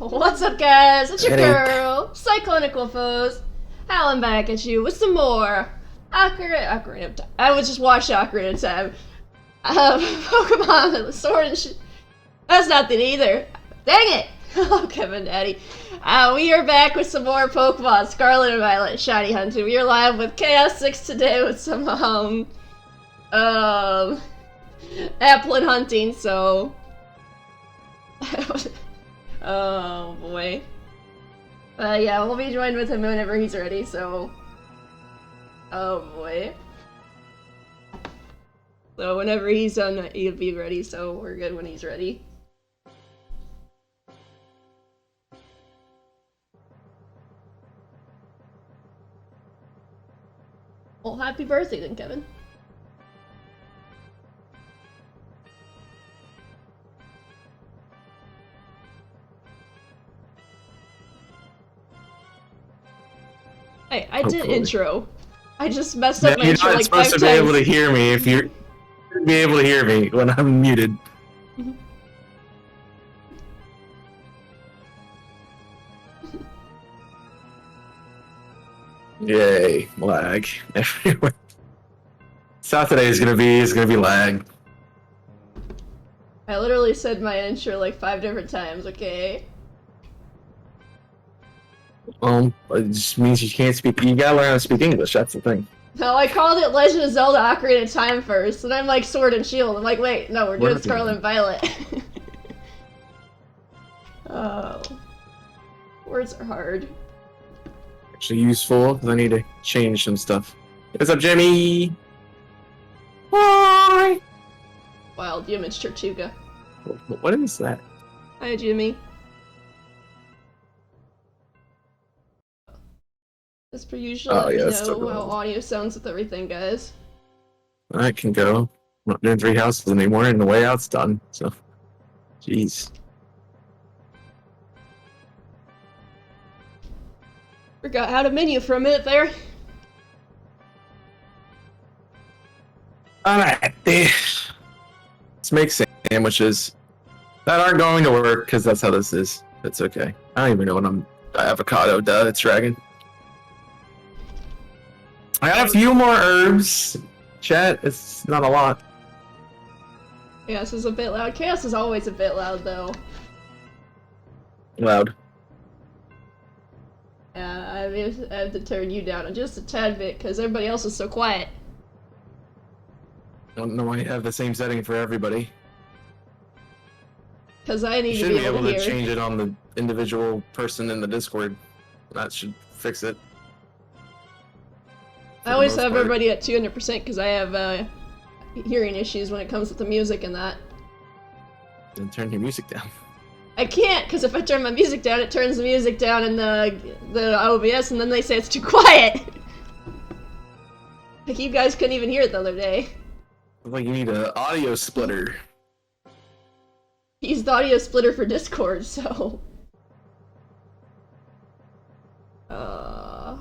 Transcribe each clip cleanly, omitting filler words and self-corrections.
What's up, guys? It's your girl, Cyclonical Foes. Howling back at you with some more Ocarina of Time. I would just watch Ocarina of Time. Pokemon Sword and That's not it either. Dang it! Oh, Kevin Daddy. We are back with some more Pokemon Scarlet and Violet Shiny Hunting. We are live with Chaos6ix today with some, Applin hunting, so... Oh boy. Yeah, we'll be joined with him whenever he's ready, so... Oh boy. So whenever he's done, he'll be ready, so we're good when he's ready. Well, happy birthday then, Kevin. Hey, I did intro. I just messed up my intro like 5 times. You're not supposed to be able to hear me if you're be able to hear me when I'm muted. Yay, lag everywhere. Saturday is gonna be lag. I literally said my intro like 5 different times, okay? It just means you can't speak. You gotta learn how to speak English. That's the thing. No, I called it Legend of Zelda: Ocarina of Time first, and I'm like Sword and Shield. I'm like, wait, no, we're doing Scarlet and Violet. Oh, words are hard. Actually useful because I need to change some stuff. What's up, Jimmy? Hi. Wild Image Tortuga. What is that? Hi, Jimmy. As per usual, let me know how audio sounds with everything, guys. I can go. I'm not doing 3 houses anymore, and the way out's done, so... Jeez. Forgot how to menu for a minute there. Alright, let's make sandwiches that aren't going to work, because that's how this is. It's okay. I don't even know what I'm... Avocado, duh, it's dragon. I got a few more herbs. Chat, it's not a lot. Chaos is a bit loud. Chaos is always a bit loud, though. Loud. Yeah, I have to turn you down just a tad bit, because everybody else is so quiet. I don't know why you have the same setting for everybody. Because I need to be able to change it on the individual person in the Discord. That should fix it. I always have everybody at 200% because I have hearing issues when it comes with the music and that. Then turn your music down. I can't, because if I turn my music down, it turns the music down in the OBS, and then they say it's too quiet. Like, you guys couldn't even hear it the other day. Like you need an audio splitter. Use the audio splitter for Discord, so...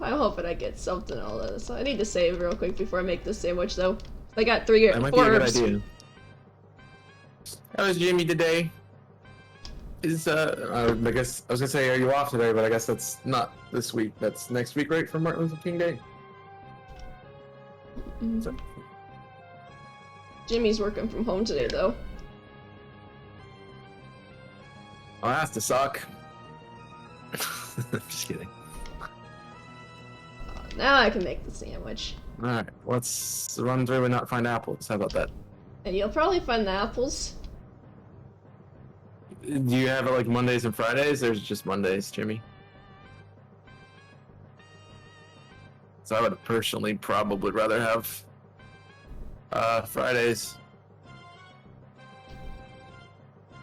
I'm hoping I get something out of this. I need to save real quick before I make this sandwich, though. I got 4 herbs. That might be a good idea. How was Jimmy today? I guess I was gonna say, are you off today? But I guess that's not this week. That's next week, right? For Martin Luther King Day. So. Jimmy's working from home today, though. Oh, that has to suck. Just kidding. Now I can make the sandwich. Alright, let's run through and not find apples. How about that? And you'll probably find the apples. Do you have it like Mondays and Fridays, or is it just Mondays, Jimmy? So I would personally probably rather have Fridays.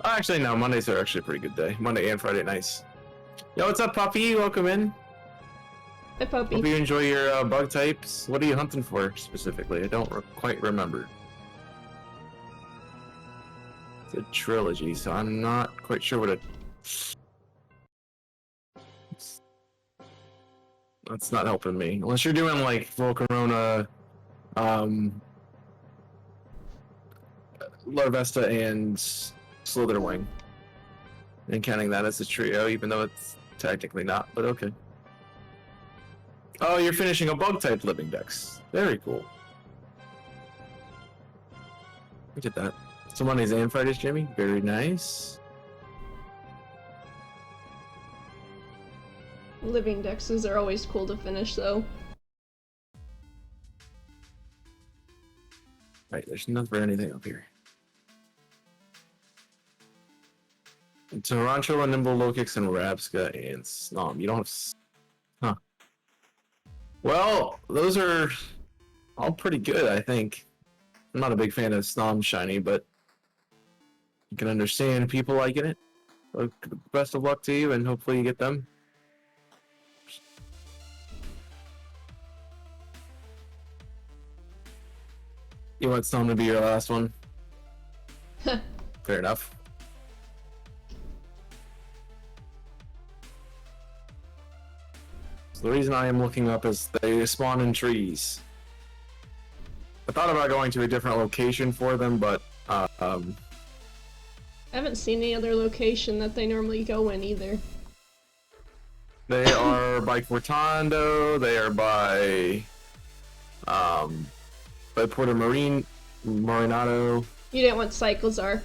Oh, actually, no, Mondays are actually a pretty good day. Monday and Friday, nice. Yo, what's up, Puppy? Welcome in. Hi, Puppy. Hope you enjoy your bug types. What are you hunting for, specifically? I don't quite remember. It's a trilogy, so I'm not quite sure what it... That's not helping me. Unless you're doing, like, Volcarona, Larvesta, and Slitherwing. And counting that as a trio, even though it's technically not, but okay. Oh, you're finishing a bug-type living dex. Very cool. Look at that. Some on these fighters, Jimmy. Very nice. Living dexes are always cool to finish, though. Right, there's nothing for anything up here. Tarantula, Nimble, Low-Kicks, and Rabska, and Snom. You don't have... Huh. Well, those are all pretty good, I think. I'm not a big fan of Snom Shiny, but you can understand people liking it. So, best of luck to you, and hopefully you get them. You want Snom to be your last one? Fair enough. So the reason I am looking up is they spawn in trees. I thought about going to a different location for them, but I haven't seen any other location that they normally go in either. They are by Cortando, they are by Puerto Marinado. You didn't want Cyclizar.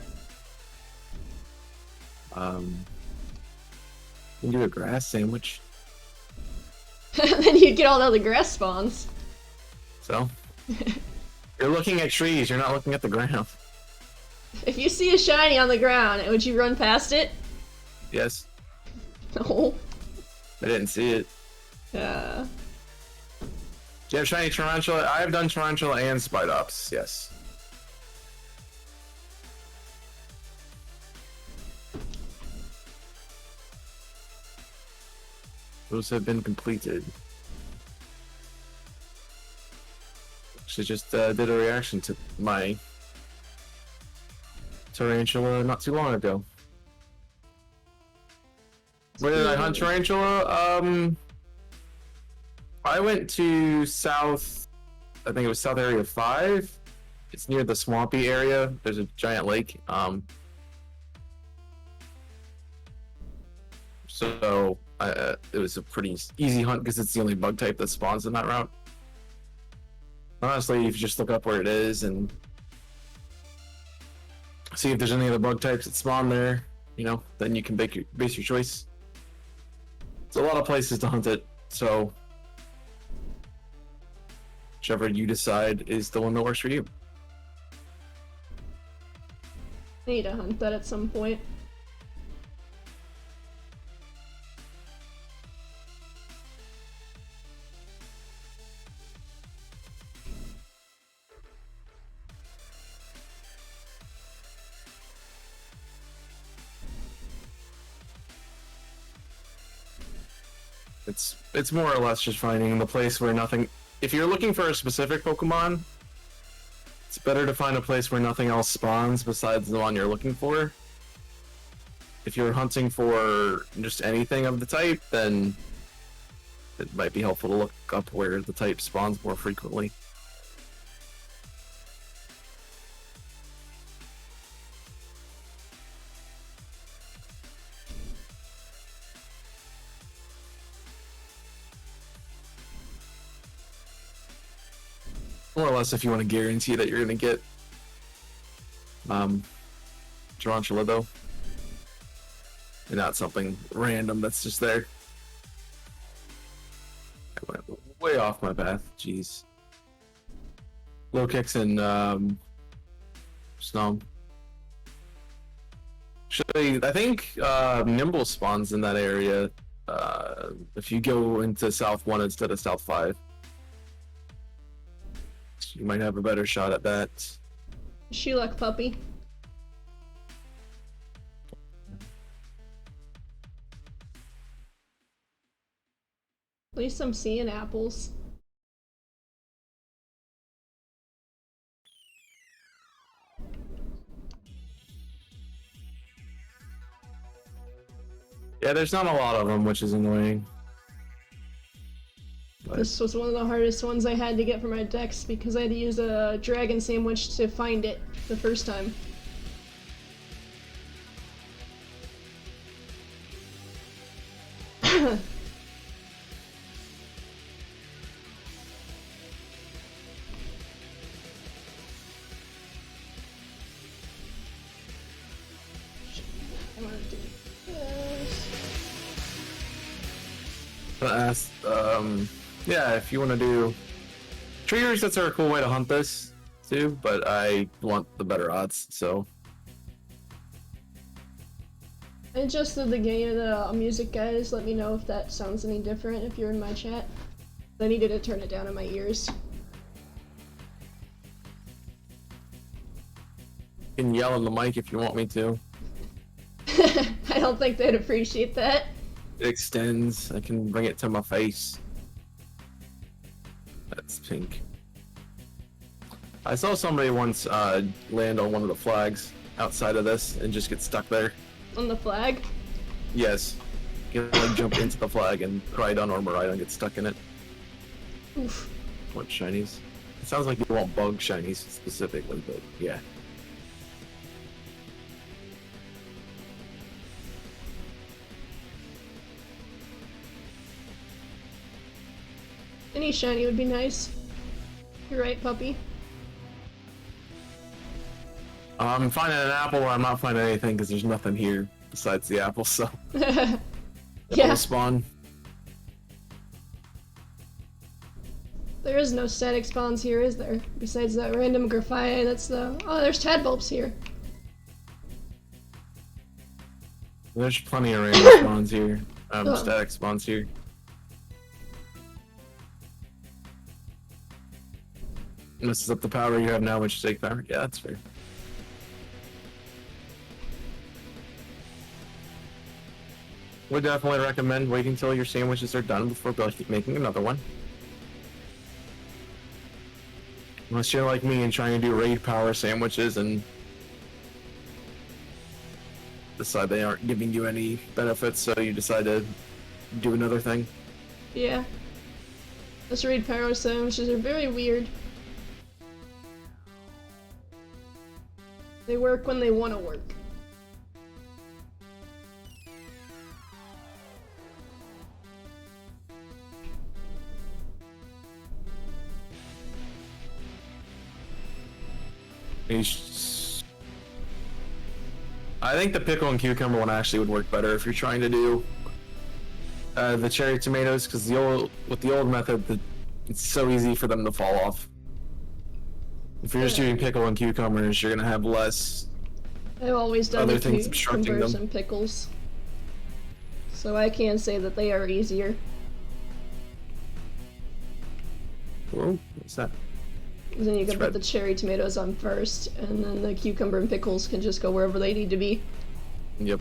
You can do a grass sandwich. Then you'd get all the other grass spawns. So? You're looking at trees, you're not looking at the ground. If you see a shiny on the ground, would you run past it? Yes. No. I didn't see it. Do you have shiny Tarantula? I have done Tarantula and Spidops, yes. Those have been completed. Actually just did a reaction to my Tarantula not too long ago. Where did I hunt Tarantula? I went to south, I think it was South Area 5. It's near the swampy area. There's a giant lake. So it was a pretty easy hunt because it's the only bug type that spawns in that route. Honestly, if you just look up where it is and see if there's any other bug types that spawn there, you know, then you can base your choice. There's a lot of places to hunt it, so whichever you decide is the one that works for you. I need to hunt that at some point. It's more or less just finding the place where nothing... If you're looking for a specific Pokemon, it's better to find a place where nothing else spawns besides the one you're looking for. If you're hunting for just anything of the type, then it might be helpful to look up where the type spawns more frequently. More or less if you want to guarantee that you're going to get Tarantula, though. And not something random that's just there. I went way off my path, jeez. Low-Kicks and Snom. Actually, I think Nimble spawns in that area if you go into South 1 instead of South 5. You might have a better shot at that. Sheluck puppy. At least I'm seeing apples. Yeah, there's not a lot of them, which is annoying. But this was one of the hardest ones I had to get for my decks because I had to use a dragon sandwich to find it the first time. Yeah, if you want to do tree resets are a cool way to hunt this too, but I want the better odds, so. I adjusted the gain of the music, guys. Let me know if that sounds any different if you're in my chat. I needed to turn it down in my ears. You can yell in the mic if you want me to. I don't think they'd appreciate that. It extends. I can bring it to my face. That's pink. I saw somebody once land on one of the flags outside of this and just get stuck there. On the flag? Yes. You can like jump into the flag and ride on or ride and get stuck in it. Oof. What shinies? It sounds like you want bug shinies specifically, but yeah. Any shiny would be nice. You're right, puppy. I'm finding an apple where I'm not finding anything because there's nothing here besides the apple, so. Yeah. Spawn. There is no static spawns here, is there? Besides that random graphite, that's the... Oh, there's tadbulbs here. There's plenty of random spawns here. Static spawns here. Messes up the power you have now, which is take power. Yeah, that's fair. Would definitely recommend waiting till your sandwiches are done before making another one. Unless you're like me and trying to do raid power sandwiches and decide they aren't giving you any benefits, so you decide to do another thing. Yeah. Those raid power sandwiches are very weird. They work when they want to work. I think the pickle and cucumber one actually would work better if you're trying to do the cherry tomatoes, because with the old method, it's so easy for them to fall off. If you're just doing pickle and cucumbers, you're gonna have less. I've always done other the things obstructing cucumbers them. and pickles, so I can say that they are easier. Whoa, what's that? Then you can put the cherry tomatoes on first, and then the cucumber and pickles can just go wherever they need to be. Yep.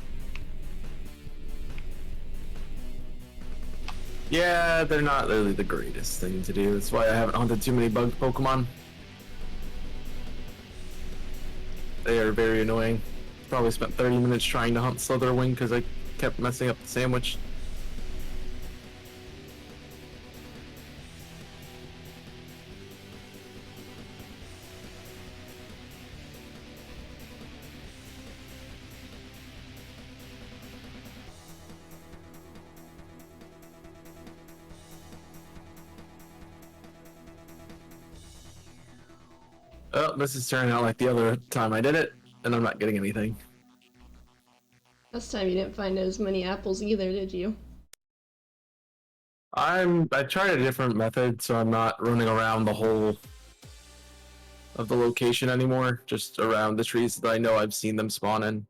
Yeah, they're not really the greatest thing to do. That's why I haven't hunted too many bug Pokemon. They are very annoying. Probably spent 30 minutes trying to hunt Slitherwing because I kept messing up the sandwich. Oh, this is turning out like the other time I did it, and I'm not getting anything. Last time you didn't find as many apples either, did you? I tried a different method, so I'm not running around the whole of the location anymore, just around the trees that I know I've seen them spawn in.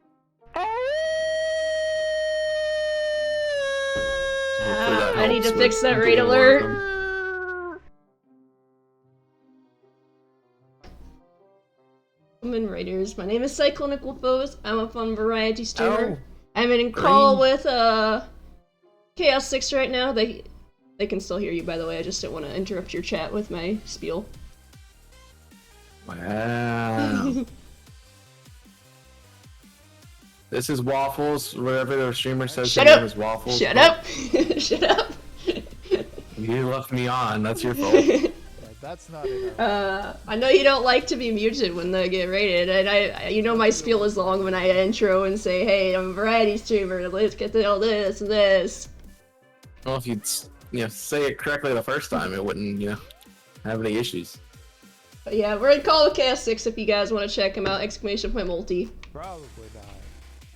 I need to fix that raid alert. Women Raiders. My name is Cyclonic Wolfos. I'm a fun variety streamer. I'm in call with Chaos6ix right now. They can still hear you, by the way. I just didn't want to interrupt your chat with my spiel. Wow. This is Waffles. Whatever the streamer says, Shut her up. name is Waffles. Shut up. Shut up. You left me on. That's your fault. That's not enough. I know you don't like to be muted when they get rated, and you know my spiel is long when I intro and say, hey, I'm a variety streamer, let's get to all this and this. Well, if you'd say it correctly the first time, it wouldn't have any issues. But yeah, we're in Call of Chaos6 if you guys want to check him out. !multi. Probably not.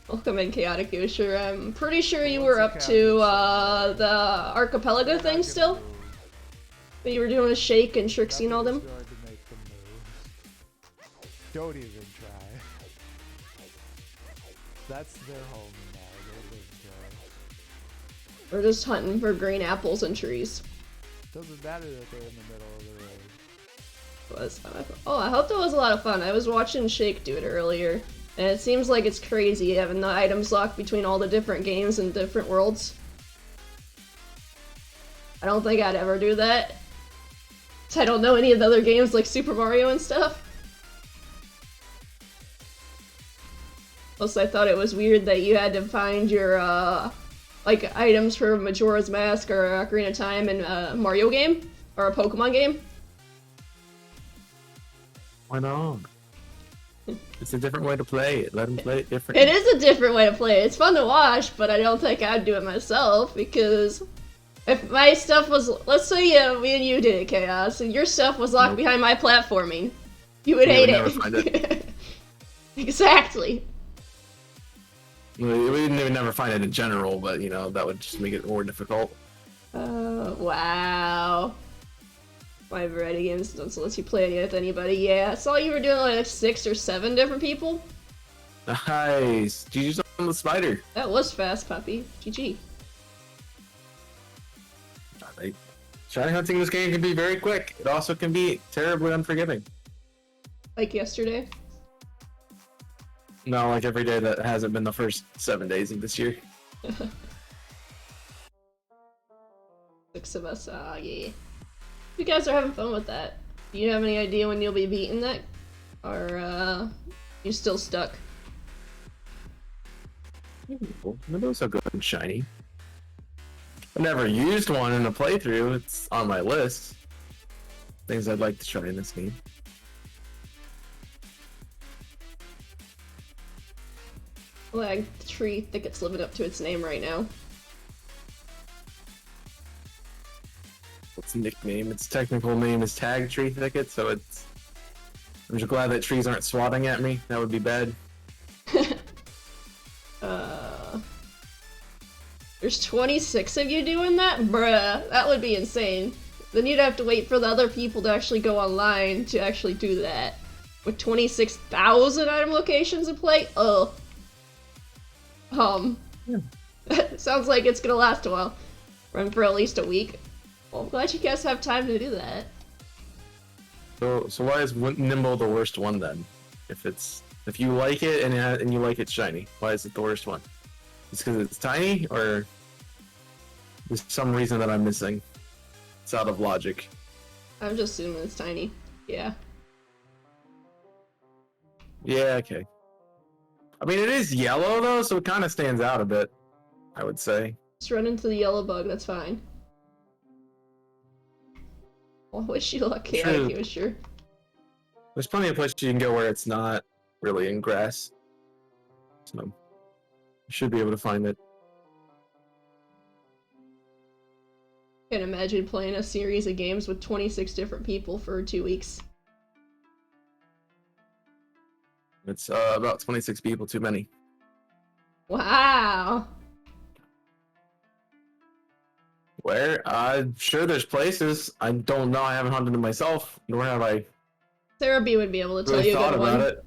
Welcome in, Chaos6ix. I'm pretty sure you were up to the Archipelago thing still. But you were doing a Shake and Trixie and all them. Don't even try. That's their home now. They live there. We're just hunting for green apples and trees. Doesn't matter that they're in the middle of the road. Oh, I hope that was a lot of fun. I was watching Shake do it earlier, and it seems like it's crazy having the items locked between all the different games and different worlds. I don't think I'd ever do that. I don't know any of the other games like Super Mario and stuff. Plus, I thought it was weird that you had to find your, like, items for Majora's Mask or Ocarina of Time in a Mario game, or a Pokemon game. Why not? It's a different way to play it. Let them play it differently. It is a different way to play it. It's fun to watch, but I don't think I'd do it myself, because if my stuff was, let's say me and you did it, Chaos, and your stuff was locked behind my platforming, you would hate never find it. Exactly. We didn't even never find it in general, but that would just make it more difficult. Wow. My variety games don't let you play with anybody. Yeah, I saw you were doing like 6 or 7 different people. Nice. GG's on the spider. That was fast, puppy. GG. Shiny hunting this game can be very quick. It also can be terribly unforgiving. Like yesterday? No, like every day that hasn't been the first 7 days of this year. 6 of us, yeah. You guys are having fun with that. Do you have any idea when you'll be beating that? Or, you still stuck? Maybe it's so good and shiny. I've never used one in a playthrough. It's on my list. Things I'd like to try in this game. Lag tree thicket's living up to its name right now. What's the nickname? Its technical name is Tag Tree Thicket, so it's... I'm just glad that trees aren't swatting at me. That would be bad. There's 26 of you doing that? Bruh, that would be insane. Then you'd have to wait for the other people to actually go online to actually do that. With 26,000 item locations in play? Ugh. Sounds like it's gonna last a while. Run for at least a week. Well, I'm glad you guys have time to do that. So why is Nimble the worst one then? If you like it and you like it shiny, why is it the worst one? It's because it's tiny, or there's some reason that I'm missing? It's out of logic. I'm just assuming it's tiny. Yeah. Yeah, okay. I mean, it is yellow though, so it kind of stands out a bit, I would say. Just run into the yellow bug, that's fine. Well, I wish you luck, Chaos6ix, sure. There's plenty of places you can go where it's not really in grass. So, you should be able to find it. Can't imagine playing a series of games with 26 different people for 2 weeks. It's about 26 people too many. Wow. Where? I'm sure there's places. I don't know. I haven't hunted them myself, nor have I Sarah B would be able to tell really you thought a good about one. it.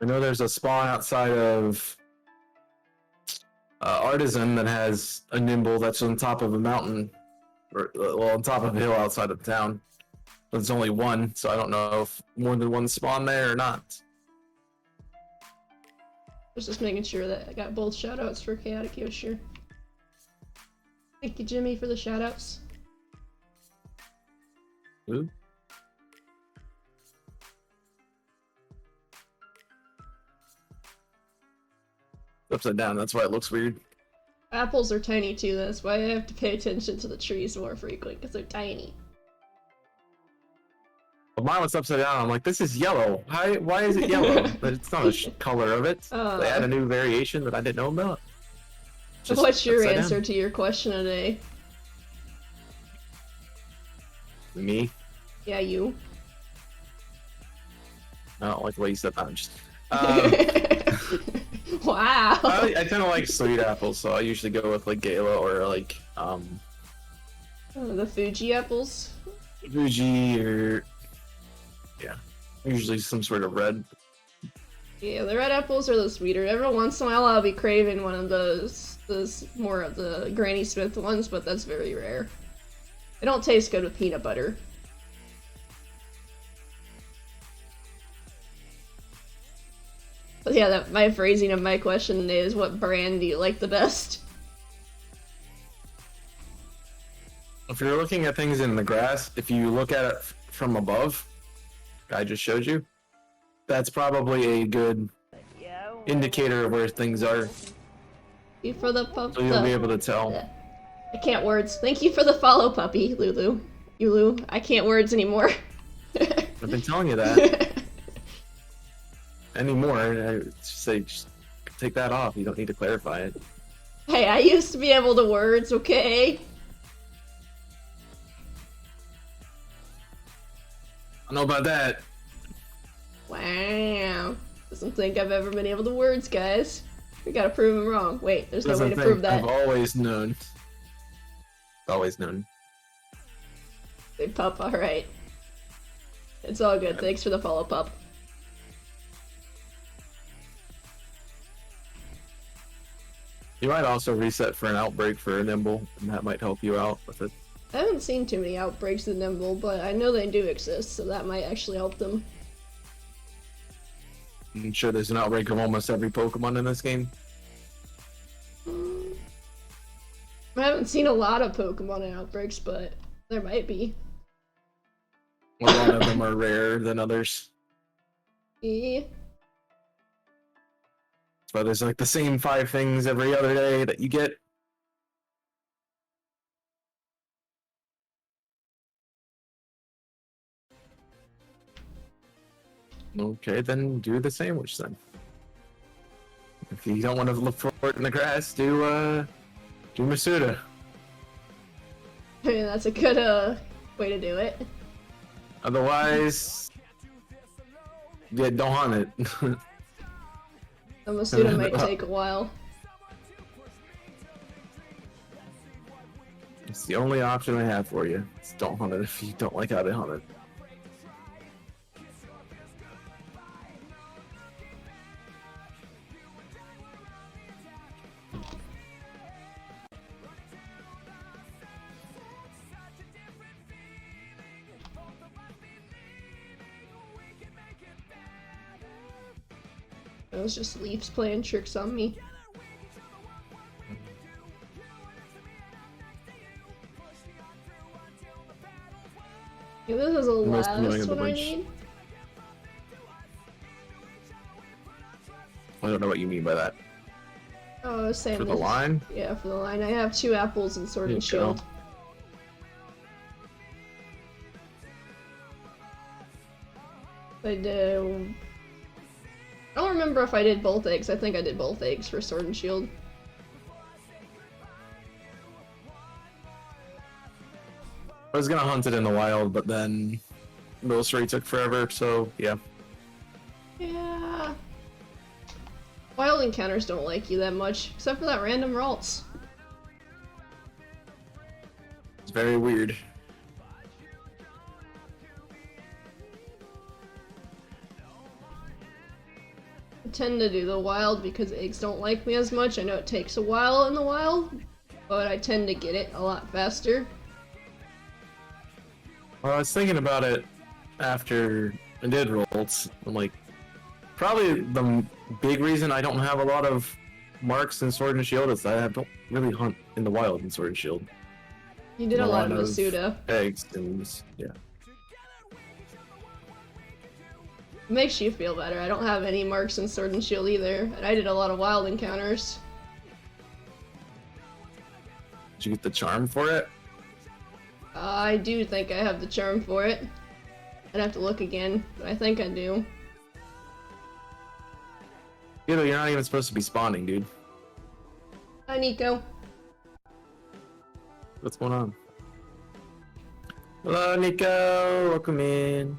I know there's a spawn outside of Artisan that has a Nimble that's on top of a mountain, or well, on top of a hill outside of town. But there's only one, so I don't know if more than one spawn there or not. I was just making sure that I got both shoutouts for Chaos6ix, sure. Thank you, Jimmy, for the shoutouts. Ooh. Upside down, that's why it looks weird. Apples are tiny too, that's why I have to pay attention to the trees more frequently, because they're tiny. But mine was upside down, I'm like, this is yellow. Why is it yellow? But it's not a color of it. They had a new variation that I didn't know about. Just What's your upside answer down. to your question today? Me? Yeah, you. I don't like the way you said that. I'm just. Wow. I tend to like sweet apples, so I usually go with like Gala or like The Fuji apples. Fuji or yeah, usually some sort of red. Yeah, the red apples are the sweeter. Every once in a while I'll be craving one of those more of the Granny Smith ones, but that's very rare. They don't taste good with peanut butter. But yeah, my phrasing of my question today is, what brand do you like the best? If you're looking at things in the grass, if you look at it from above, I just showed you, that's probably a good indicator of where things are. Thank you for the pup. So you'll be able to tell. I can't words. Thank you for the follow, puppy, Lulu. Yulu. I can't words anymore. I've been telling you that. Anymore, I say just take that off. You don't need to clarify it. Hey, I used to be able to words, okay? I don't know about that. Wow. Doesn't think I've ever been able to words, guys. We gotta prove him wrong. Wait, there's no way to prove that. I've always known. Always known. Hey, pup, alright. It's all good. Thanks for the follow, pup. You might also reset for an outbreak for a Nimble, and that might help you out with it. I haven't seen too many outbreaks of Nimble, but I know they do exist, so that might actually help them. I'm sure there's an outbreak of almost every Pokemon in this game. I haven't seen a lot of Pokemon in outbreaks, but there might be. A lot of them are rarer than others. Yeah. But there's like the same 5 things every other day that you get. Okay, then do the sandwich then. If you don't want to look for it in the grass, do Masuda. I mean, that's a good way to do it. Otherwise, yeah, don't hunt it. The Masuda might take a while. It's the only option I have for you. It's don't hunt it if you don't like how to hunt it. It was just Leafs playing tricks on me. Yeah, this is the last one I need. I don't know what you mean by that. Oh, I was saying For the this. line? Yeah, for the line. I have 2 apples and Sword and There you go. Shield. I do. I don't remember if I did both eggs. I think I did both eggs for Sword and Shield. I was gonna hunt it in the wild, but then Military took forever, so yeah. Yeah. Wild encounters don't like you that much, except for that random Ralts. It's very weird. I tend to do the wild because eggs don't like me as much. I know it takes a while in the wild, but I tend to get it a lot faster. Well, I was thinking about it after I did Rolts. I'm like, probably the big reason I don't have a lot of marks in Sword and Shield is that I don't really hunt in the wild in Sword and Shield. You did a lot of Masuda. Eggs and yeah. It makes you feel better. I don't have any marks in Sword and Shield either, and I did a lot of wild encounters. Did you get the charm for it? I do think I have the charm for it. I'd have to look again, but I think I do. You know, you're not even supposed to be spawning, dude. I Nico. What's going on? Hello, Nico. Welcome in.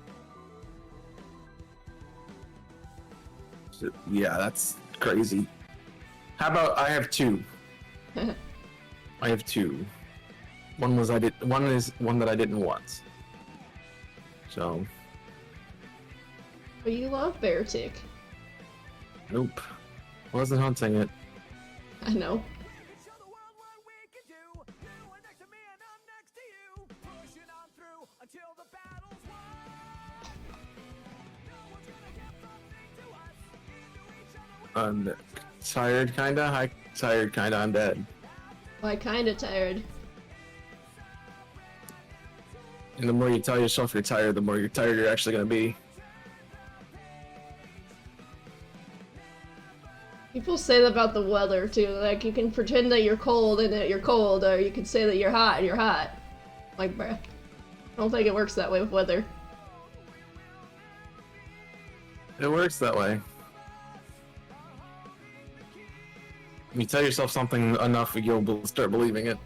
Yeah, that's crazy. How about I have two? I have two. One is one that I didn't want. So. But you love bear tick. Nope. Wasn't hunting it. I know. I'm tired, kinda. Tired, kinda. I'm dead. Well, I kinda tired. And the more you tell yourself you're tired, the more you're tired you're actually gonna be. People say that about the weather too. Like you can pretend that you're cold and that you're cold, or you can say that you're hot and you're hot. Like, bruh. I don't think it works that way with weather. It works that way. You tell yourself something enough, you'll start believing it.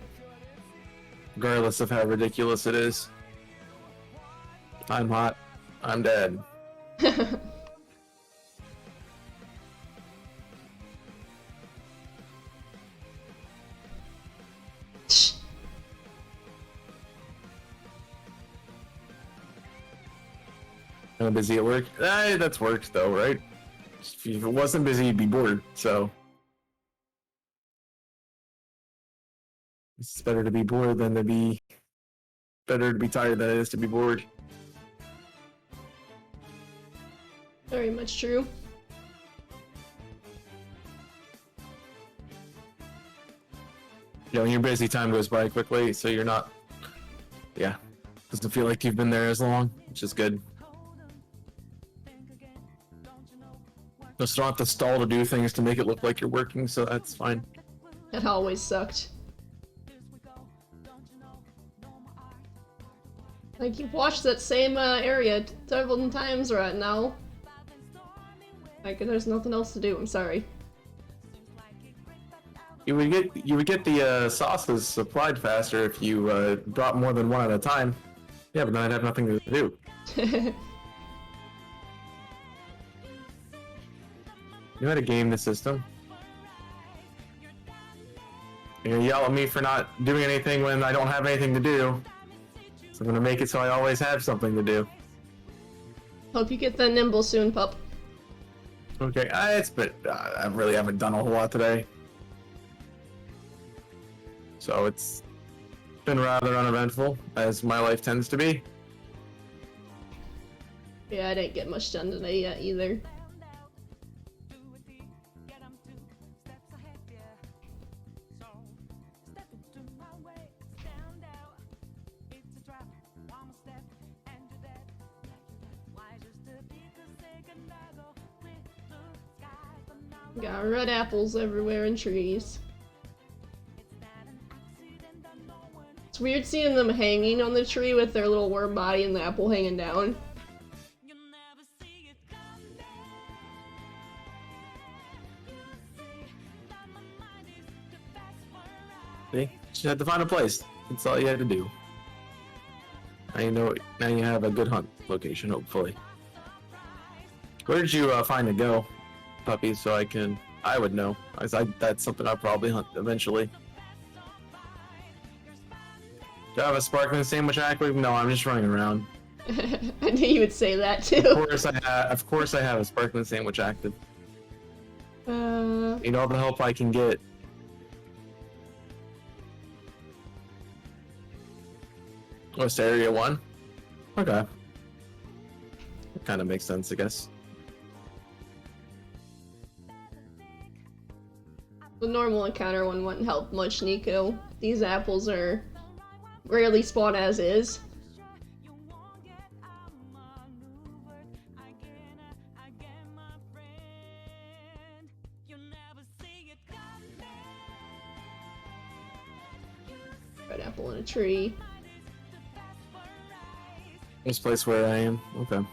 Regardless of how ridiculous it is. I'm hot. I'm dead. I'm busy at work. That's work though, right? If it wasn't busy, you'd be bored, so. It's better to be bored than to be... Better to be tired than it is to be bored. Very much true. Yeah, when you're busy, time goes by quickly, so you're not... Yeah. Doesn't feel like you've been there as long, which is good. Just don't have to stall to do things to make it look like you're working, so that's fine. That always sucked. Like, you've watched that same area several times right now. Like, there's nothing else to do, I'm sorry. You would get the sauces supplied faster if you brought more than one at a time. Yeah, but then I'd have nothing to do. You had to game the system. You're gonna yell at me for not doing anything when I don't have anything to do. So I'm gonna make it so I always have something to do. Hope you get that nimble soon, pup. Okay, I really haven't done a whole lot today. So it's been rather uneventful, as my life tends to be. Yeah, I didn't get much done today yet either. Got red apples everywhere in trees. It's weird seeing them hanging on the tree with their little worm body and the apple hanging down. See? Just had to find a place. That's all you had to do. Now you know. Now you have a good hunt location, hopefully. Where did you find a go, puppy? So I would know. That's something I'll probably hunt eventually. Do I have a sparkling sandwich active? No, I'm just running around. I knew you would say that too. Of course I have a sparkling sandwich active. Need all the help I can get. What's Area 1? Okay. That kind of makes sense, I guess. The normal encounter one wouldn't help much, Nico. These apples are rarely spawn as is. Red apple in a tree. This place where I am? Okay.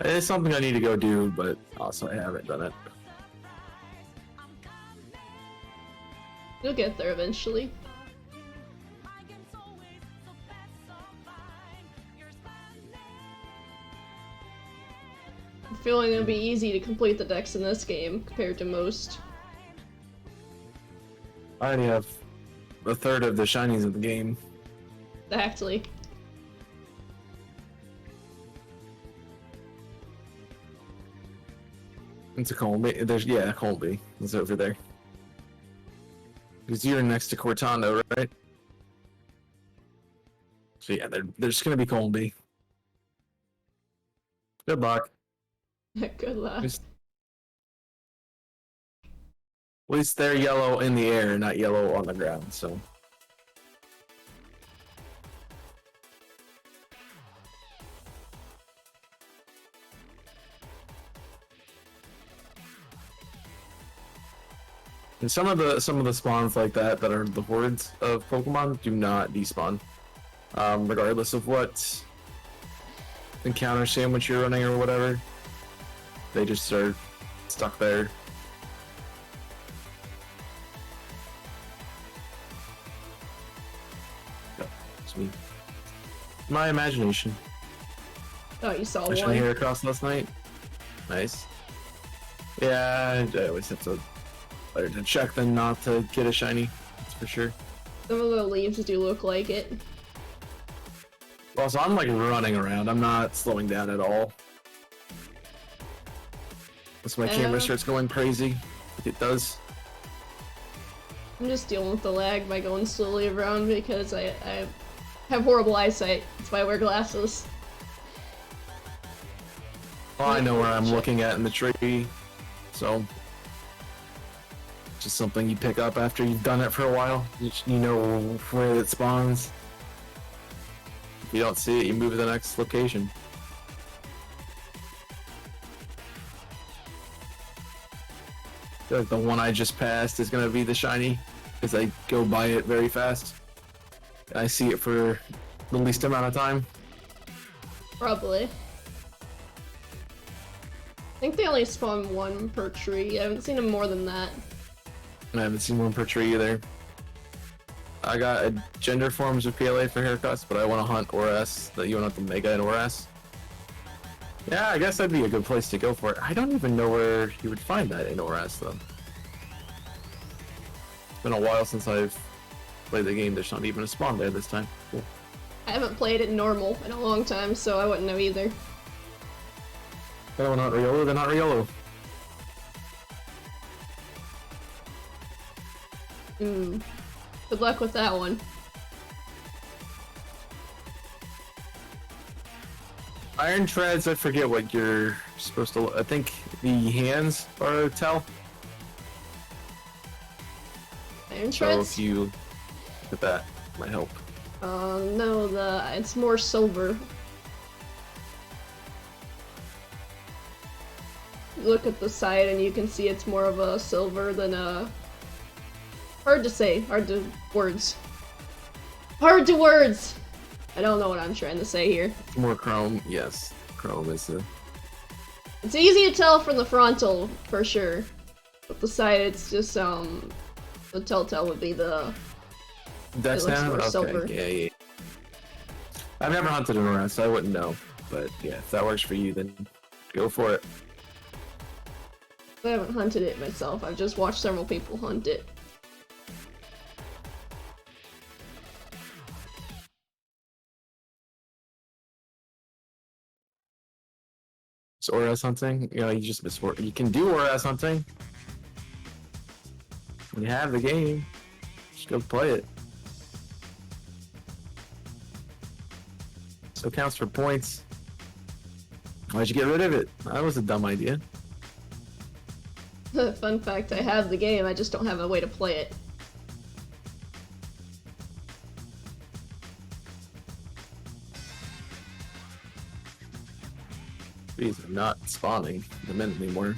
It's something I need to go do, but also I haven't done it. You'll get there eventually. I'm feeling it'll be easy to complete the decks in this game compared to most. I already have a third of the shinies of the game. Exactly. It's a Colby. There's a Colby. It's over there. Because you're next to Cortando, right? So yeah, there's gonna be Colby. Good luck. Good luck. At least they're yellow in the air, not yellow on the ground, so. And some of the spawns like that are the hordes of Pokemon do not despawn, regardless of what encounter sandwich you're running or whatever. They just are stuck there. Sweet. My imagination. Oh, you saw I should one. hear across last night. Nice. Yeah, I always have to. Better to check than not to get a shiny, that's for sure. Some of the leaves do look like it. Well, so I'm like running around, I'm not slowing down at all. Once my camera starts going crazy, like it does. I'm just dealing with the lag by going slowly around because I have horrible eyesight. That's why I wear glasses. Well, I know where I'm looking at in the tree, so... just something you pick up after you've done it for a while. You know where it spawns. If you don't see it, you move to the next location. I feel like the one I just passed is gonna be the shiny, because I go by it very fast. I see it for the least amount of time. Probably. I think they only spawn one per tree. I haven't seen them more than that. I haven't seen one per tree either. I got a gender forms of PLA for haircuts, but I want to hunt ORS, the UNF the Mega and ORS. Yeah, I guess that'd be a good place to go for it. I don't even know where you would find that in ORS though. It's been a while since I've played the game. There's not even a spawn there this time. Cool. I haven't played it normal in a long time, so I wouldn't know either. Oh, not Riolo, they're not Riolo. Good luck with that one. Iron Treads, I forget what you're supposed to... I think the hands are a tell. Iron So Treads? if you get that, might help. No, it's more silver. Look at the side and you can see it's more of a silver than a... Hard to say. Hard to words. Hard to words! I don't know what I'm trying to say here. More chrome, yes. Chrome is the... It's easy to tell from the frontal, for sure. But the side, it's just, the telltale would be the... That's it looks now? more Okay, silver. yeah. I've never hunted an ORS, so I wouldn't know. But yeah, if that works for you, then go for it. I haven't hunted it myself. I've just watched several people hunt it. It's ORS hunting. You know, you just miss... You can do ORS hunting. You have the game. Just go play it. So it counts for points. Why'd you get rid of it? That was a dumb idea. Fun fact, I have the game, I just don't have a way to play it. These are not spawning the minute anymore.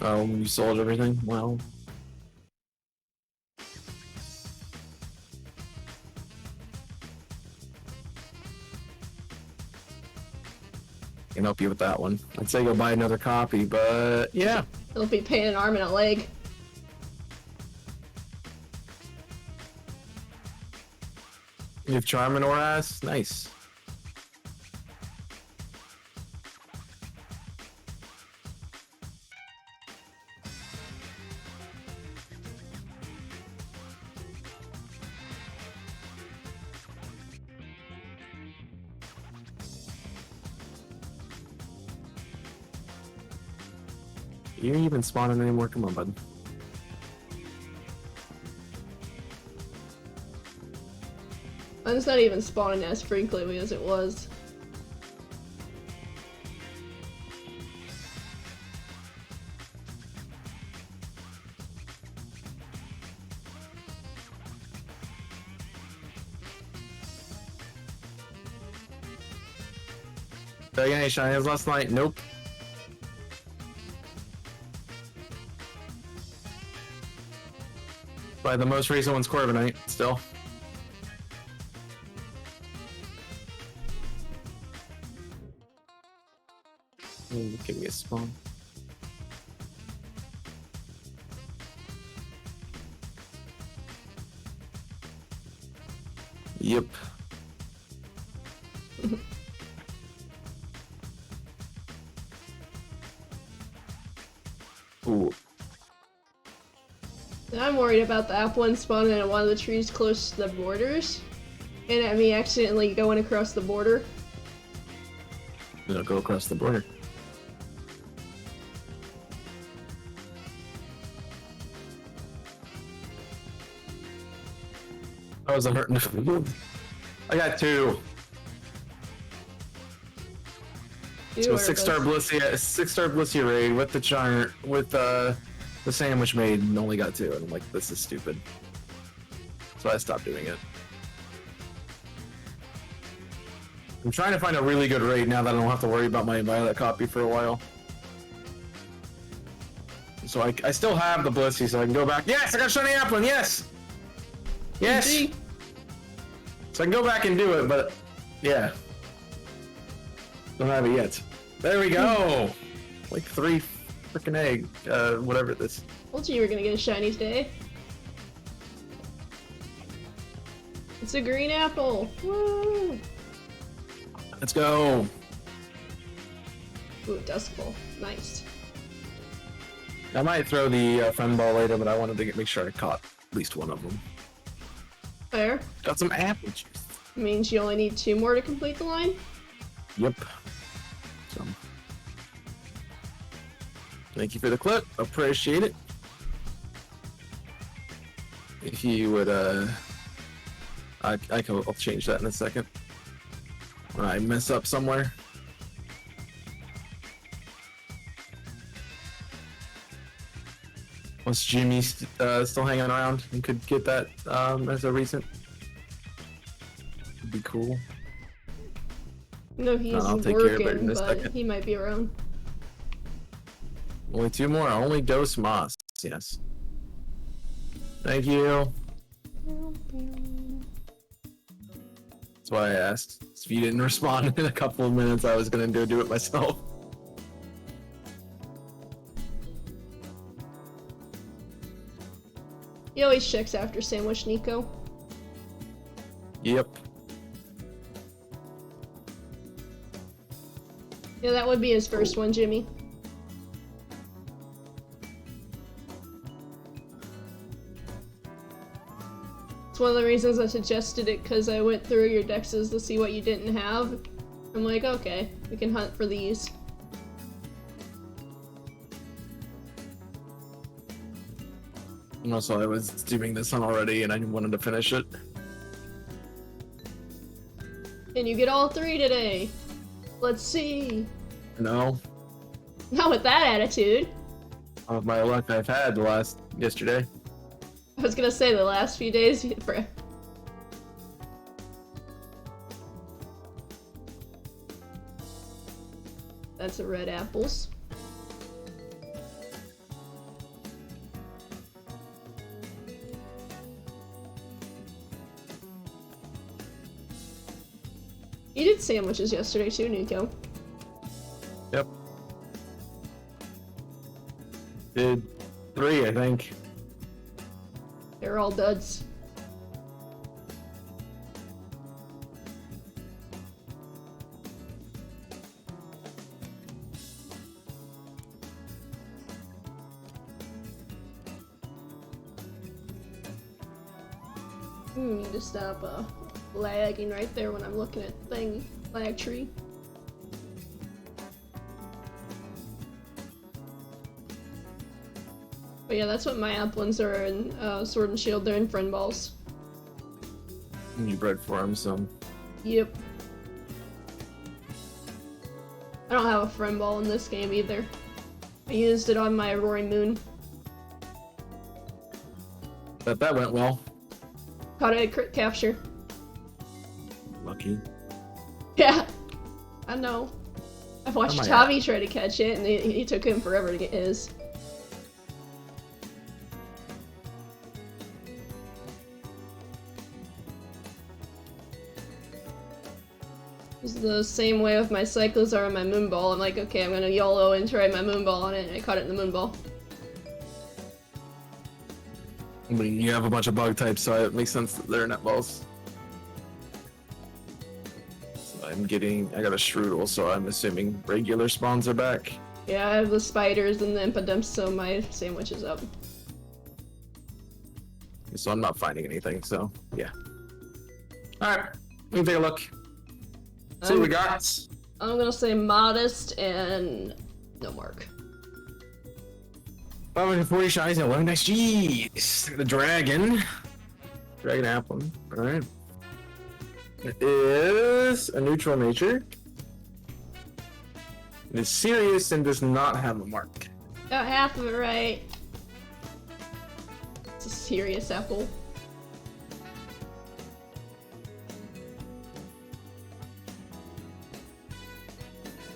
Oh, you sold everything? Well. Can help you with that one. I'd say go buy another copy, but yeah. It'll be pain in an arm and a leg. You have Charm and Oras? Nice. You ain't even spawning anymore. Come on, bud. It's not even spawning as frequently as it was. Did I get any shinies last night? Nope. By the most recent one's Corviknight, still. Give me a spawn. Yep. Ooh. I'm worried about the Applin spawning in one of the trees close to the borders, and at me accidentally going across the border. It'll go across the border. I wasn't hurting. I got two. So a 6-star Blissey, raid with the charm, with the sandwich maid, and only got two. And I'm like, this is stupid. So I stopped doing it. I'm trying to find a really good raid now that I don't have to worry about my Violet copy for a while. So I still have the Blissey, so I can go back. Yes, I got shiny Applin. Yes. Yes. GG. So I can go back and do it, but yeah, don't have it yet. There we go. Like 3 freaking egg, whatever this. Told you you were gonna get a shiny today. It's a green apple. Woo! Let's go. Ooh, Dusk Bowl. Nice. I might throw the friend ball later, but I wanted to make sure I caught at least one of them. Fair. Got some apple juice. Means you only need 2 more to complete the line? Yep. So, thank you for the clip. Appreciate it. If you would, I'll change that in a second. When I mess up somewhere. Was Jimmy still hanging around and could get that as a recent? Would be cool. No, he's I'll take care of it in working, a but second. he might be around. Only 2 more. Only Dos Moss. Yes. Thank you. That's why I asked. If you didn't respond in a couple of minutes, I was gonna do it myself. He always checks after Sandwich Nico. Yep. Yeah, that would be his first one, Jimmy. It's one of the reasons I suggested it, because I went through your dexes to see what you didn't have. I'm like, okay, we can hunt for these. And also, I was doing this one already, and I wanted to finish it. And you get all 3 today. Let's see. No. Not with that attitude. Of my luck I've had yesterday. I was gonna say the last few days. That's a red apples. You did sandwiches yesterday too, Nico. Yep. Did 3, I think. They're all duds. Need to stop lagging right there when I'm looking at the thing. Lag tree. But yeah, that's what my Applins are in Sword and Shield. They're in friend balls. And you bred for them, so. Yep. I don't have a friend ball in this game either. I used it on my Roaring Moon. But that went well. Caught it at crit capture. Lucky. Yeah, I know. I've watched Oh my Tavi try to catch it, and he took him forever to get his. It's the same way with my Cyclizar and my Moonball. I'm like, okay, I'm gonna YOLO and try my Moonball on it, and I caught it in the Moonball. I mean, you have a bunch of bug types, so it makes sense that they're net balls. So I got a Strudel, so I'm assuming regular spawns are back. Yeah, I have the spiders and the Impidimps, so my sandwich is up. So I'm not finding anything, so yeah. Alright, let me take a look. See what we got. I'm gonna say modest and no mark. 540 shinies and 11 XGs. The dragon. Dragon Applin. Alright. It is a neutral nature. It is serious and does not have a mark. Got half of it right. It's a serious apple.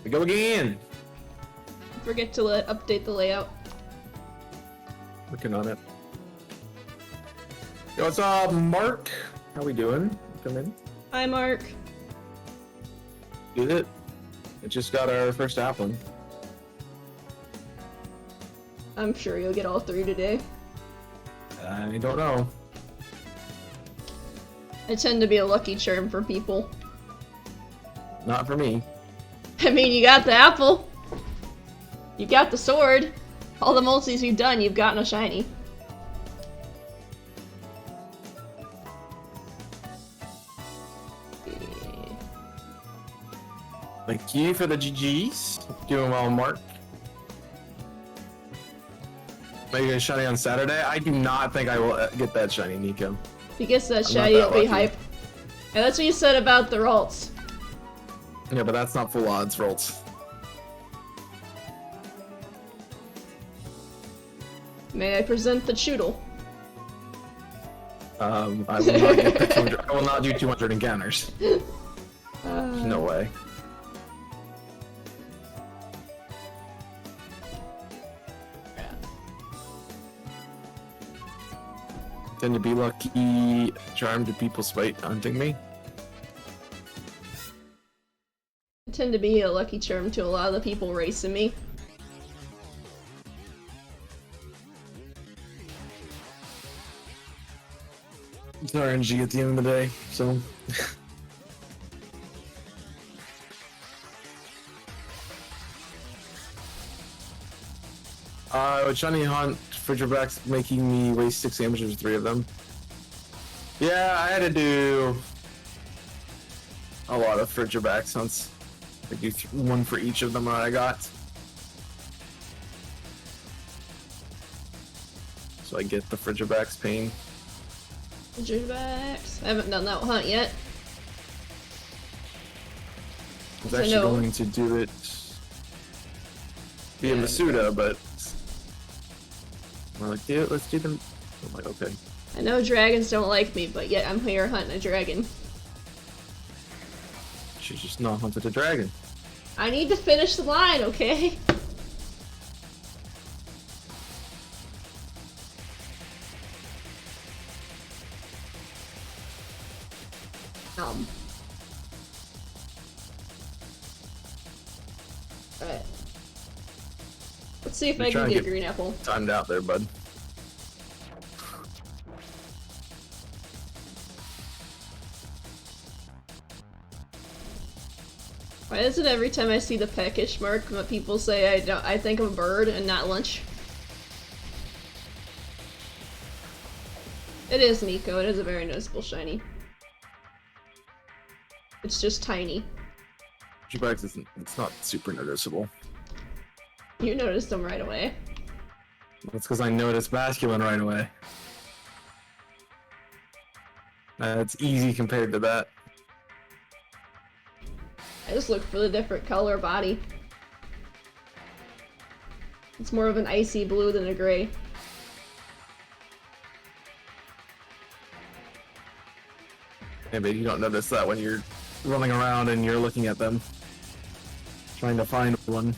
We go again. Forget to update the layout. Working on it. Yo, what's up, Mark? How we doing? Come in. Hi, Mark. Did it? It just got our first Applin. I'm sure you'll get all three today. I don't know. I tend to be a lucky charm for people. Not for me. I mean, you got the apple. You got the sword. All the multis you've done, you've gotten a shiny. Thank you for the GGs. Doing well, Mark. Are you gonna shiny on Saturday? I do not think I will get that shiny, Nico. If he gets that I'm shiny, not it'll that be lucky. hype. And that's what you said about the Ralts. Yeah, but that's not full odds rolls. May I present the Choodle? I will not get the 200. I will not do 200 encounters. No way. Tend to be lucky, charmed to people spite hunting me. I tend to be a lucky charm to a lot of the people racing me. It's RNG at the end of the day, so. With Shiny Hunt, Fridgerbacks making me waste 6 damage with 3 of them. Yeah, I had to do a lot of Fridgerbacks hunts. I do 1 for each of them that I got. So I get the Fridgerbacks pain. Fridgerbacks. I haven't done that hunt yet. I was actually going to do it via Masuda, but we're like, dude, let's do them. I'm like, okay. I know dragons don't like me, but yet I'm here hunting a dragon. She's just not hunted a dragon. I need to finish the line, okay? Alright. Let's see if I can get a green apple. Timed out there, bud. Why is it every time I see the peckish mark that people say I think of a bird and not lunch? It is Nico. It is a very noticeable shiny. It's just tiny. Chaos6ix isn't. It's not super noticeable. You noticed them right away. That's because I noticed masculine right away. It's easy compared to that. I just look for the different color body. It's more of an icy blue than a gray. Yeah, but you don't notice that when you're running around and you're looking at them. Trying to find one.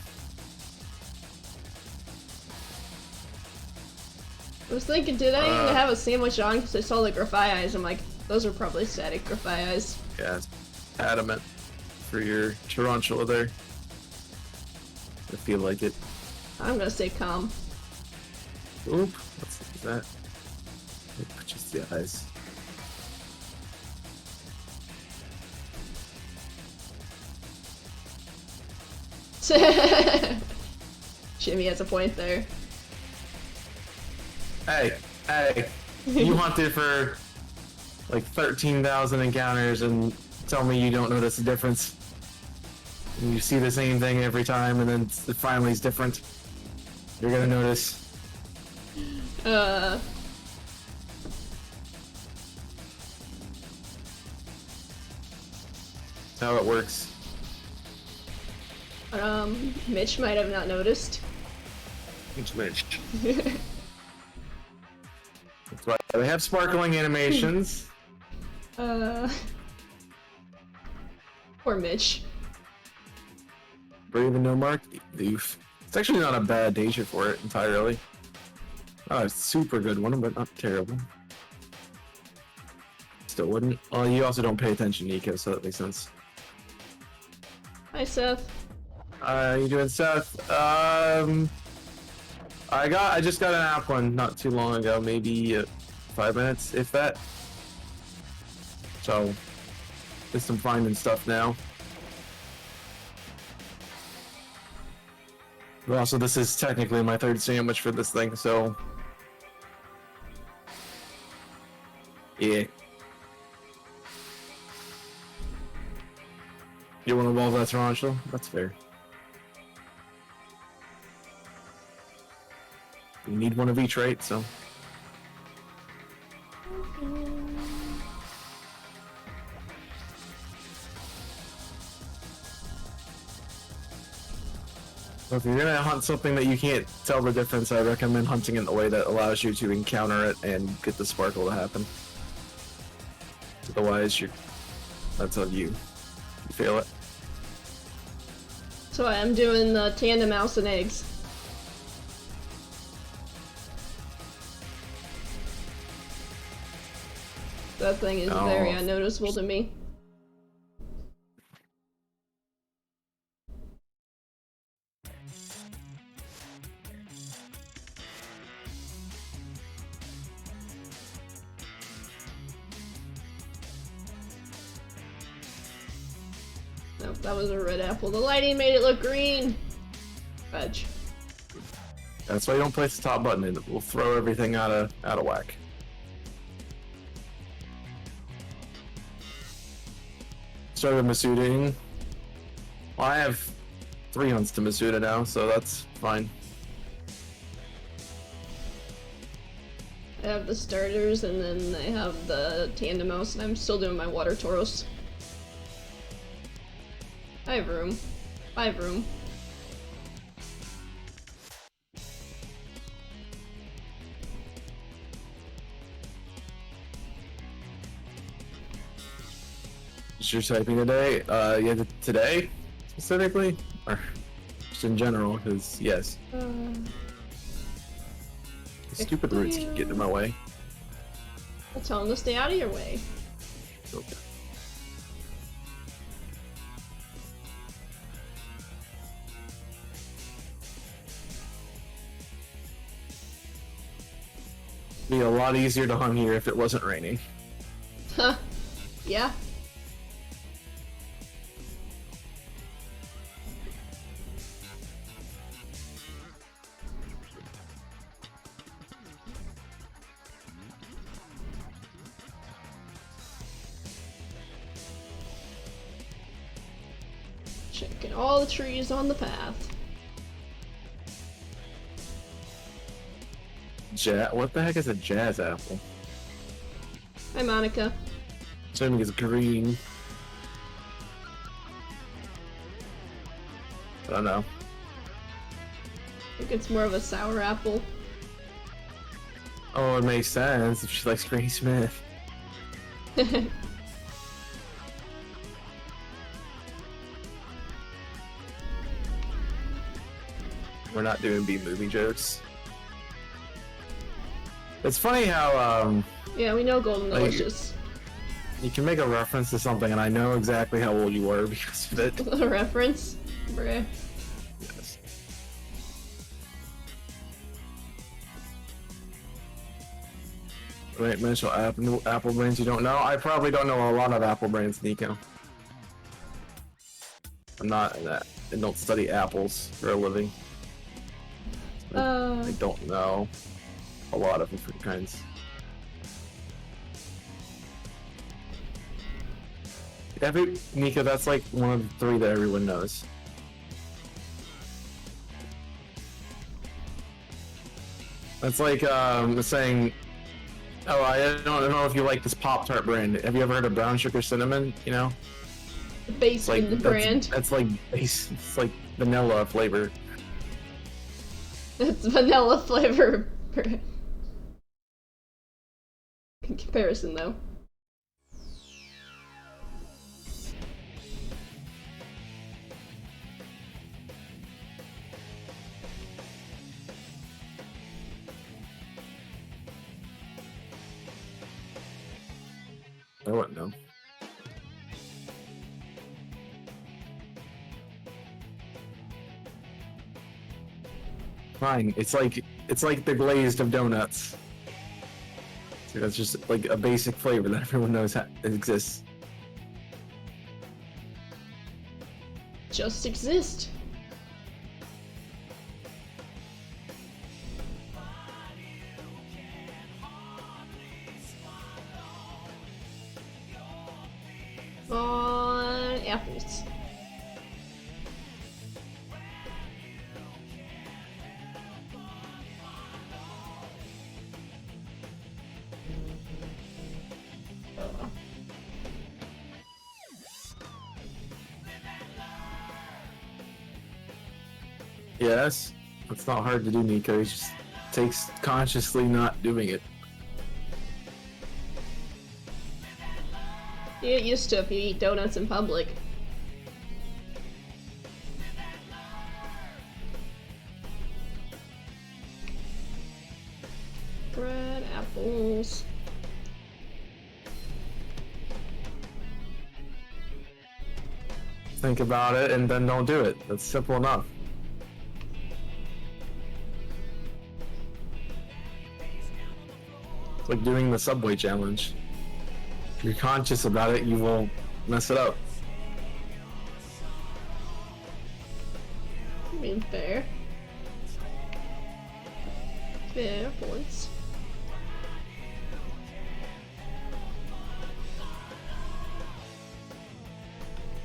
I was thinking, did I even have a sandwich on? Because I saw the graphite eyes. I'm like, those are probably static graphite eyes. Yeah, it's adamant for your tarantula there. I feel like it. I'm gonna say calm. Oop, what's that? Oop, just the eyes. Jimmy has a point there. Hey, you hunted for like 13,000 encounters and tell me you don't notice the difference. And you see the same thing every time and then it finally is different. You're gonna notice. That's how it works. Mitch might have not noticed. It's Mitch. That's why they have sparkling animations. Poor Mitch. Brave and no mark. Oof. It's actually not a bad nature for it entirely. Oh, it's a super good one, but not terrible. Still wouldn't. Well, you also don't pay attention, Nico, so that makes sense. Hi, Seth. You doing, Seth? I just got an Applin not too long ago, maybe 5 minutes, if that. So, just some finding stuff now. But also, this is technically my third sandwich for this thing, so yeah. You want to evolve that tarantula? That's fair. You need one of each, right? So. So if you're gonna hunt something that you can't tell the difference, I recommend hunting in the way that allows you to encounter it and get the sparkle to happen. Otherwise, that's on you. You feel it. So I'm doing the tandem mouse and eggs. That thing is very unnoticeable to me. Nope, that was a red apple. The lighting made it look green! Fudge. That's why you don't place the top button in. It will throw everything out of whack. Started Masudaing. Well, I have 3 hunts to Masuda now, so that's fine. I have the starters, and then I have the tandem mouse, and I'm still doing my water Tauros. I have room. I have room. Is your typing today? Yeah, today specifically, or just in general? Because yes, stupid roots keep getting in my way. I'll tell them to stay out of your way. Okay. Be a lot easier to hunt here if it wasn't raining. Huh. Yeah. Checking all the trees on the path. What the heck is a jazz apple? Hi, Monica. Assuming it's green. I don't know. I think it's more of a sour apple. Oh, it makes sense if she likes Granny Smith. We're not doing B-movie jokes. It's funny how, yeah, we know Golden like, Delicious. you can make a reference to something and I know exactly how old you were because of it. A reference? Bruh. Yes. Right, mental apple brains you don't know? I probably don't know a lot of apple brains, Nico. I'm not in that. I don't study apples for a living. I don't know a lot of different kinds. Nico, that's like one of the 3 that everyone knows. That's like saying, oh, I don't know if you like this Pop-Tart brand. Have you ever heard of brown sugar cinnamon? You know, Base like in the brand. That's like base. It's like vanilla flavor. It's vanilla flavor. In comparison, though. I wouldn't know. Fine. It's like the glazed of donuts. So that's just like a basic flavor that everyone knows exists. Just exist. On apples. Yes, it's not hard to do, Nico. It just takes consciously not doing it. You get used to if you eat donuts in public. Bread, apples. Think about it and then don't do it. That's simple enough. It's like doing the Subway challenge. If you're conscious about it, you will mess it up. I mean, fair. Fair points.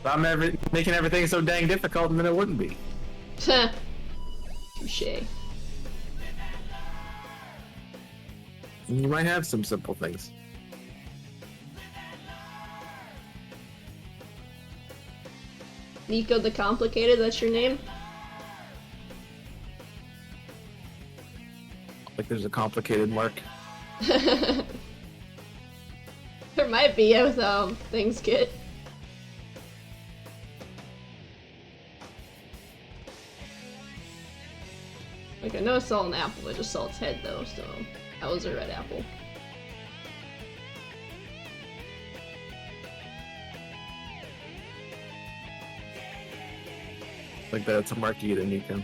If I'm making everything so dang difficult, then it wouldn't be. Touché. You might have some simple things. Nico the Complicated, that's your name? Like there's a complicated mark. There might be with things get. Like I know I saw an apple, I just saw its head though, so that was a red apple. Like that's a mark you get in Nico.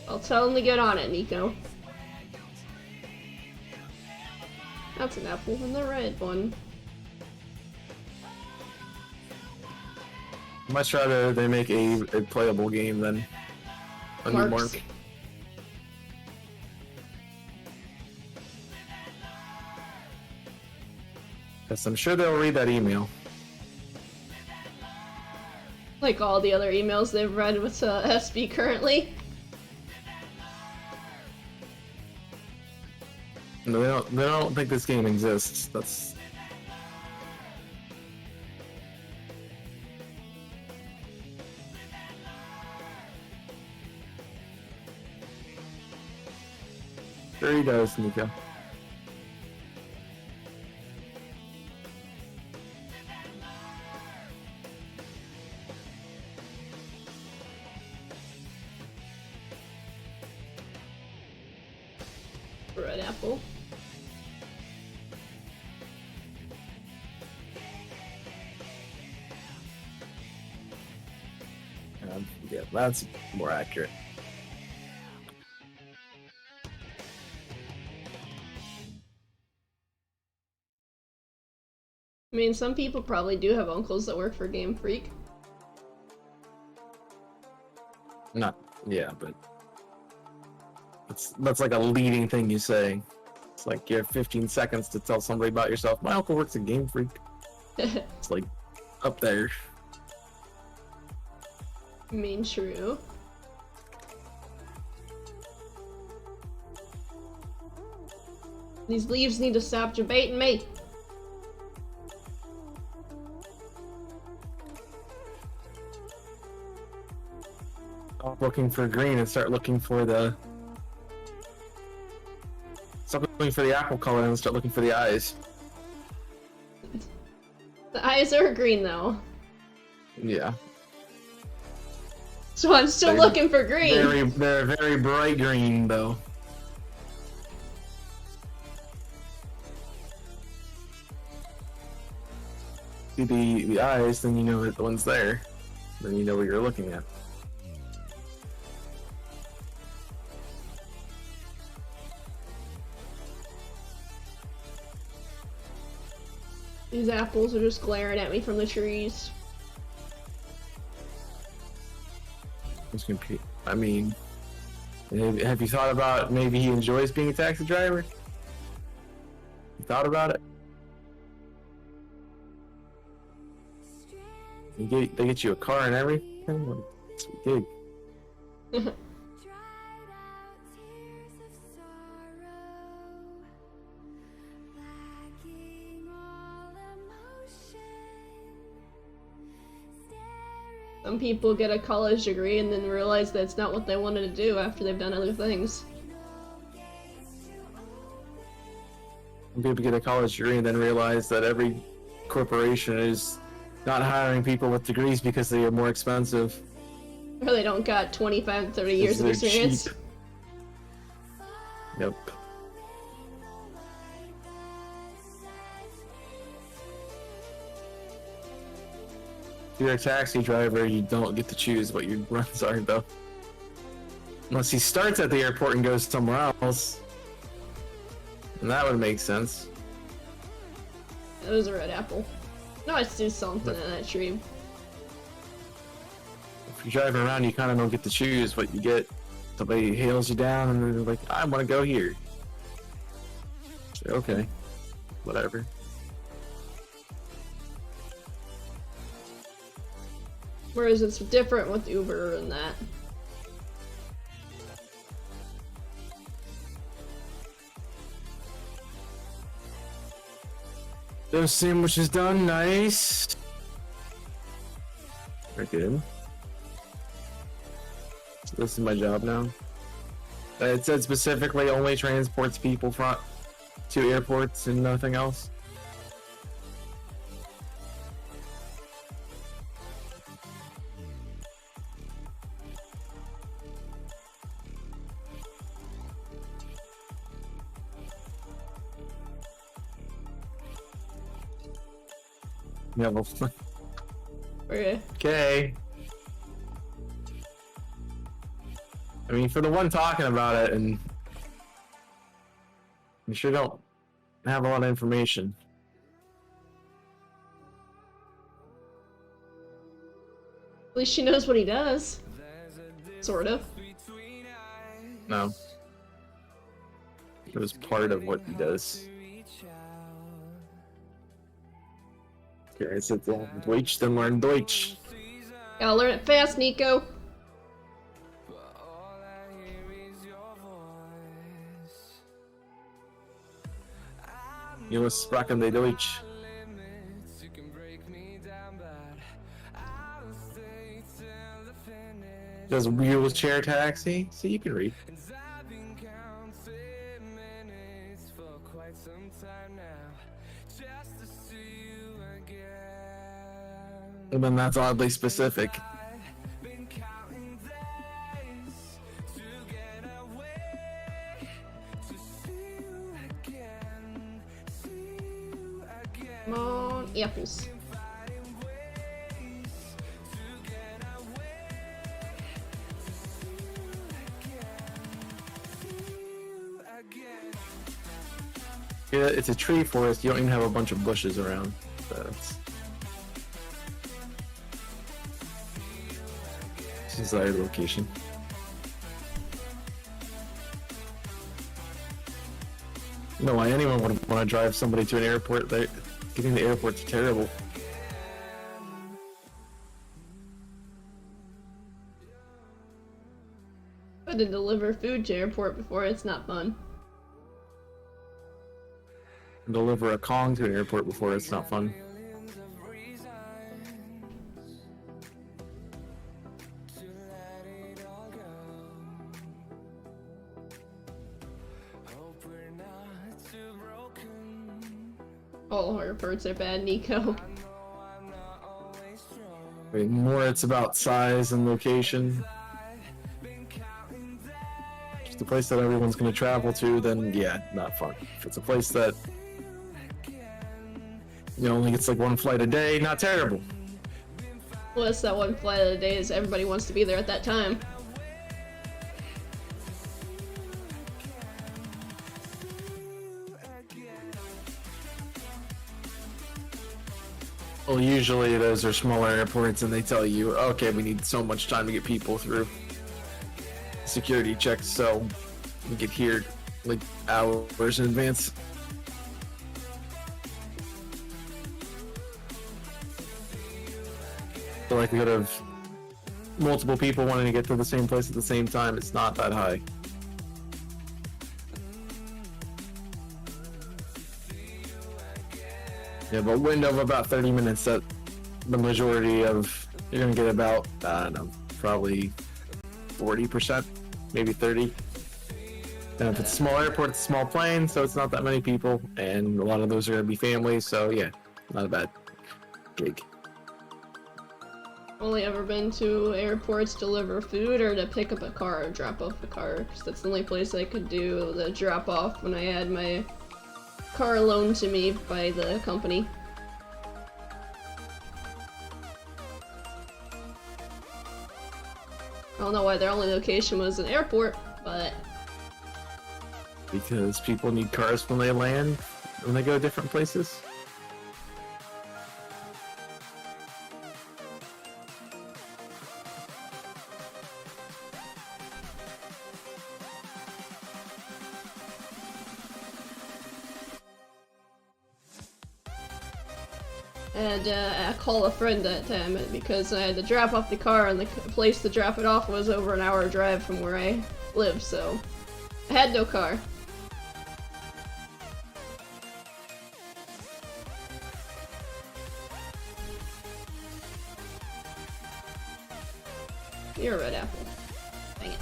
I'll tell him to get on it, Nico. That's an apple and the red one. Much rather they make a playable game than a new mark. Yes, I'm sure they'll read that email. Like all the other emails they've read with SB currently. No, they don't think this game exists. That's... Sure he does, Nico. Red apple. Yeah, that's more accurate. I mean, some people probably do have uncles that work for Game Freak. Not, yeah, but that's like a leading thing you say. It's like you have 15 seconds to tell somebody about yourself. My uncle works at Game Freak. It's like up there. I mean, true. These leaves need to stop debating me. Stop looking for green and start looking for the... Stop looking for the apple color and start looking for the eyes. The eyes are green, though. Yeah. So I'm still looking for green. They're very bright green, though. See the eyes, then you know that the one's there. Then you know what you're looking at. These apples are just glaring at me from the trees. I mean, have you thought about maybe he enjoys being a taxi driver? You thought about it? They get you a car and everything? Sweet gig. Some people get a college degree and then realize that's not what they wanted to do after they've done other things. Some people get a college degree and then realize that every corporation is not hiring people with degrees because they are more expensive. Or they don't got 25, 30 years of experience. Cheap. Yep. If you're a taxi driver, you don't get to choose what your runs are, though. Unless he starts at the airport and goes somewhere else. And that would make sense. That was a red apple. No, I see something in that tree. If you're driving around, you kind of don't get to choose what you get. Somebody hails you down and they're like, I want to go here. Say, okay, whatever. Whereas it's different with Uber and that. Those sandwiches done, nice. Very good. So this is my job now. It said specifically only transports people to airports and nothing else. Yeah, well, Okay. okay. I mean, for the one talking about it, and we sure don't have a lot of information. At least she knows what he does. Sort of. No. It was part of what he does. Okay, I said Deutsch, then learn Deutsch. Gotta learn it fast, Nico. You sprachen die Deutsch. Does wheelchair taxi? See, you can read. And then that's oddly specific. Come on, apples. Yeah, it's a tree forest. You don't even have a bunch of bushes around. That's desired location. No, why anyone would want to drive somebody to an airport? Getting to the airport's terrible. But to deliver food to airport before, it's not fun. Deliver a Kong to an airport before, it's not fun. All airports are bad, Nico. I mean, more it's about size and location. If it's a place that everyone's going to travel to, then yeah, not fun. If it's a place that only gets like one flight a day, not terrible. Well, it's that one flight of the day is everybody wants to be there at that time. Well, usually those are smaller airports and they tell you, okay, we need so much time to get people through security checks, so we get here like hours in advance. The likelihood of multiple people wanting to get to the same place at the same time, it's not that high. Yeah, but window of about 30 minutes that the majority of, you're going to get about, I don't know, probably 40%, maybe 30. And if it's a small airport, it's a small plane, so it's not that many people, and a lot of those are going to be families, so yeah, not a bad gig. Only ever been to airports to deliver food or to pick up a car or drop off a car, because that's the only place I could do the drop off when I had my car loaned to me by the company. I don't know why their only location was an airport, but... Because people need cars when they land, when they go different places. And I called a friend that time because I had to drop off the car and the place to drop it off was over an hour drive from where I live, so I had no car. You're a red apple. Dang it.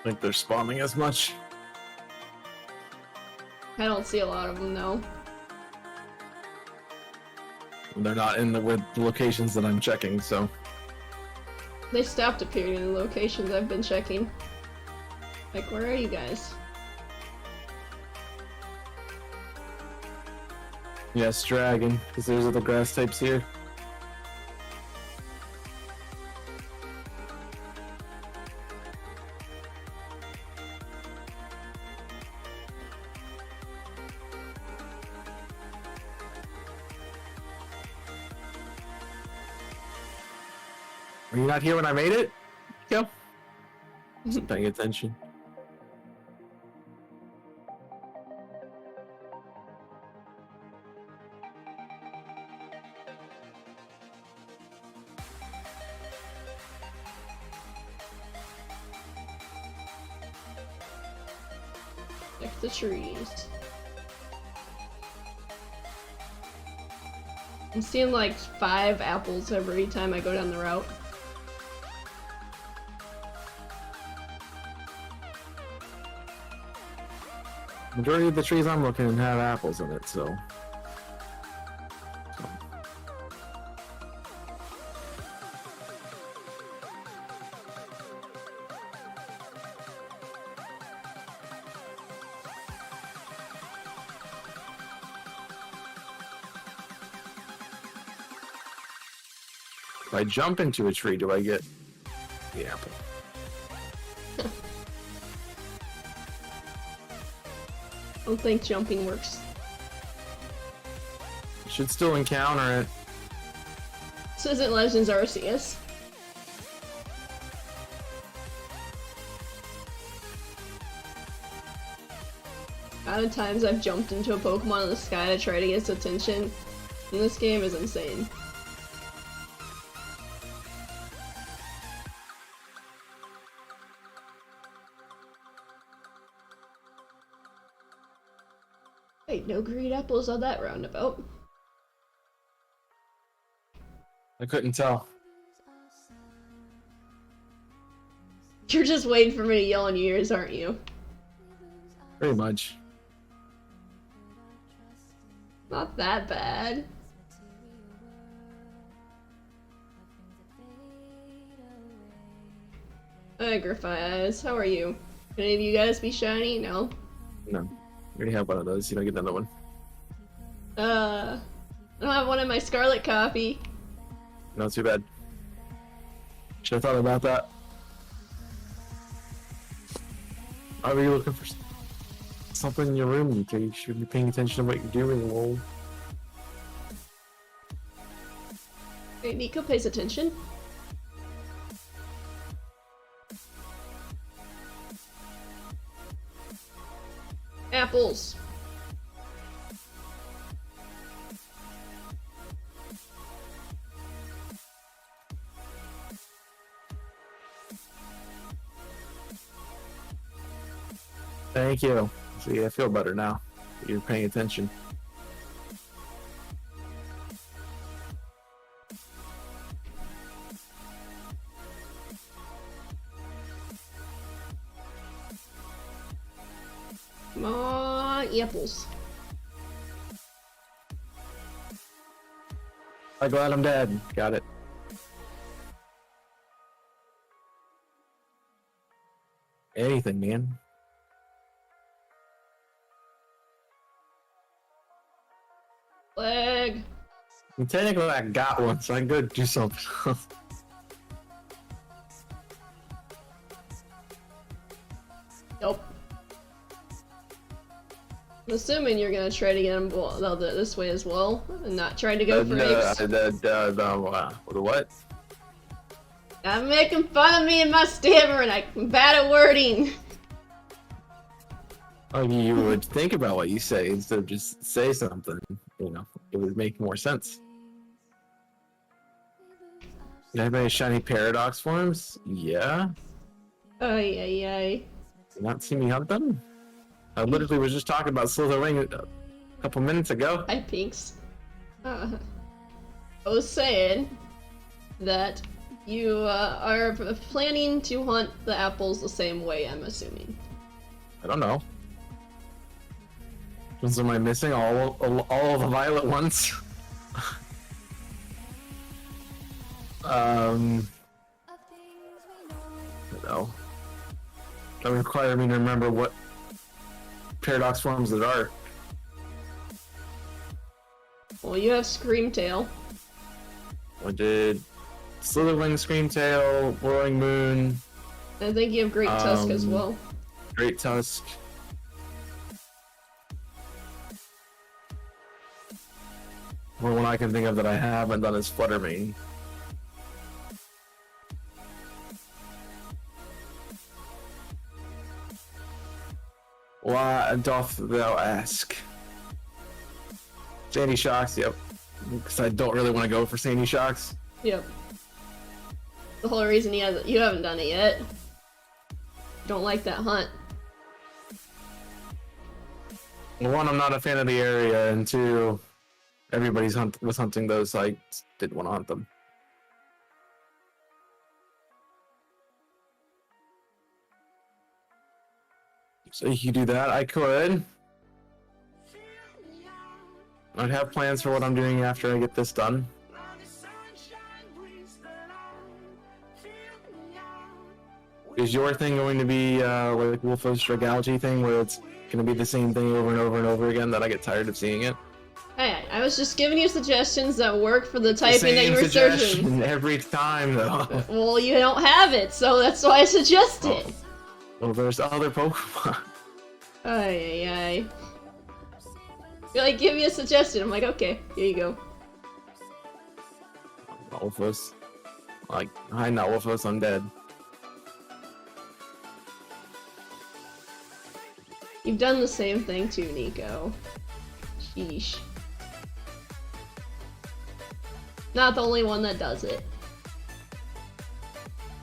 Think they're spawning as much. I don't see a lot of them, though. They're not in the locations that I'm checking, so. They stopped appearing in the locations I've been checking. Like, where are you guys? Yes, dragon, because there's other grass types here. Were you not here when I made it? Yo. Wasn't paying attention. Check the trees. I'm seeing like 5 apples every time I go down the route. Majority of the trees I'm looking at have apples in it, so. If I jump into a tree, do I get the apple? I don't think jumping works. You should still encounter it. This isn't Legends Arceus. The amount of times I've jumped into a Pokemon in the sky to try to get its attention in this game is insane. Wait, no green apples on that roundabout. I couldn't tell. You're just waiting for me to yell in your ears, aren't you? Pretty much. Not that bad. Hi, Griffies. How are you? Can any of you guys be shiny? No? No. We already have one of those. You don't get another one. I don't have one in my Scarlet copy. Not too bad. Should have thought about that. Are you looking for something in your room? You should be paying attention to what you're doing, lol. Wait, Nico pays attention? Apples. Thank you. See, I feel better now. You're paying attention. Come on, apples. I'm glad I'm dead. Got it. Anything, man. Leg. And technically, I got one, so I can go do something else. Nope. I'm assuming you're gonna try to get him this way as well, and not try to go for apes. The what? I'm making fun of me and my stammer, and I'm bad at wording. Oh, you would think about what you say instead of just say something. You know, it would make more sense. You have any shiny paradox forms? Yeah. Ay. You not see me hunt them? I literally was just talking about Slitherwing a couple minutes ago. Hi, Pinks. I was saying that you are planning to hunt the apples the same way, I'm assuming. I don't know. Am I missing all of the violet ones? I don't know. That would require me to remember what paradox forms there are. Well, you have Screamtail. I did Slitherwing, Screamtail, Roaring Moon. I think you have Great Tusk as well. Great Tusk. Or one I can think of that I haven't done is Fluttermane. Why doth thou ask? Sandy Shocks, yep. Because I don't really want to go for Sandy Shocks. Yep. The whole reason you haven't done it yet. You don't like that hunt. Well, one, I'm not a fan of the area, and two, everybody's was hunting those, so I didn't want to hunt them. So you could do that. I could. I'd have plans for what I'm doing after I get this done. Is your thing going to be like Wolfos Dragalgy thing, where it's going to be the same thing over and over and over again that I get tired of seeing it? Hey, I was just giving you suggestions that work for the typing that you were searching. Every time, though. Well, you don't have it, so that's why I suggested. Oh. Well, there's other Pokemon. Ay. You're like, give me a suggestion. I'm like, okay, here you go. Wolfos. Like, hi, not Wolfos, I'm dead. You've done the same thing too, Nico. Sheesh. Not the only one that does it.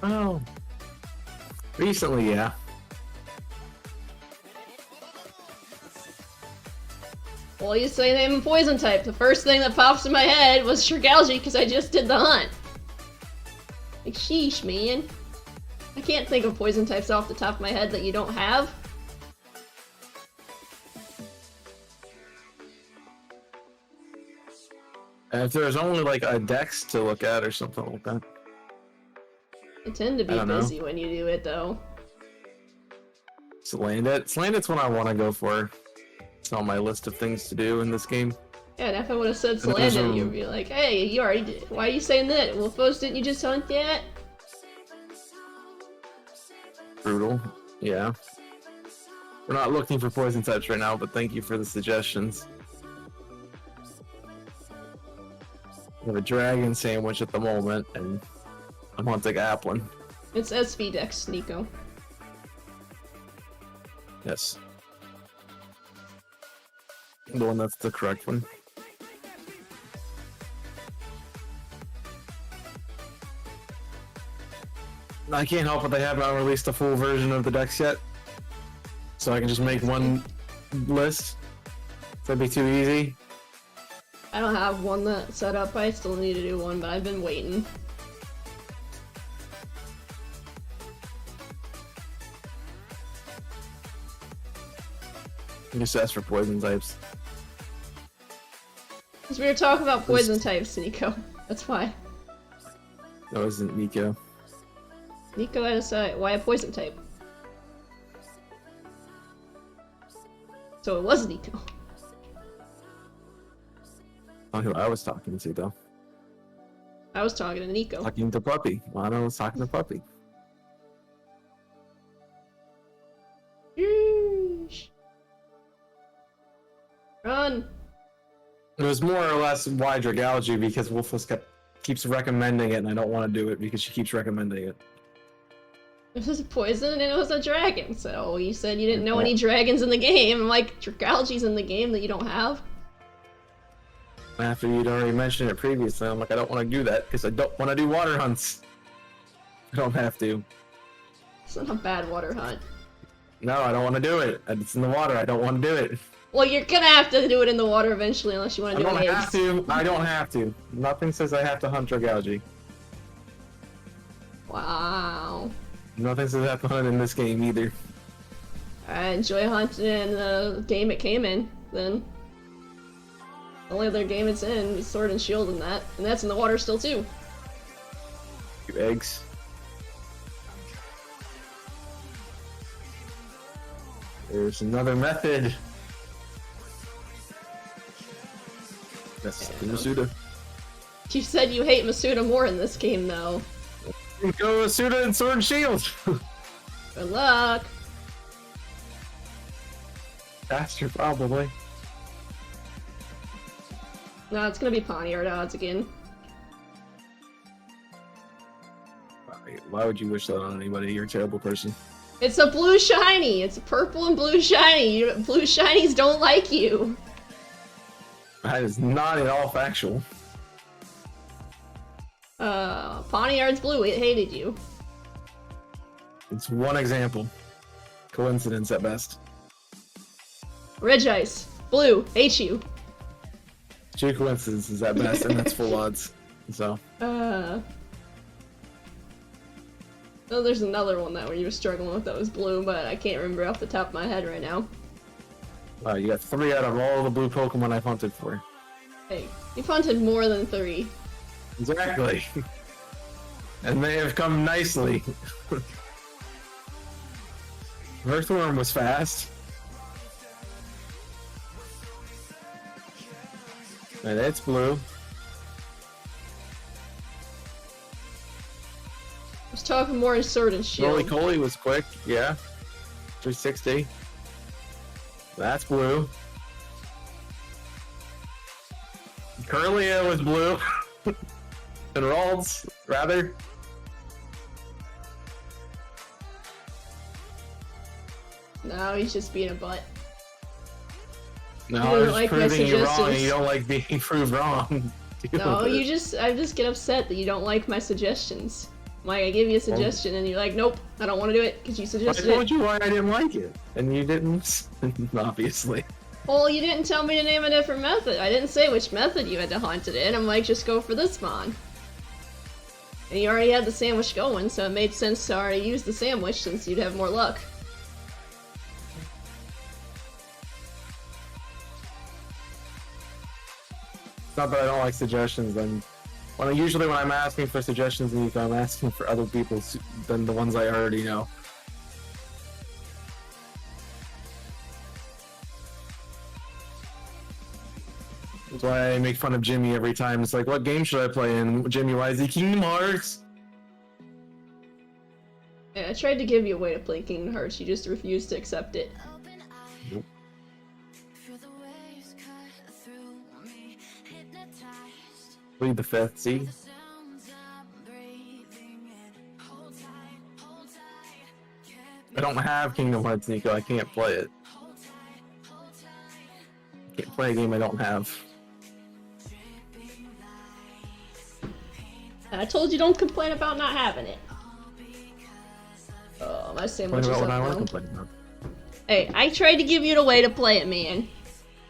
Oh. Recently, yeah. Well, you say name a poison type. The first thing that pops in my head was Dragalgy because I just did the hunt. Like, sheesh, man. I can't think of poison types off the top of my head that you don't have. If there's only like a dex to look at or something like that. I tend to be busy when you do it, though. Slandit. Slandit's one I want to go for. It's on my list of things to do in this game. Yeah, and if I would have said Slandit, you'd be like, hey, you already did. Why are you saying that? Wolfos, didn't you just hunt yet? Brutal. Yeah. We're not looking for poison types right now, but thank you for the suggestions. We have a dragon sandwich at the moment, and I'm hunting Applin. It's SV Dex, Nico. Yes. The one that's the correct one. I can't help it, they haven't released a full version of the Dex yet. So I can just make one list. That'd be too easy. I don't have one that set up. I still need to do one, but I've been waiting. Just ask for poison types. Because we were talking about poison types, Nico. That's why. No, it isn't Nico. Nico has why a poison type? So it was Nico. I don't know who I was talking to, though. I was talking to Nico. Talking to Puppy. Lana was talking to Puppy. Yeesh. Run! It was more or less why Dragalgy, because Wolfless keeps recommending it, and I don't want to do it because she keeps recommending it. It was a poison and it was a dragon, so you said you didn't know any dragons in the game. I'm like, Dragalgy's in the game that you don't have? After you'd already mentioned it previously, I'm like, I don't want to do that because I don't want to do water hunts. I don't have to. It's not a bad water hunt. No, I don't want to do it. It's in the water. I don't want to do it. Well, you're gonna have to do it in the water eventually unless you want to do it. I don't have to. I don't have to. Nothing says I have to hunt Dragalgy. Wow. Nothing says I have to hunt in this game either. I enjoy hunting in the game it came in, then. The only other game it's in is Sword and Shield and that's in the water still too. Your eggs. There's another method. That's Masuda. You said you hate Masuda more in this game, though. Go Masuda and Sword and Shield! Good luck! Faster, probably. No, it's gonna be Poniard odds again. Why would you wish that on anybody? You're a terrible person. It's a blue shiny! It's a purple and blue shiny! Blue shinies don't like you! That is not at all factual. Poniard's blue, it hated you. It's one example. Coincidence at best. Regice, blue, hate you. Two coincidences at best, and that's full odds. So. Oh, there's another one that you were struggling with that was blue, but I can't remember off the top of my head right now. Wow, you got 3 out of all the blue Pokemon I've hunted for. Hey, you've hunted more than 3. Exactly. And they have come nicely. Earthworm was fast. And it's blue. I was talking more in Sword and Shield. Roly Coly was quick, yeah. 360. That's blue. Curlia was blue. And Ralds, rather. No, he's just being a butt. No, You I'm don't just like my proving you wrong and suggestions. you don't like being proved wrong. Deal No, with I it. just get upset that you don't like my suggestions. Like, I give you a suggestion and you're like, nope, I don't want to do it because you I suggested told it. you why I didn't like it, and you didn't, obviously. Well, you didn't tell me to name a different method. I didn't say which method you had to hunt it in. I'm like, just go for this mon. And you already had the sandwich going, so it made sense to already use the sandwich since you'd have more luck. It's not that I don't like suggestions, then usually when I'm asking for suggestions, I'm asking for other people's than the ones I already know. That's why I make fun of Jimmy every time. It's like, what game should I play in? Jimmy, why is he Kingdom Hearts? Yeah, I tried to give you a way to play Kingdom Hearts, you just refused to accept it. Nope. Plead the 5th, see? I don't have Kingdom Hearts, Nico. I can't play it. I can't play a game I don't have. I told you don't complain about not having it. Oh, my sandwich Complain is about up what I want to now. complain about. Hey, I tried to give you the way to play it, man.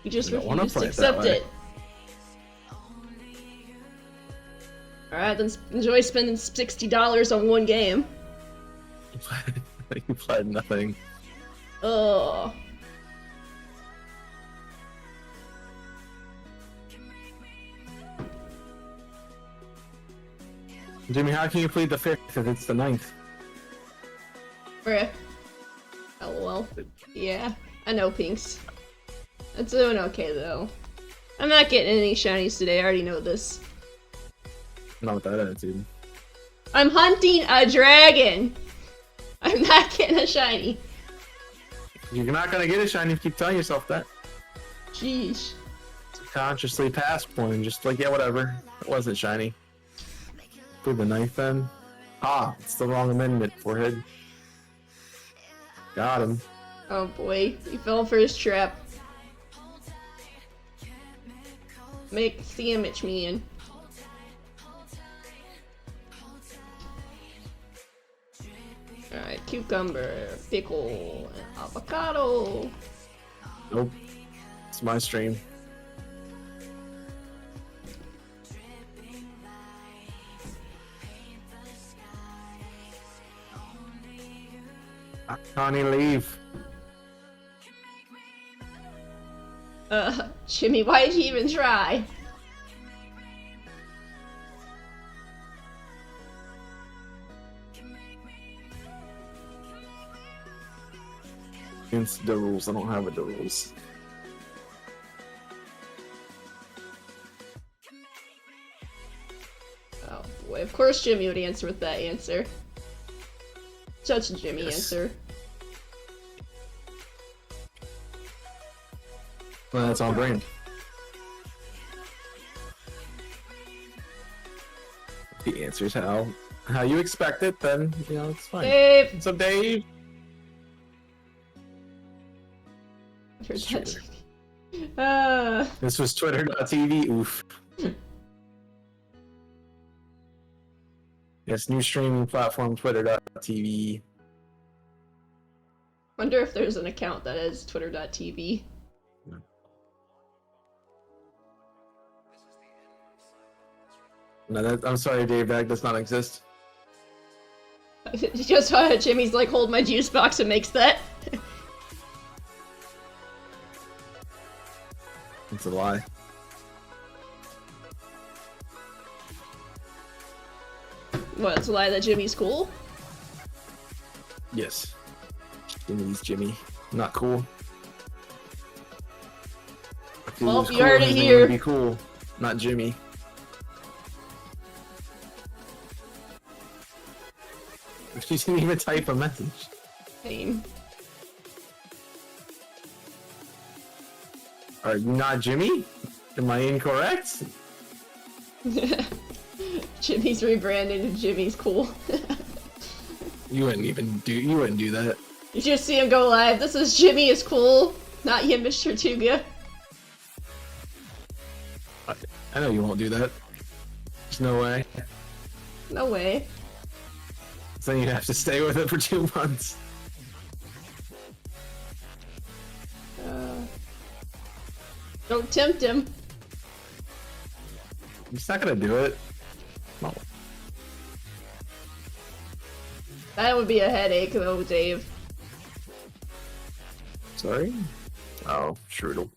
You just I don't wanna refused to play it that accept way. it. Alright, then enjoy spending $60 on one game. You played nothing. Ugh. Jimmy, how can you plead the 5th if it's the 9th? Bruh. LOL. Yeah, I know, Pinks. I'm doing okay, though. I'm not getting any shinies today, I already know this. Not with that attitude. I'm hunting a dragon! I'm not getting a shiny. You're not gonna get a shiny if you keep telling yourself that. Jeez. Consciously past point, just like, yeah, whatever. It wasn't shiny. Plead the 9th then. Ah, it's the wrong amendment, forehead. Got him. Oh boy, he fell for his trap. Make sandwich man. Alright, cucumber, pickle, and avocado. Nope. It's my stream. Connie, leave. Jimmy, why did you even try? Against the rules. I don't have the rules. course Jimmy would answer with that answer. Such a Jimmy answer. Well, that's on brand. The answer's how you expect it, then, you know, it's fine. Dave! What's up, Dave? This was Twitter.tv. Oof. Yes, new streaming platform, Twitter.tv. Wonder if there's an account that is Twitter.tv. No, I'm sorry, Dave. That does not exist. Just Jimmy's like, hold my juice box and makes that. It's a lie. What, it's a lie that Jimmy's cool? Yes. Jimmy's Jimmy. Not cool. If he Well, was you cool, heard it his name here. would be cool, not Jimmy. She didn't even type a message. Same. Are you not Jimmy? Am I incorrect? Jimmy's rebranded to Jimmy's cool. You wouldn't do that. You just see him go live. This is Jimmy is cool, not you, Mr. Tuga. I know you won't do that. There's no way. No way. So you'd have to stay with it for 2 months. Don't tempt him. He's not gonna do it. No. That would be a headache, though, Dave. Sorry? Oh, strudel.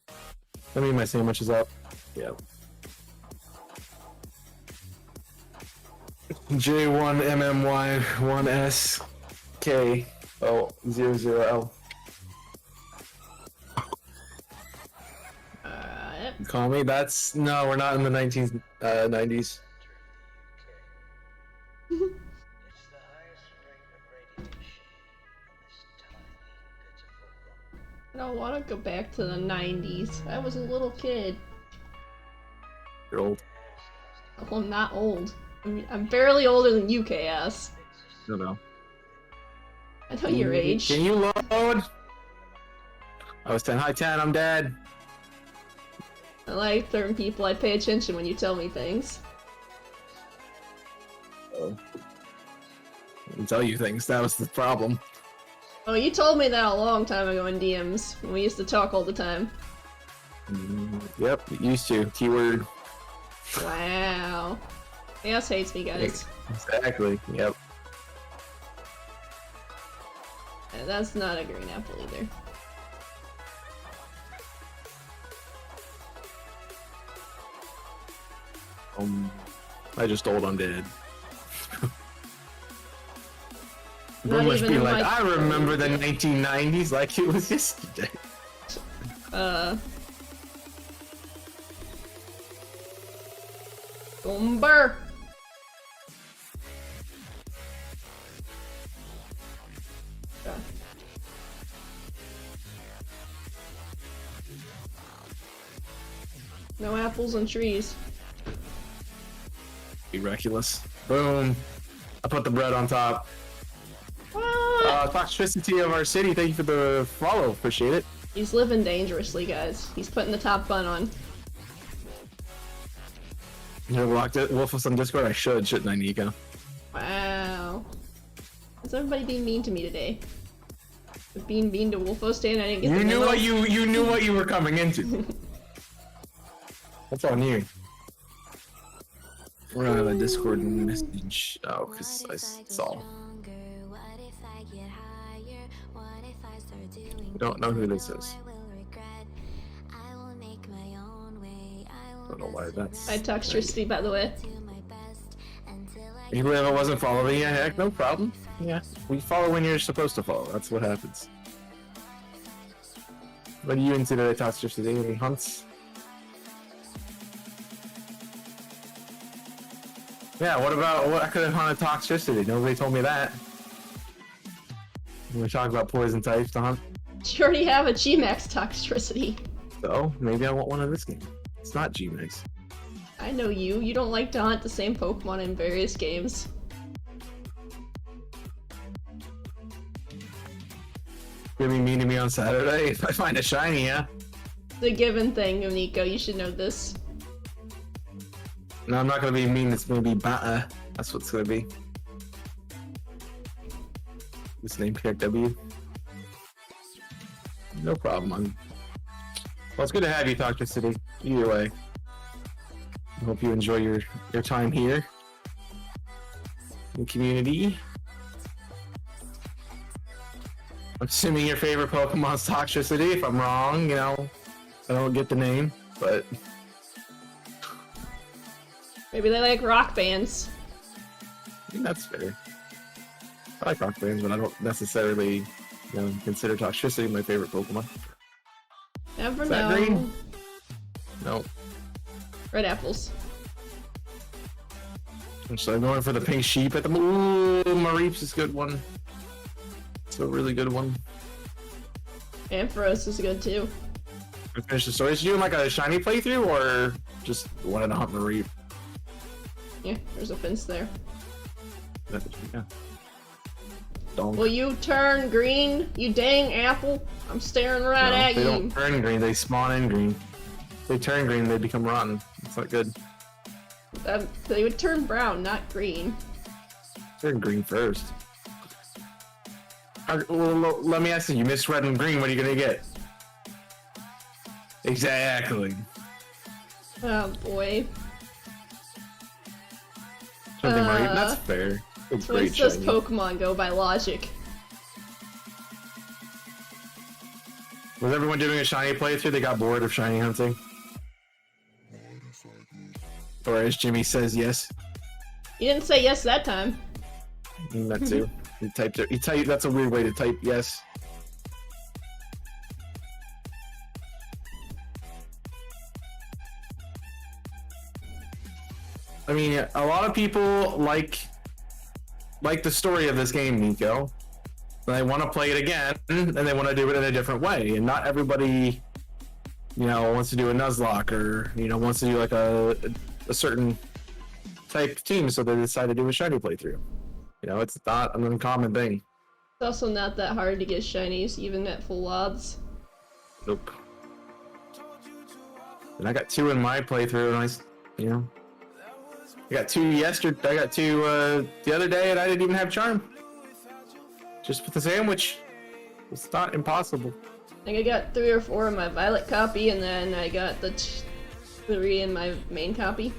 Let me eat my sandwiches up. Yeah. J1MMY1SKO00L. Yep. Call me? That's... No, we're not in the 1990s. I don't want to go back to the 90s. I was a little kid. You're old. Well, I'm not old. I'm barely older than you, Chaos. No. I know your age. Can you load? I was 10. Hi, 10. I'm dead. I like certain people. I pay attention when you tell me things. Oh. I didn't tell you things. That was the problem. Oh, you told me that a long time ago in DMs, when we used to talk all the time. Yep, used to. Keyword. Wow. Chaos hates me, guys. Exactly, yep. And that's not a green apple either. I just told I'm dead. Not Must even be in like, my- I remember the 1990s like it was yesterday. Bomber! No apples on trees. Miraculous. Boom. I put the bread on top. What? Toxicity of our city, thank you for the follow. Appreciate it. He's living dangerously, guys. He's putting the top bun on. You locked it. Wolf on Discord? I should, shouldn't I, Nico? Wow. Is everybody being mean to me today? Was being mean to Wolfo Stan? I didn't get the memo. You knew what you were coming into. That's on you. We're gonna have a Discord message. Oh, because I saw. I don't know who this is. I don't know why that's. I text Tristy, by the way. Even if I wasn't following, yeah, heck, no problem. Yeah, we follow when you're supposed to follow. That's what happens. What are you into today, Toxic today? Any hunts? Yeah, what about what I could have hunted toxicity? Nobody told me that. When we talk about poison types to hunt. You already have a G-Max toxicity. So maybe I want one in this game. It's not G-Max. I know you. You don't like to hunt the same Pokemon in various games. You're gonna be mean to me on Saturday if I find a shiny, yeah? The given thing, Nico. You should know this. No, I'm not gonna be mean. It's gonna be Bata. That's what it's gonna be. This name pick W. No problem. Well, it's good to have you, Toxicity. Either way. I hope you enjoy your time here in the community. I'm assuming your favorite Pokemon's Toxicity. If I'm wrong, you know, I don't get the name, but maybe they like rock bands. I think that's fair. I like rock bands, but I don't necessarily, you know, consider Toxicity my favorite Pokemon. Never Is know. that green? No. Red apples. So I'm going for the pink sheep at the moment. Ooh, Mareep's is a good one. It's a really good one. Ampharos is good too. I finished the story. Is you doing like a shiny playthrough or just wanted to hunt Mareep? Yeah, there's a fence there. Yeah. Don't. Will you turn green, you dang apple? I'm staring right at they you. don't turn green, they spawn in green. If they turn green, they become rotten. It's not good. They would turn brown, not green. Turn green first. Well, let me ask you, you missed red and green, what are you gonna get? Exactly. Oh boy. Something Mareep, that's fair. It's great Once does shiny. Pokemon go by logic? Was everyone doing a shiny playthrough? They got bored of shiny hunting? Or as Jimmy says, yes. You didn't say yes that time. That too. He typed it. He typed. That's a weird way to type yes. I mean, a lot of people like the story of this game, Nico. And they want to play it again, and they want to do it in a different way. And not everybody, you know, wants to do a Nuzlocke or, you know, wants to do like a certain type of team, so they decide to do a shiny playthrough. You know, it's not an uncommon thing. It's also not that hard to get shinies, even at full odds. Nope. And I got 2 in my playthrough, and you know, I got 2 yesterday. I got 2 the other day, and I didn't even have charm. Just with the sandwich. It's not impossible. I think I got 3 or 4 in my Violet copy, and then I got the 3 in my main copy.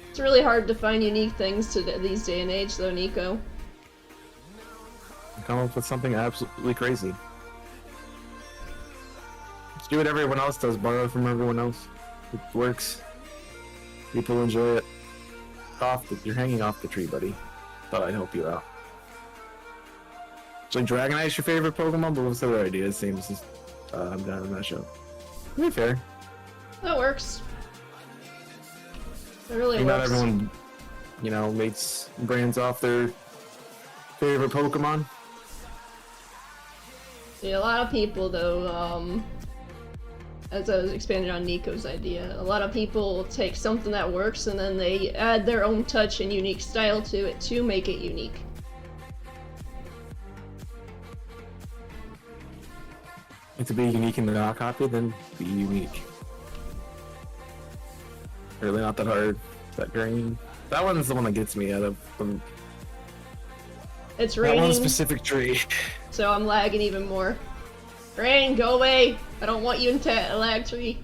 It's really hard to find unique things to these day and age, though, Nico. Come up with something absolutely crazy. Just do what everyone else does. Borrow from everyone else. It works. People enjoy it. You're hanging off the tree, buddy. Thought I'd help you out. So Dragonite's your favorite Pokemon, but what's the other idea? Same as I'm done on that show. Pretty fair. That works. It really Not works. everyone, you know, makes brands off their favorite Pokemon. Yeah, a lot of people, though, as I was expanding on Nico's idea, a lot of people take something that works and then they add their own touch and unique style to it to make it unique. And to be unique in the not copy, then be unique. Really not that hard. That green. That one's the one that gets me out of them. It's That raining, one specific tree. so I'm lagging even more. Rain, go away! I don't want you in a lag tree.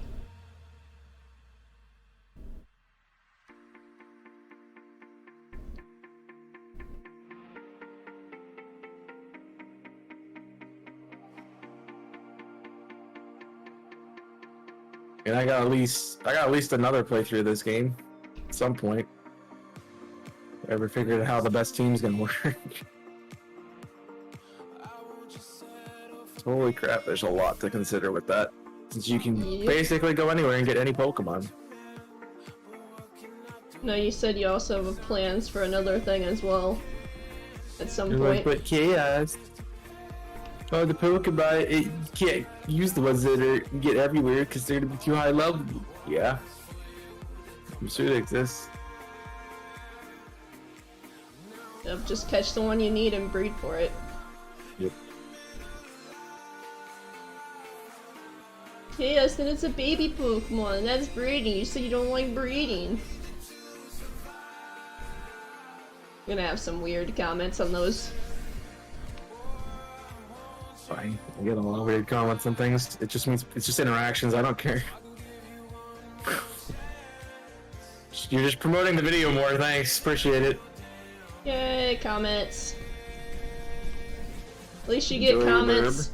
And I got at least another playthrough of this game at some point. If I ever figured out how the best team's gonna work. Holy crap, there's a lot to consider with that. Since you can basically go anywhere and get any Pokemon. No, you said you also have plans for another thing as well. At some point. But Chaos. Oh, the Pokemon, you can't use the ones that get everywhere because they're gonna be too high level. Yeah. I'm sure they exist. Yep, just catch the one you need and breed for it. Yep. Yes, then it's a baby Pokemon. That's breeding. You said you don't like breeding. I'm gonna have some weird comments on those. Fine. I get a lot of weird comments and things. It just means it's just interactions. I don't care. You're just promoting the video more. Thanks. Appreciate it. Yay, comments. At least you get comments.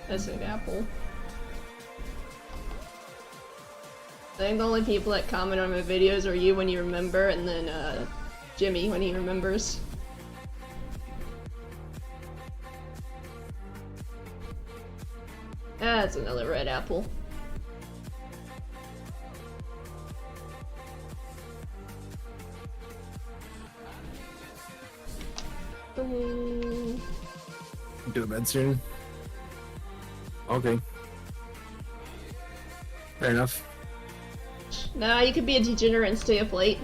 That's an apple. I think the only people that comment on my videos are you when you remember, and then Jimmy when he remembers. That's another red apple. Do the bed soon. Okay. Fair enough. Nah, you could be a degenerate and stay up late.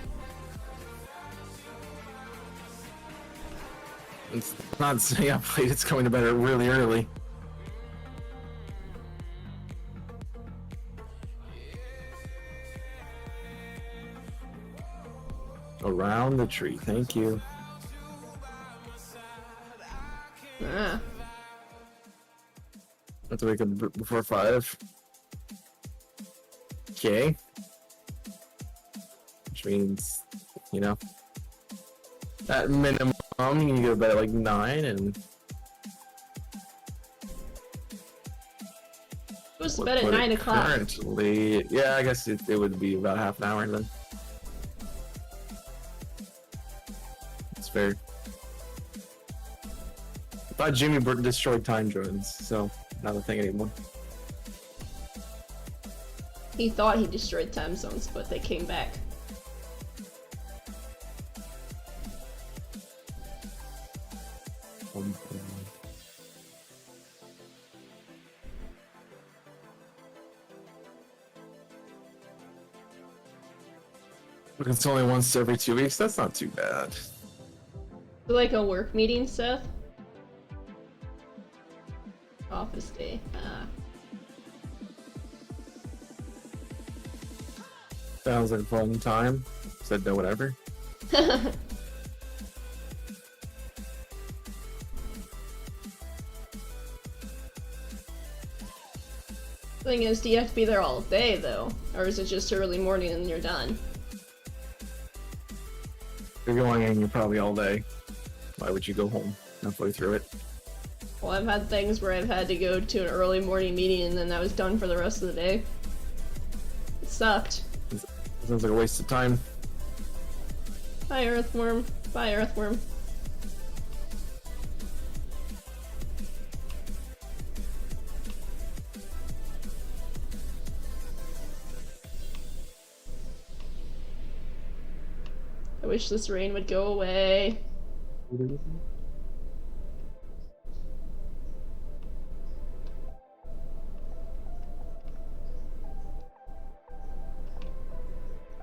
It's not staying up late, it's going to bed really early. Around the tree, thank you. Ah. I have to wake up before 5. Okay. Which means, you know, at minimum, you can go to bed at like 9 and... Goes to bed at 9 o'clock. Currently, yeah, I guess it would be about half an hour then. It's fair. I thought Jimmy destroyed time drones, so not a thing anymore. He thought he destroyed time zones, but they came back. Look, it's only once every 2 weeks. That's not too bad. Like a work meeting, Seth? Office day. Ah. Sounds like a fun time. Said no, whatever. Thing is, do you have to be there all day, though? Or is it just early morning and you're done? If you're going in, you're probably all day. Why would you go home halfway through it? Well, I've had things where I've had to go to an early morning meeting and then I was done for the rest of the day. It sucked. It sounds like a waste of time. Bye, Earthworm. Bye, Earthworm. I wish this rain would go away.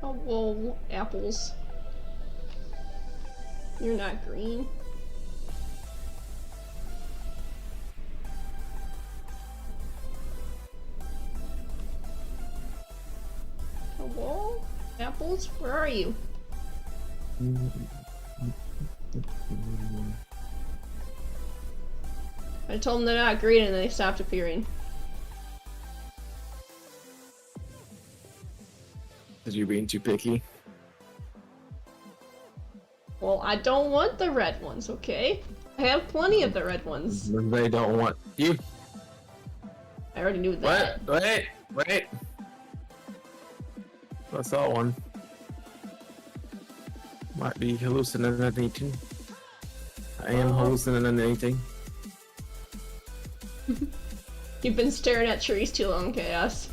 Oh, whoa, apples. You're not green. Hello? Apples? Where are you? I told them they're not green and they stopped appearing. Because you're being too picky. Well, I don't want the red ones, okay? I have plenty of the red ones. They don't want you. I already knew that. What? Wait. I saw one. Might be hallucinating. I am hosting and anything. You've been staring at trees too long, Chaos.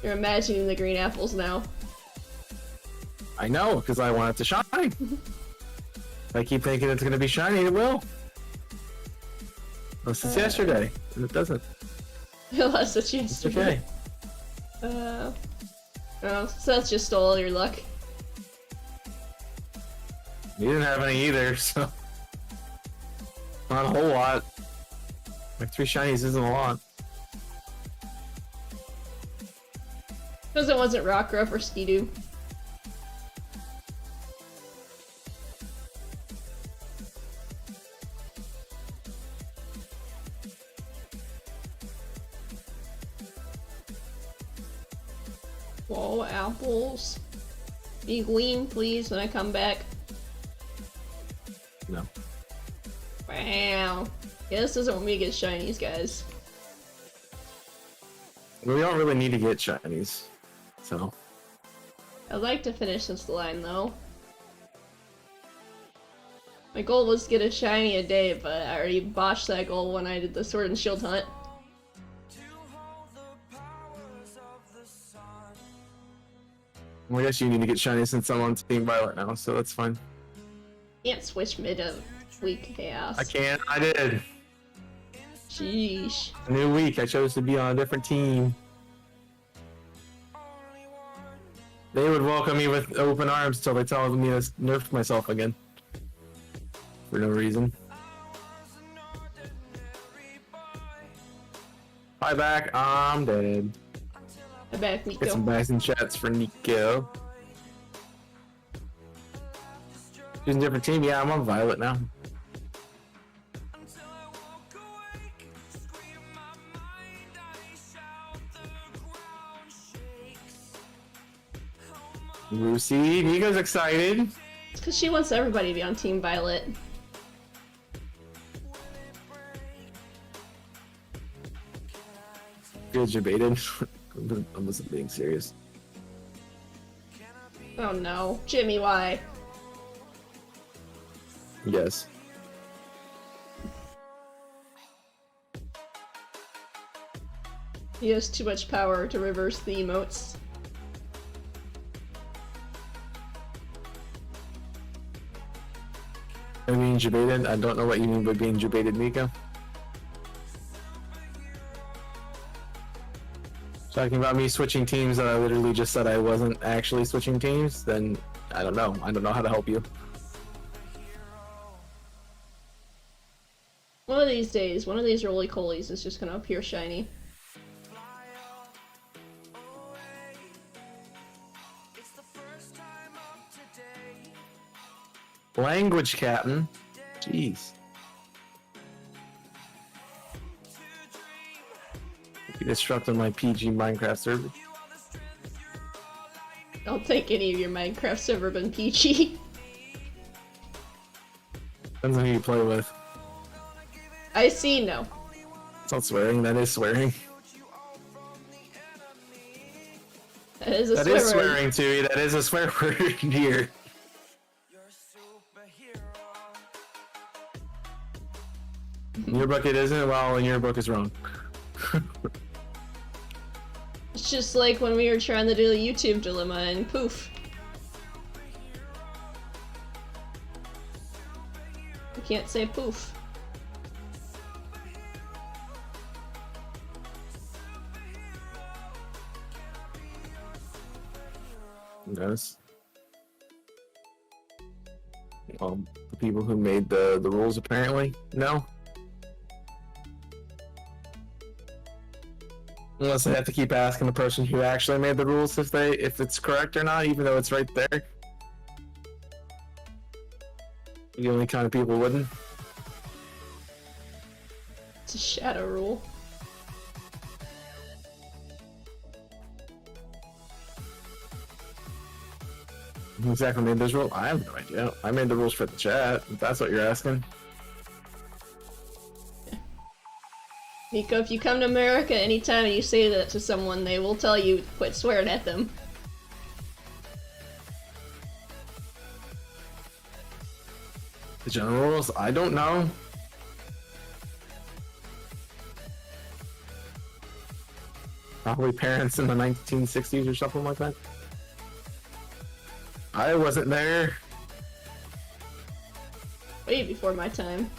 You're imagining the green apples now. I know, because I want it to shine. If I keep thinking it's going to be shiny, it will. Unless it's yesterday, and it doesn't. Unless it's yesterday. It's okay. Oh, so that's just all your luck. You didn't have any either, so... Not a whole lot. Like 3 shinies isn't a lot. Because it wasn't Rockruff or Skidoo. Whoa, apples. Be green, please, when I come back. No. Wow. Yeah, this doesn't want me to get shinies, guys. We don't really need to get shinies, so... I'd like to finish this line, though. My goal was to get a shiny a day, but I already botched that goal when I did the Sword and Shield hunt. Well, I guess you need to get shiny since I'm on Team Violet now, so that's fine. Can't switch mid-week chaos. I can't. I did. Sheesh. A new week. I chose to be on a different team. They would welcome me with open arms till they tell me to nerf myself again. For no reason. Hi back. I'm dead. Hi back, Nico. Get some backs and chats for Nico. She's a different team. Yeah, I'm on Violet now. Lucy, Nico's excited. It's because she wants everybody to be on Team Violet. Good, you're baited. I wasn't being serious. Oh no. Jimmy, why? Yes. He has too much power to reverse the emotes. I mean, debated. I don't know what you mean by being debated, Nico. Talking about me switching teams that I literally just said I wasn't actually switching teams, then I don't know. I don't know how to help you. One of these days, one of these roly-colies is just gonna appear shiny. Language, Captain. Jeez. You disrupted my PG Minecraft server. I don't think any of your Minecraft server been PG. Depends on who you play with. I see, no. It's not swearing, that is swearing. That is a That swear is word. swearing to you, that is a swear word here. In your book it isn't, well, in your book is wrong. It's just like when we were trying to do the YouTube dilemma and poof. You can't say poof. Yes. The people who made the rules apparently? No? Unless I have to keep asking the person who actually made the rules if it's correct or not, even though it's right there. The only kind of people wouldn't. It's a shadow rule. Who exactly made those rules? I have no idea. I made the rules for the chat, if that's what you're asking. Nico, if you come to America anytime and you say that to someone, they will tell you to quit swearing at them. The general rules? I don't know. Probably parents in the 1960s or something like that. I wasn't there. Way before my time.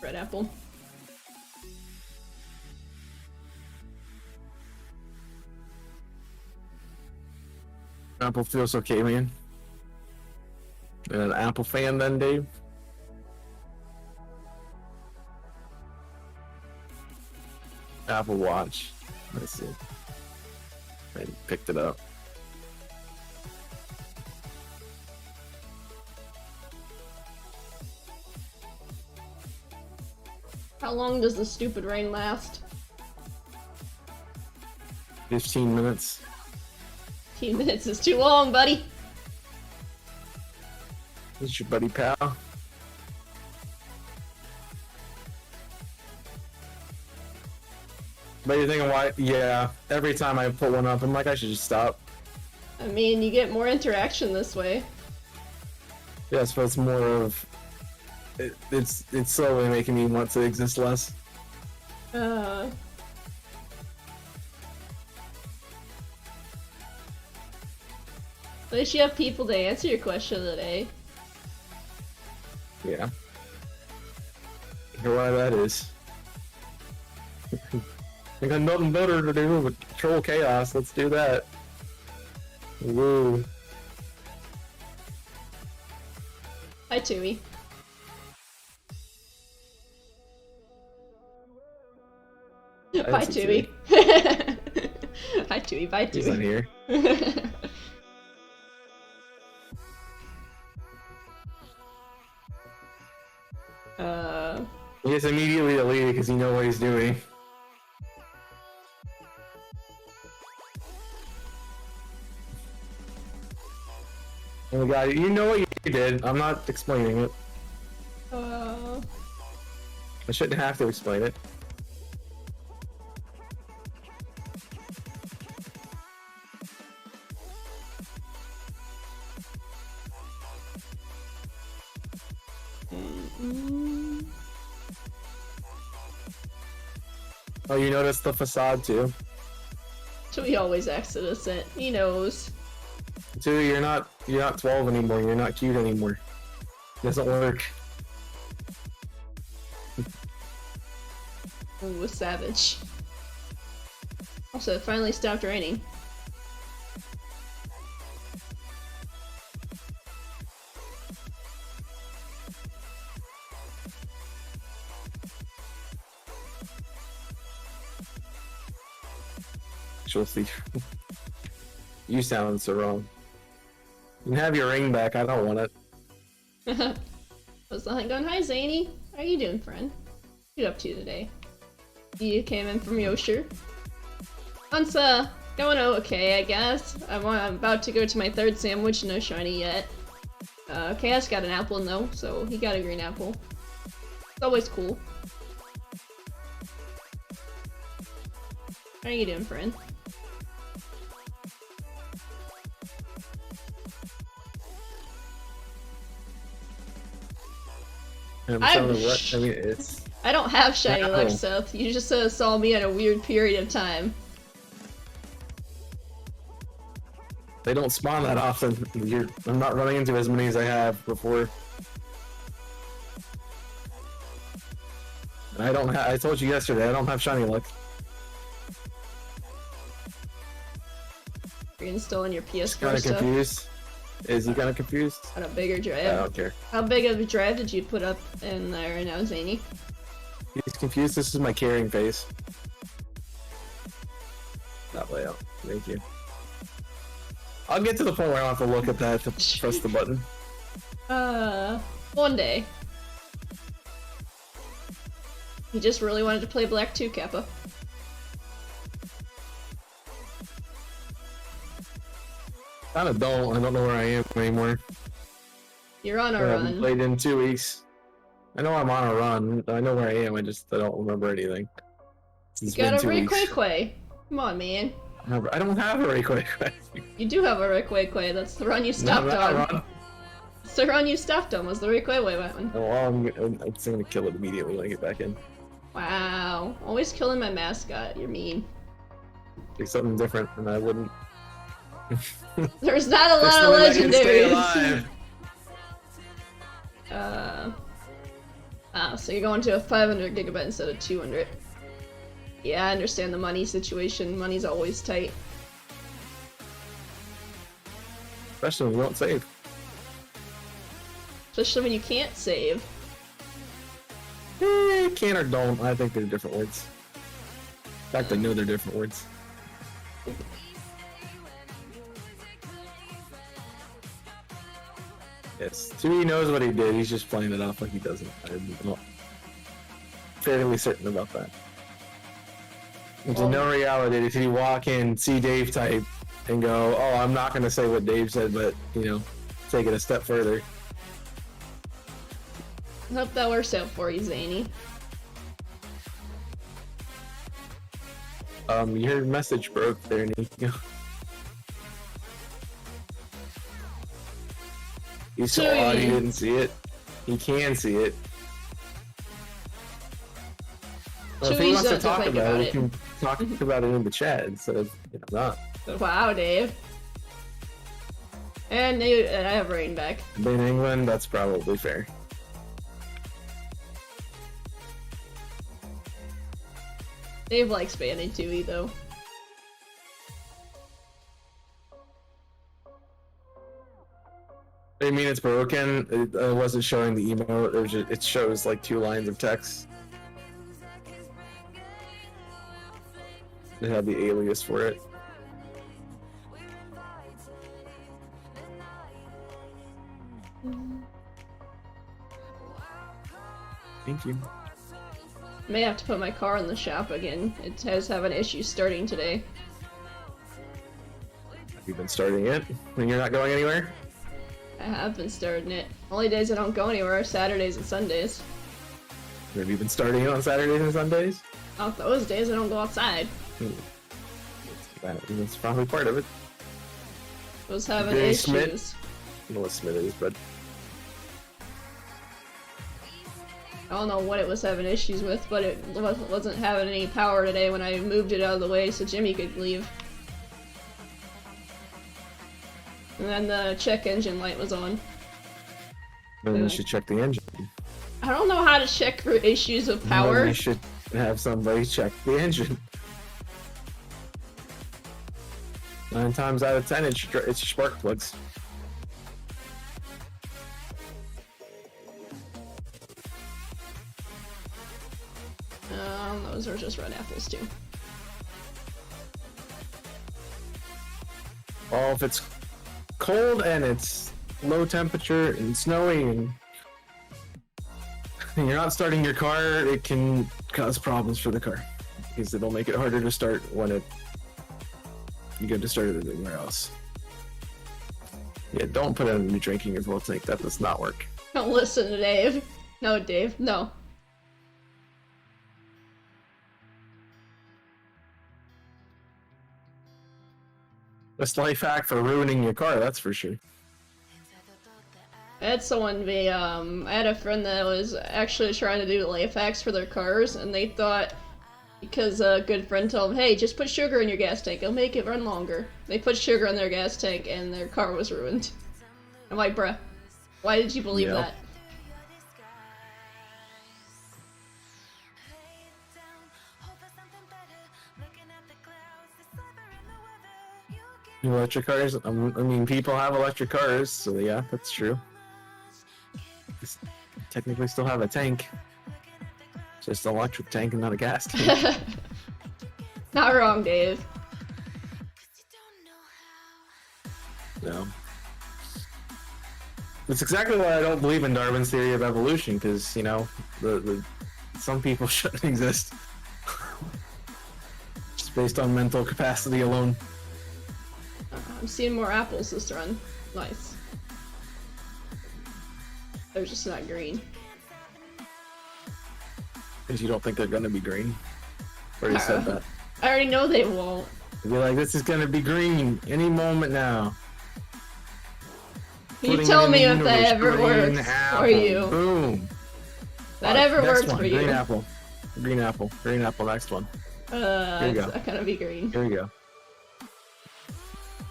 Red apple. Apple feels okay, man. You're an Apple fan then, Dave? Apple Watch. Let's see. I picked it up. How long does the stupid rain last? 15 minutes. 15 minutes is too long, buddy. This is your buddy pal. But you're thinking why? Yeah, every time I put one up, I'm like, I should just stop. I mean, you get more interaction this way. Yes, but it's more of it's slowly making me want to exist less. At least you have people to answer your question of the day. Yeah. Wonder why that is. I got nothing better to do but control chaos. Let's do that. Woo. Hi, Tui. Bye, Tui. Hi, Tui. Bye, Tui. He's not here. He gets immediately deleted because you know what he's doing. Oh my god, you know what you did. I'm not explaining it. I shouldn't have to explain it. Oh, you noticed the facade too. Tui always acts innocent. He knows. Dude, you're not 12 anymore. You're not cute anymore. It doesn't work. Ooh, a savage. Also, it finally stopped raining. She'll see. You sound so wrong. You can have your ring back. I don't want it. What's the hunt going? Hi, Zany. How are you doing, friend? What are you up to today? You came in from Yosher. Hunt's going okay, I guess. I'm about to go to my third sandwich. No shiny yet. Chaos got an apple though, so he got a green apple. It's always cool. How are you doing, friend? I mean, it's. I don't have shiny No. luck, Seth. You just saw me at a weird period of time. They don't spawn that often. I'm not running into as many as I have before. And I don't have. I told you yesterday. I don't have shiny luck. You're installing your Kind PS4 of stuff confused. Is he kind of confused? on a bigger drive. I don't care. How big of a drive did you put up in there right now, Zany? He's confused. This is my carrying face. That layout. Thank you. I'll get to the point where I don't have to look at that to press the button. One day. He just really wanted to play Black 2 Kappa. kind of don't. I don't know where I am anymore. You're on a I haven't run. played in 2 weeks. I know I'm on a run. I know where I am. I don't remember anything. You got a Requaque. Come on, man. I don't have a Requaque. You do have a Requaque. That's the run you stopped on. It's the run you stopped on was the Requaque one. Oh, well, I'm gonna kill it immediately when I get back in. Wow. Always killing my mascot. You're mean. Do something different, and I wouldn't. There's not a lot of legendaries. So you're going to a 500 gigabyte instead of 200. Yeah, I understand the money situation. Money's always tight. Especially when you don't save. Especially when you can't save. Can or don't. I think they're different words. In fact, I know they're different words. Yes, 2E knows what he did. He's just playing it off like he doesn't. I'm not fairly certain about that. There's no reality if you walk in, see Dave type, and go, "Oh, I'm not going to say what Dave said, but take it a step further." I hope that works out for you, Zany. Your message broke there, Nico. He saw it, he didn't see it. He can see it. Well, if he wants to talk about it, he can talk about it in the chat instead of not. Wow, Dave. And I have rain back. In England, that's probably fair. Dave likes banning 2E though. I mean, it's broken. It wasn't showing the emote. It shows like 2 lines of text. It had the alias for it. Thank you. May have to put my car in the shop again. It has having issues starting today. Have you been starting it when you're not going anywhere? I have been starting it. Only days I don't go anywhere are Saturdays and Sundays. Have you been starting it on Saturdays and Sundays? On those days I don't go outside. That's probably part of it. I was having issues. I don't know what Smith is, but I don't know what it was having issues with, but it wasn't having any power today when I moved it out of the way so Jimmy could leave. And then the check engine light was on. Then you should check the engine. I don't know how to check for issues of power. Then you should have somebody check the engine. 9 times out of 10, it's spark plugs. Those are just red apples too. Well, if it's cold and it's low temperature and snowy and you're not starting your car, it can cause problems for the car because it'll make it harder to start when you go to start it anywhere else. Yeah, don't put it in your drinking your fuel tank. That does not work. Don't listen to Dave. No, Dave, no. Best life hack for ruining your car, that's for sure. I had someone I had a friend that was actually trying to do life hacks for their cars, and they thought, because a good friend told them, hey, just put sugar in your gas tank, it'll make it run longer. They put sugar in their gas tank, and their car was ruined. I'm like, bruh, why did you believe that? Electric cars? I mean, people have electric cars, so yeah, that's true. Technically still have a tank. Just an electric tank and not a gas tank. Not wrong, Dave. No. That's exactly why I don't believe in Darwin's theory of evolution, because, some people shouldn't exist. Just based on mental capacity alone. I'm seeing more apples this run. Nice. They're just not green. Because you don't think they're gonna be green. Already said that. I already know they won't. You're like, this is gonna be green any moment now. You tell me if that ever works for you. Boom. That ever works for you. Green apple. Green apple. Green apple, next one. Here you go. It's not gonna be green. Here we go.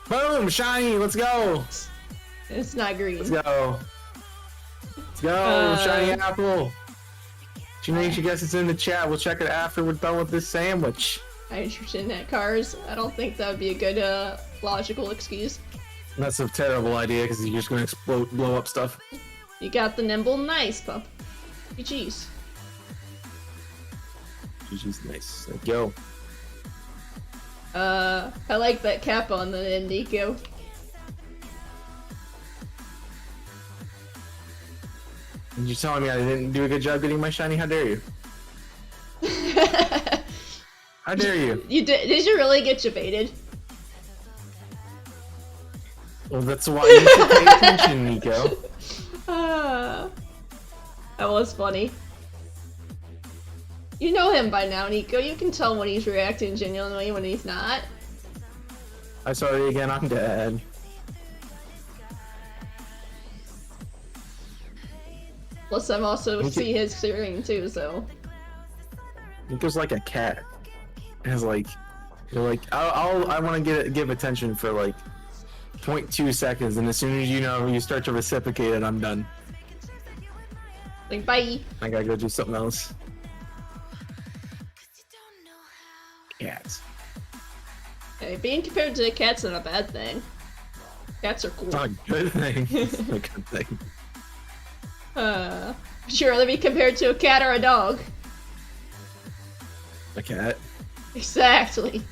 Boom! Shiny! Let's go! It's not green. Let's go. Let's go! Shiny apple! Janaisha, guess it's in the chat. We'll check it after we're done with this sandwich. Hydrogen at cars. I don't think that would be a good logical excuse. That's a terrible idea because you're just gonna explode, blow up stuff. You got the nimble, nice pup. GG's. GG's nice. Thank you. I like that cap on the end, Nico. You're telling me I didn't do a good job getting my shiny? How dare you? How dare you? You did you really get baited? Well, that's why you should pay attention, Nico. That was funny. You know him by now, Nico. You can tell when he's reacting genuinely when he's not. I'm sorry again, I'm dead. Plus, I'm also see his screen too, so. Nico's like a cat. It's like, you're like, I want to give attention for like 0.2 seconds, and as soon as you start to reciprocate it, I'm done. Like, bye. I gotta go do something else. Cats. Hey, being compared to cats is not a bad thing. Cats are cool. It's not a good thing. It's not a good thing. Would you rather be compared to a cat or a dog? A cat. Exactly.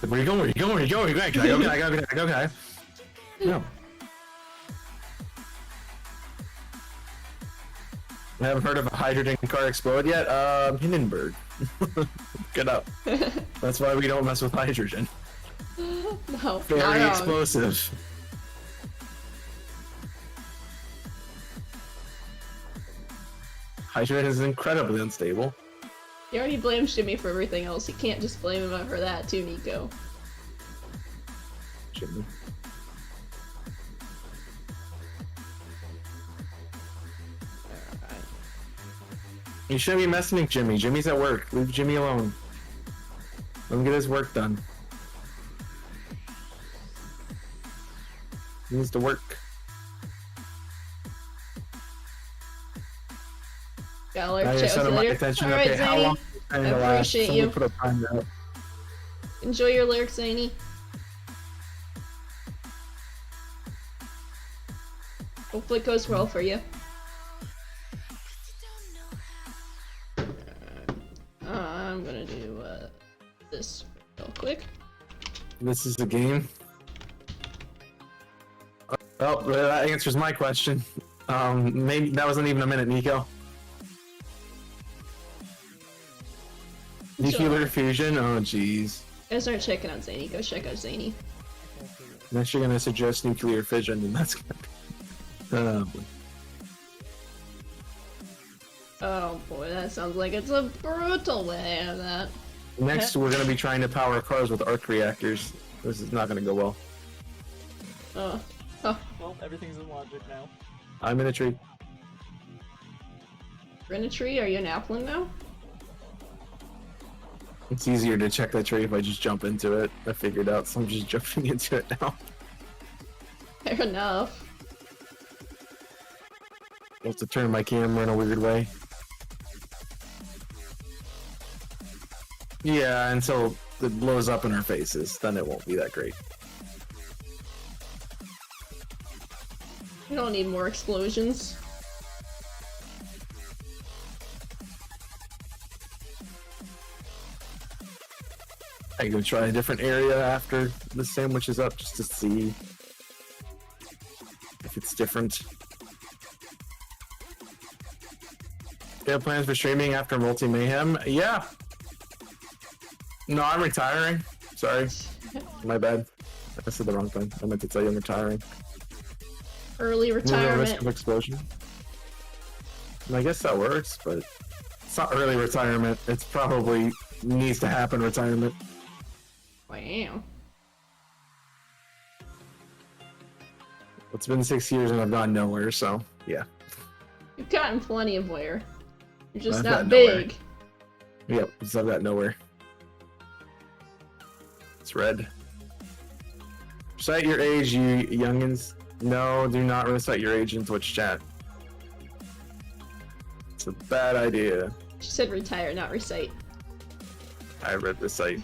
Where you going? Where you going? Where you going? Where you going? Can I go? Can I go? Can I go? No. I haven't heard of a hydrogen car explode yet. Hindenburg. Get up. That's why we don't mess with hydrogen. No. Very explosive. Hydrogen is incredibly unstable. He already blames Jimmy for everything else. You can't just blame him for that too, Nico. Jimmy. You shouldn't be messing with Jimmy. Jimmy's at work. Leave Jimmy alone. Let him get his work done. He needs to work. Now you're setting my attention. Alright, okay, how long I appreciate you. Put a time out. Enjoy your lyrics, Zany. Hopefully it goes well for you. I'm gonna do this real quick. This is the game. Oh, that answers my question. Maybe that wasn't even a minute, Nico. Nuclear fusion? Oh, jeez. Guys aren't checking out Zany. Go check out Zany. Next, you're gonna suggest nuclear fission, and that's gonna. Oh boy, that sounds like it's a brutal way of that. Next, we're gonna be trying to power cars with arc reactors. This is not gonna go well. Oh. Well, everything's in logic now. I'm in a tree. You're in a tree? Are you in Applin now? It's easier to check that tree if I just jump into it. I figured out, so I'm just jumping into it now. Fair enough. I have to turn my camera in a weird way. Yeah, until it blows up in our faces, then it won't be that great. We don't need more explosions. I can try a different area after the sandwich is up just to see if it's different. You have plans for streaming after Mayhem? Yeah. No, I'm retiring. Sorry. My bad. I said the wrong thing. I meant to tell you I'm retiring. Early Risk retirement. of explosion. And I guess that works, but it's not early retirement. It's probably needs to happen retirement. Wow. It's been 6 years and I've gone nowhere, so yeah. You've gotten plenty of where. You're just I've not gotten big. Nowhere. Yep, because I've got nowhere. It's red. Recite your age, you youngins. No, do not recite your age in Twitch chat. It's a bad idea. She said retire, not recite. I read the site.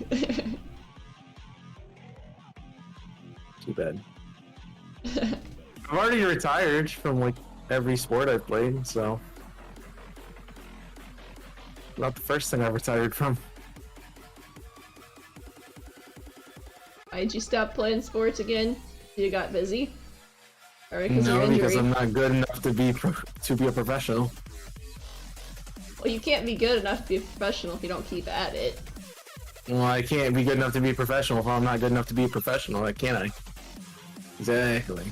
Too bad. I've already retired from like every sport I've played, so not the first thing I retired from. Why'd you stop playing sports again? You got busy? Or because of No, injury? because I'm not good enough to be a professional. Well, you can't be good enough to be a professional if you don't keep at it. Well, I can't be good enough to be a professional if I'm not good enough to be a professional, can I? Exactly.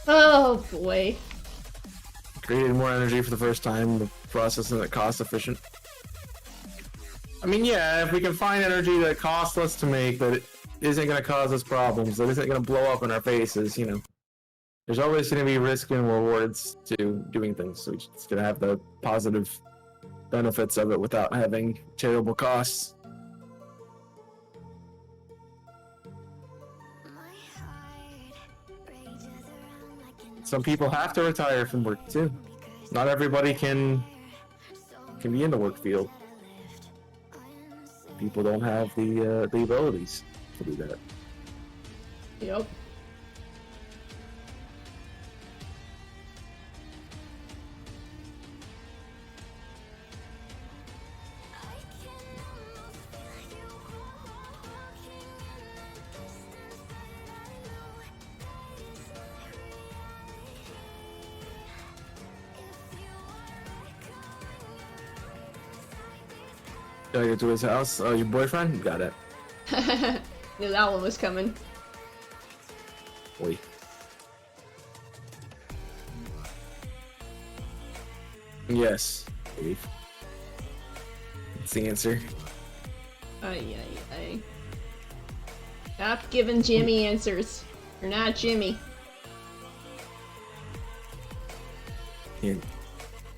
Oh boy. Created more energy for the first time. The process isn't cost efficient. I mean, yeah, if we can find energy that costs less to make, that it isn't going to cause us problems, that isn't going to blow up in our faces, you know. There's always going to be risk and rewards to doing things, so it's going to have the positive benefits of it without having terrible costs. Some people have to retire from work too. Not everybody can be in the work field. People don't have the abilities to do that. Yep. Did I get to his house? Oh, your boyfriend? Got it. Knew that one was coming. Oi. Yes, Dave. That's the answer. Ay. Stop giving Jimmy answers. You're not Jimmy. Yeah.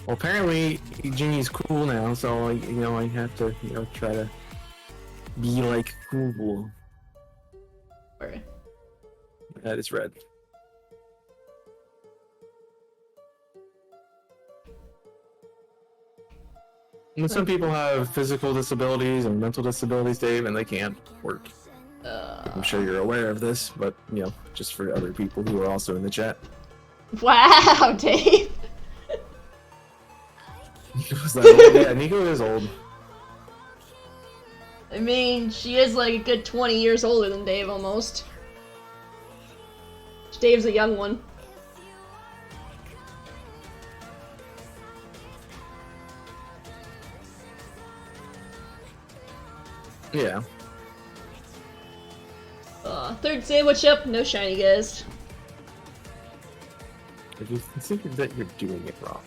Well, apparently Jimmy's cool now, so I have to, try to be like cool. Or That is red. And some people have physical disabilities and mental disabilities, Dave, and they can't work. I'm sure you're aware of this, but, just for other people who are also in the chat. Wow, Dave. Nico's that old? Yeah, Nico is old. I mean, she is like a good 20 years older than Dave, almost. Dave's a young one. Yeah. Third sandwich up, no shiny guys. If you consider that you're doing it wrong.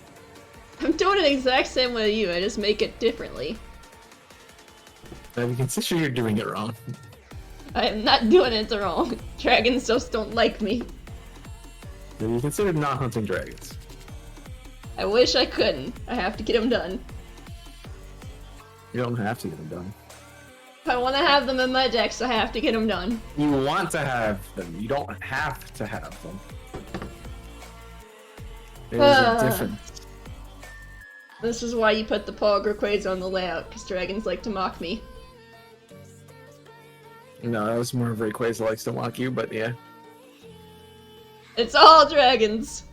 I'm doing it the exact same way you, I just make it differently. If you consider you're doing it wrong. I am not doing it wrong. Dragons just don't like me. If you consider not hunting dragons. I wish I couldn't. I have to get them done. You don't have to get them done. If I want to have them in my decks, I have to get them done. You want to have them. You don't have to have them. There's a difference. This is why you put the Pogrequades on the layout, because dragons like to mock me. No, that was more of Rayquaza likes to mock you, but yeah. It's all dragons!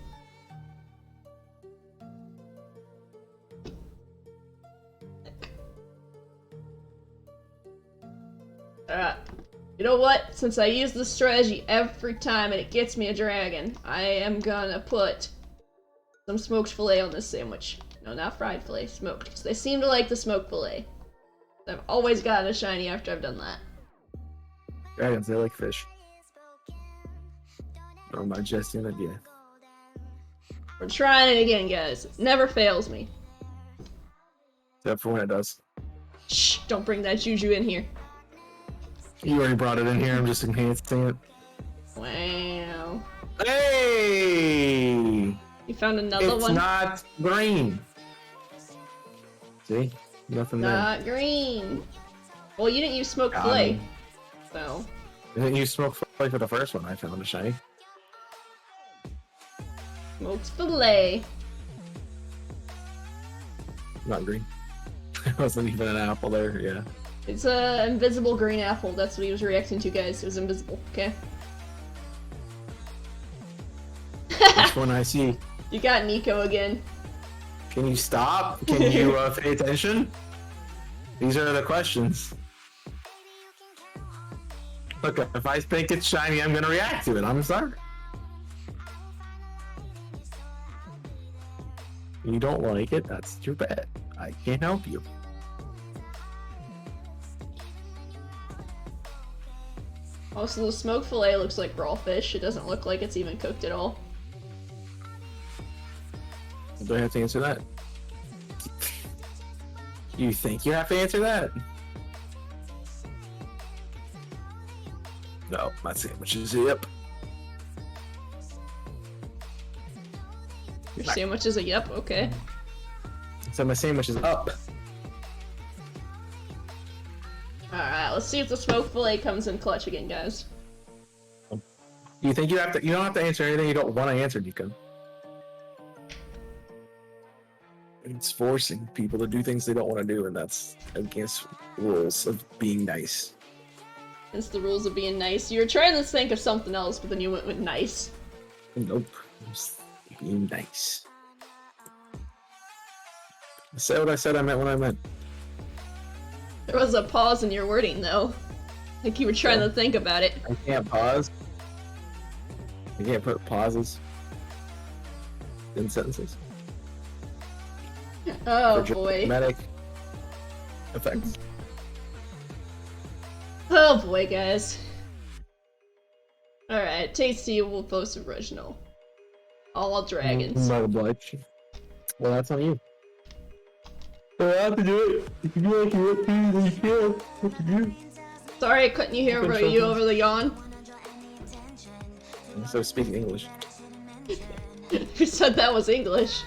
You know what? Since I use this strategy every time and it gets me a dragon, I am gonna put some smoked fillet on this sandwich. No, not fried fillet, smoked. Because they seem to like the smoked fillet. I've always gotten a shiny after I've done that. Dragons, they like fish. Oh, my just in idea. We're trying it again, guys. It never fails me. Except for when it does. Shh, don't bring that juju in here. You already brought it in here, I'm just enhancing it. Wow. Hey! You found another one? It's not green. See? Nothing there. Not green. Well, you didn't use smoke fillet. So. Didn't use smoke fillet for the first one I found a shiny. Smoked fillet. Not green. There wasn't even an apple there, yeah. It's a invisible green apple. That's what he was reacting to, guys. It was invisible, okay? Which one I see? You got Nico again. Can you stop? Can you pay attention? These are the questions. Look, if I think it's shiny, I'm gonna react to it. I'm sorry. You don't like it, that's too bad. I can't help you. Also, the smoked fillet looks like raw fish. It doesn't look like it's even cooked at all. Do I have to answer that? You think you have to answer that? No, my sandwich is yep. Your sandwich is a yep, okay. So my sandwich is up. Alright, let's see if the smoked fillet comes in clutch again, guys. You think you have to? You don't have to answer anything you don't want to answer, Deacon. It's forcing people to do things they don't want to do, and that's against rules of being nice. It's the rules of being nice. You were trying to think of something else, but then you went with nice. Nope. Just being nice. I said what I said, I meant what I meant. There was a pause in your wording, though. Like you were trying to think about it. I can't pause. I can't put pauses in sentences. Oh boy. Dramatic effects. Oh boy, guys. Alright, Tasty will post original. All dragons. Not obliged. Well, that's on you. Well, I have to do it. If you like it, then you can. What to do? Sorry, couldn't you hear you over the yawn? So speaking English. Who said that was English?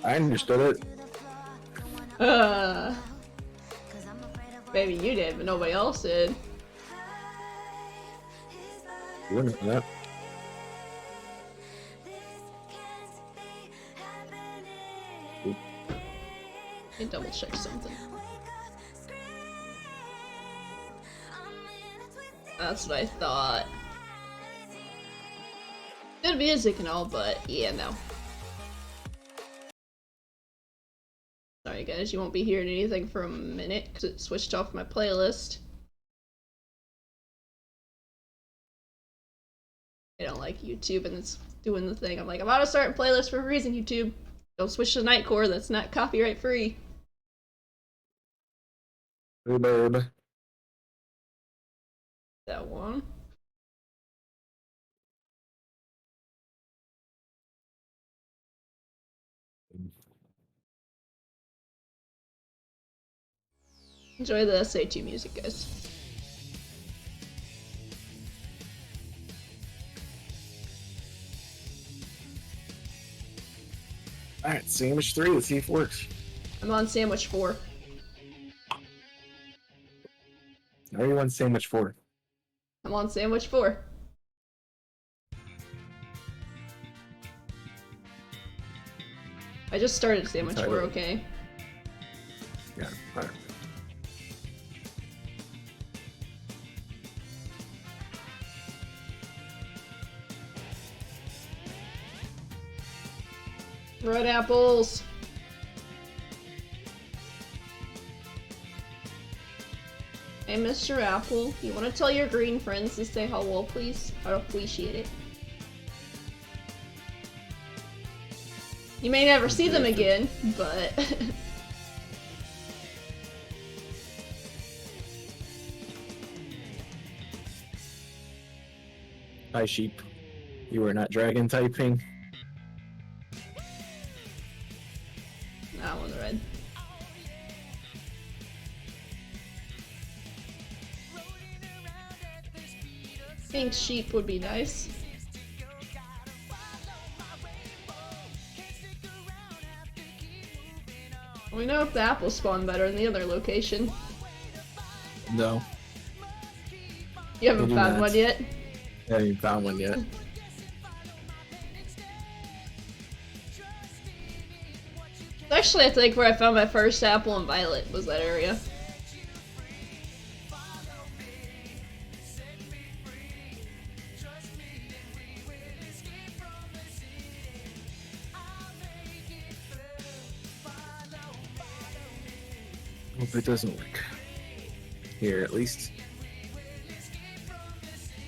I understood it. Maybe you did, but nobody else did. You wouldn't know that. Let me double check something. That's what I thought. Good music and all, but yeah, no. Sorry guys, you won't be hearing anything for a minute because it switched off my playlist. I don't like YouTube and it's doing the thing. I'm like, I'm about to start a playlist for a reason, YouTube. Don't switch to Nightcore, that's not copyright free. Hey, babe. That one. Enjoy the SAT music, guys. Alright, sandwich 3, let's see if it works. I'm on sandwich 4. How are you on sandwich 4? I'm on sandwich 4. I just started sandwich 4, okay? Yeah, alright. Red apples. Hey, Mr. Apple, you want to tell your green friends to say hello, please? I'd appreciate it. You may never see them again, but... Hi, sheep. You are not dragon typing. Nah, I want the red. Pink sheep would be nice. We know if the apples spawn better in the other location. No. You haven't found one yet? I haven't found one yet. Actually, I think where I found my first apple and violet was that area. Hope it doesn't work. Here, at least.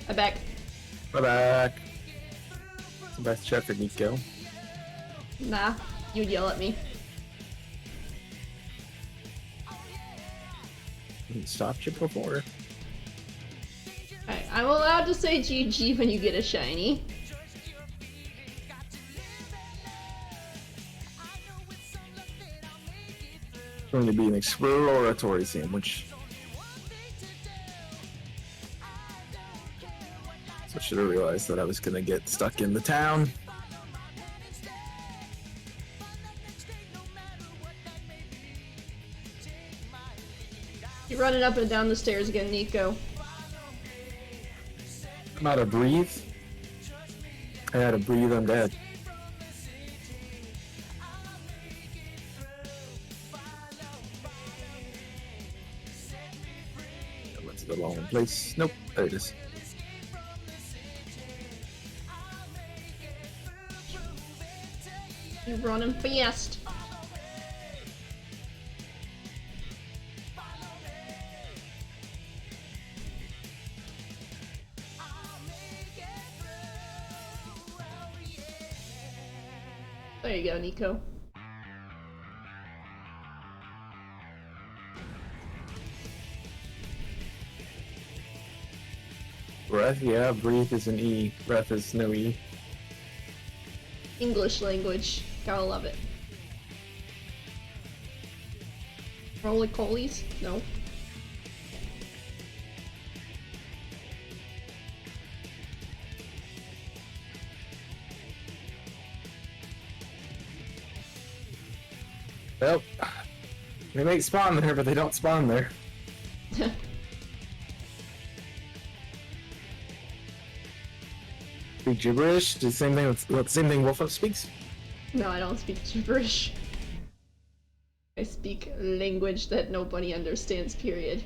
I'm back. We're back. Some best chat for Nico. Nah, you'd yell at me. Stopped you before. Alright, I'm allowed to say GG when you get a shiny. It's going to be an exploratory sandwich. So I should have realized that I was going to get stuck in the town. You're running up and down the stairs again, Nico. I'm out of breathe. I had to breathe, I'm dead. I went to the wrong place. Nope, there it is. You're running fast. There you go, Nico. Breath, yeah, breathe is an E. Breath is no E. English language. Gotta love it. Roly-colies? No. Well, they may spawn there, but they don't spawn there. Speak gibberish? The same thing. The same thing Wolf speaks. No, I don't speak gibberish. I speak language that nobody understands, period.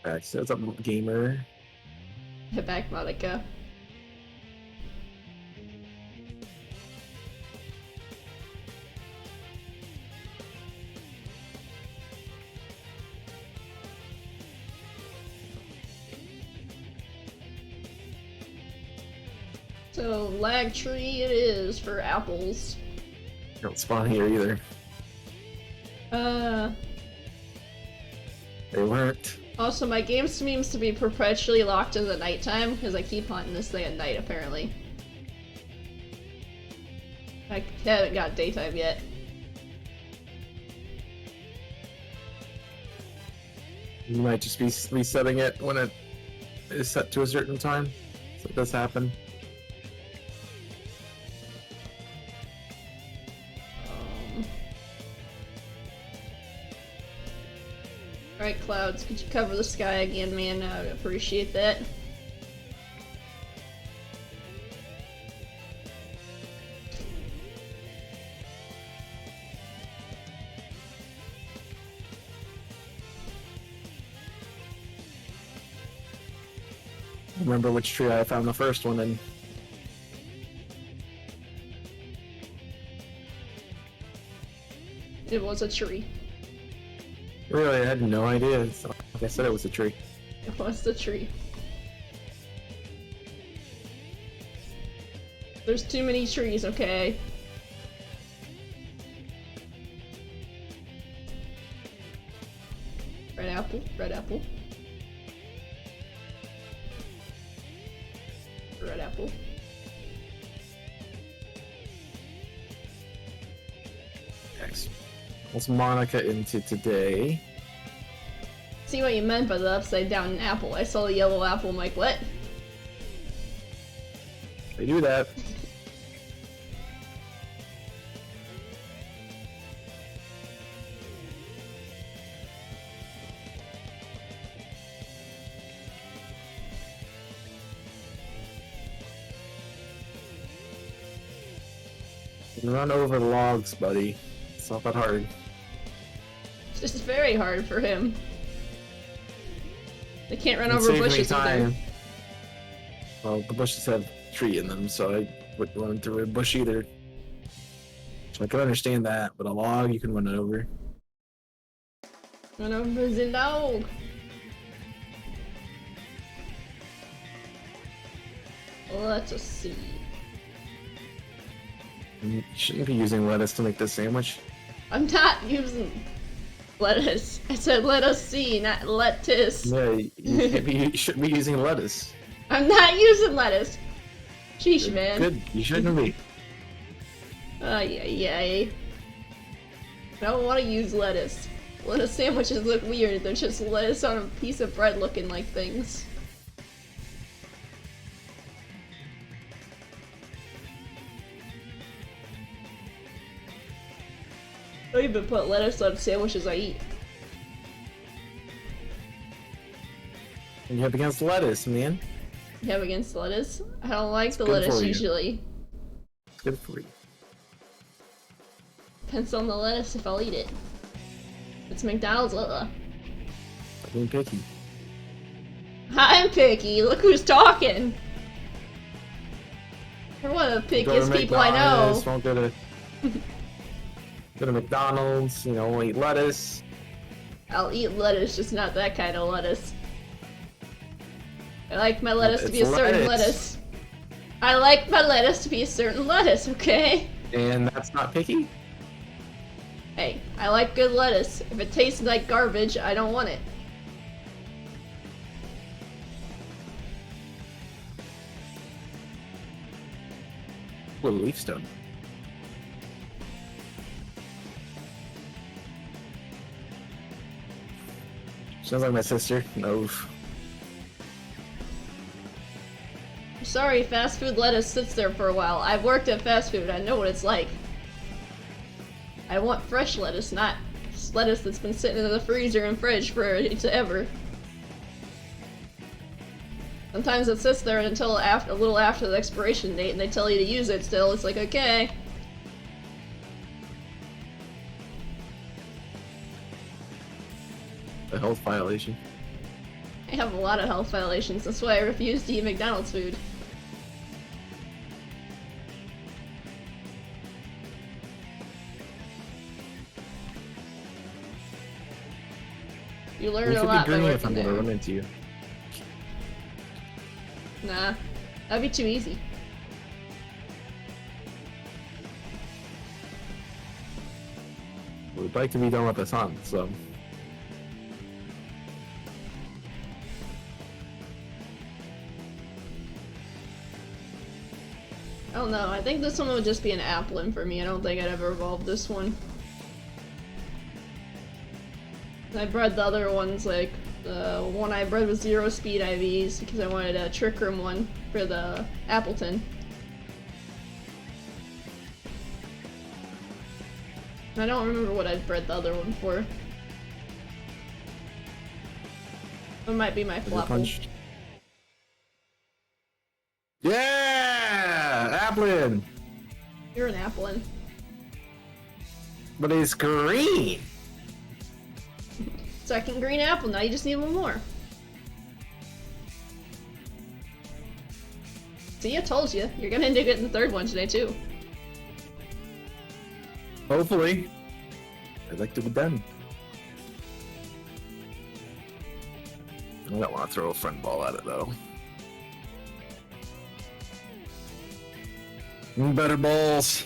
Alright, so it's a gamer. Hit back, Monica. So, lag tree it is for apples. They don't spawn here either. They weren't. Also, my game seems to be perpetually locked in the nighttime because I keep hunting this thing at night, apparently. I haven't got daytime yet. You might just be resetting it when it is set to a certain time. So it does happen. Alright, Clouds, could you cover the sky again, man? I would appreciate that. Remember which tree I found the first one in. It was a tree. Really, I had no idea. So like I said, it was a tree. It was the tree. There's too many trees, okay? Red apple, red apple. Nice. What's Monica into today? See what you meant by the upside down apple. I saw the yellow apple, I'm like, what? They do that. Run over logs, buddy. It's not that hard. It's just very hard for him. They can't run It over saves me bushes either. time. Well, the bushes have tree in them, so I wouldn't run through a bush either. So I can understand that, but a log you can run it over. Run over the log. Let's just see. You shouldn't be using lettuce to make this sandwich. I'm not using lettuce. I said let us see, not lettuce. Yeah, you shouldn't be using lettuce. I'm not using lettuce. Sheesh, man. Good, you shouldn't be. Yay. I don't want to use lettuce. Lettuce sandwiches look weird. They're just lettuce on a piece of bread looking like things. I don't even put lettuce on sandwiches I eat. And you have against lettuce, man. You have against lettuce? I don't like the good lettuce for you. usually. It's good for you. Depends on the lettuce if I'll eat it. If it's McDonald's, I'm being picky. I'm picky. Look who's talking. You're one of the pickiest people I know. Won't go to McDonald's, you know, eat lettuce. I'll eat lettuce, just not that kind of lettuce. I like my lettuce to be a certain lettuce. I like my lettuce to be a certain lettuce, okay? And that's not picky? Hey, I like good lettuce. If it tastes like garbage, I don't want it. What a leaf stone. Sounds like my sister. No. I'm sorry, fast food lettuce sits there for a while. I've worked at fast food, I know what it's like. I want fresh lettuce, not lettuce that's been sitting in the freezer and fridge for ever. Sometimes it sits there until a little after the expiration date and they tell you to use it still. It's like, okay. A health violation. I have a lot of health violations, that's why I refuse to eat McDonald's food. You learn a lot by if working I'm gonna there. run into you. Nah, that'd be too easy. We'd like to be done with this hunt, so. I don't know, I think this one would just be an Applin for me. I don't think I'd ever evolve this one. I bred the other ones, like, the one I bred with 0 speed IVs because I wanted a Trick Room one for the Appleton. I don't remember what I'd bred the other one for. It might be my flopple. Yeah! Applin! You're an Applin. But it's green! Second green apple, now you just need one more. See, I told you. You're gonna end up getting the third one today, too. Hopefully. I'd like to be done. I don't want to throw a friend ball at it, though. Better balls.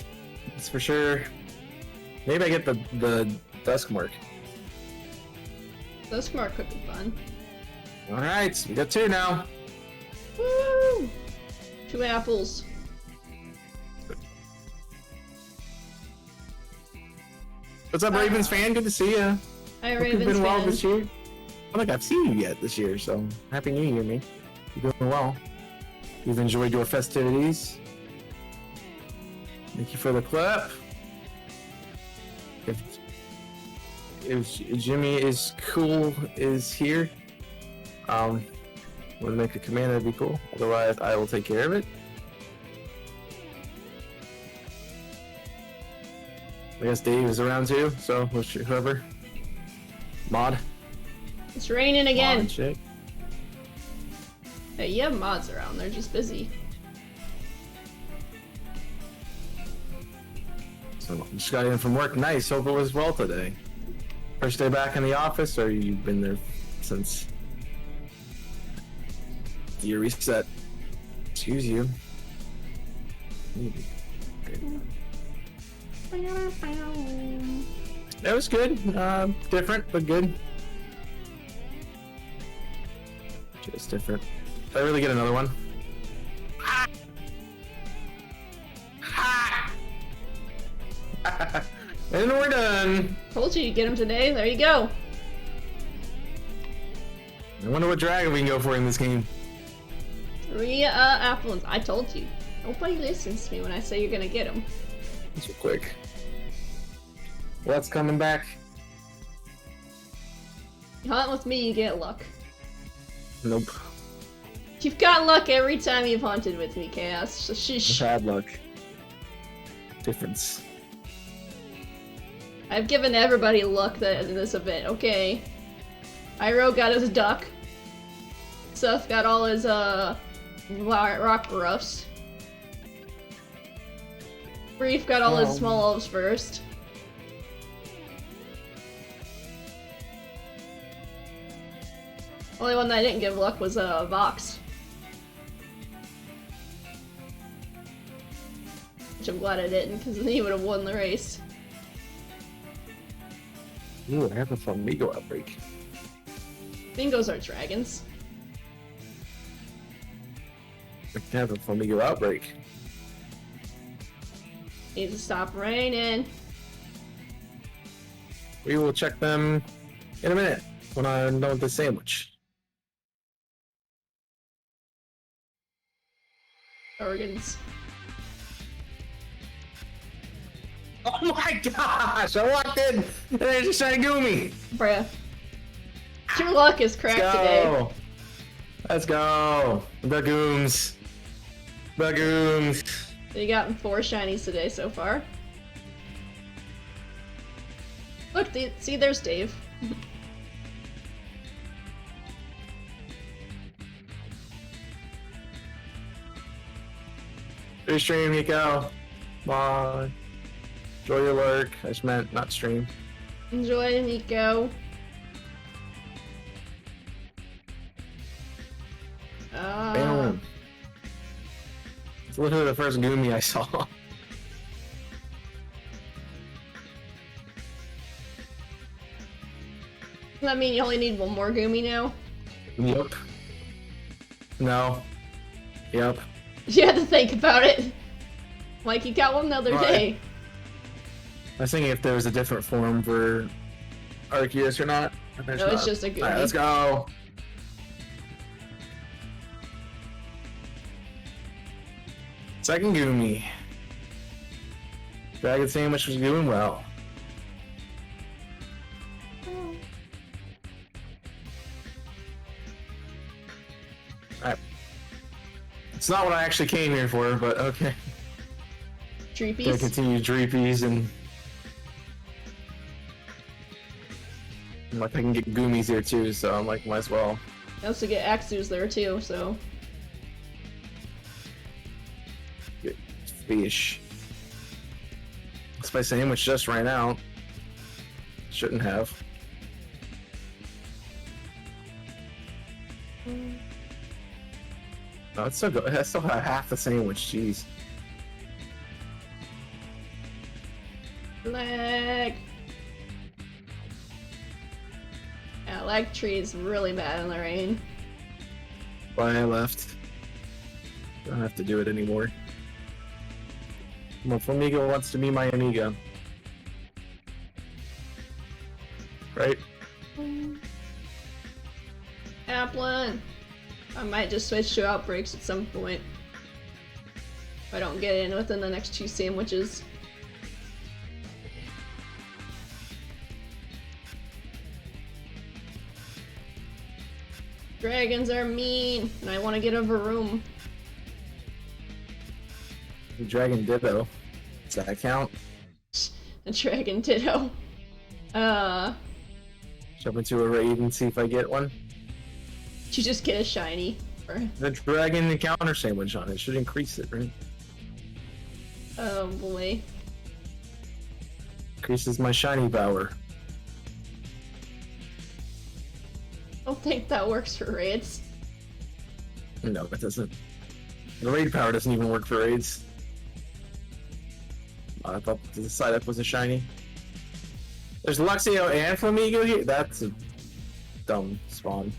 That's for sure. Maybe I get the dusk mark. This mark could be fun. Alright, we got 2 now. Woo! 2 apples. What's up, Ravens fan? Good to see you. Hi, Hope Ravens you've been well fan. this year. I don't think I've seen you yet this year, so Happy New Year, man. You're doing well. You've enjoyed your festivities. Thank you for the clip. If Jimmy is cool is here, want to make a command, that'd be cool. Otherwise, I will take care of it. I guess Dave is around too, so whoever. Mod. It's raining again. Mod chick. Hey, you have mods around, they're just busy. So just got in from work. Nice. Hope it was well today. First day back in the office, or you've been there since your reset? Excuse you. That was good. Different, but good. Just different. Did I really get another one? Ha! Ha! And we're done. Told you you'd get him today, there you go. I wonder what dragon we can go for in this game. 3 Applins. I told you. Nobody listens to me when I say you're gonna get him. So quick. What's coming back? You hunt with me, you get luck. Nope. You've got luck every time you've hunted with me, Chaos. So shush. Bad luck. Difference. I've given everybody luck in this event, okay? Iroh got his duck. Seth got all his rock buffs. Brief got all his small elves first. Only one that I didn't give luck was Vox. Which I'm glad I didn't, because then he would have won the race. Ooh, I have a Flamingo outbreak. Bingos are dragons. I can have a Flamingo outbreak. Needs to stop raining. We will check them in a minute when I'm done with the sandwich. Organs. Oh my gosh! I walked in and they just tried to go me. Bruh. Your luck is cracked today. Let's go. Bagoons. Bagoons. You got 4 shinies today so far. Look, see, there's Dave. Free stream, Nico. Bye. Enjoy your work. I just meant not stream. Enjoy, Nico. Bam. It's literally the first Goomy I saw. Does that mean you only need 1 more Goomy now? Yep. No. Yep. You had to think about it. Like, you got one the other day. I was thinking if there was a different form for Arceus or not. No, it's just a Goomy. Alright, let's go. Second Goomy. Dragon Sandwich was doing well. Alright. It's not what I actually came here for, but okay. Dreepies? Gonna continue Dreepies and... like I can get Goomies here too, so I'm like, might as well. I also get Axus there too, so... Get fish. My sandwich just ran out. Shouldn't have. No, it's still good. I still have half the sandwich. Jeez. Lag. Yeah, lag tree is really bad in the rain. Why I left. Don't have to do it anymore. My Flamigo wants to be my amigo. Right? Applin. I might just switch to outbreaks at some point. If I don't get in within the next 2 sandwiches. Dragons are mean, and I want to get over room. The Dragon Ditto. Does that count? The Dragon Ditto. Jump into a raid and see if I get one. You just get a shiny. Or... The Dragon Encounter sandwich on it should increase it, right? Oh boy. Increases my shiny power. I don't think that works for raids. No, it doesn't. The raid power doesn't even work for raids. I thought the side up was a shiny. There's Luxio and Flamigo here. That's a dumb spawn.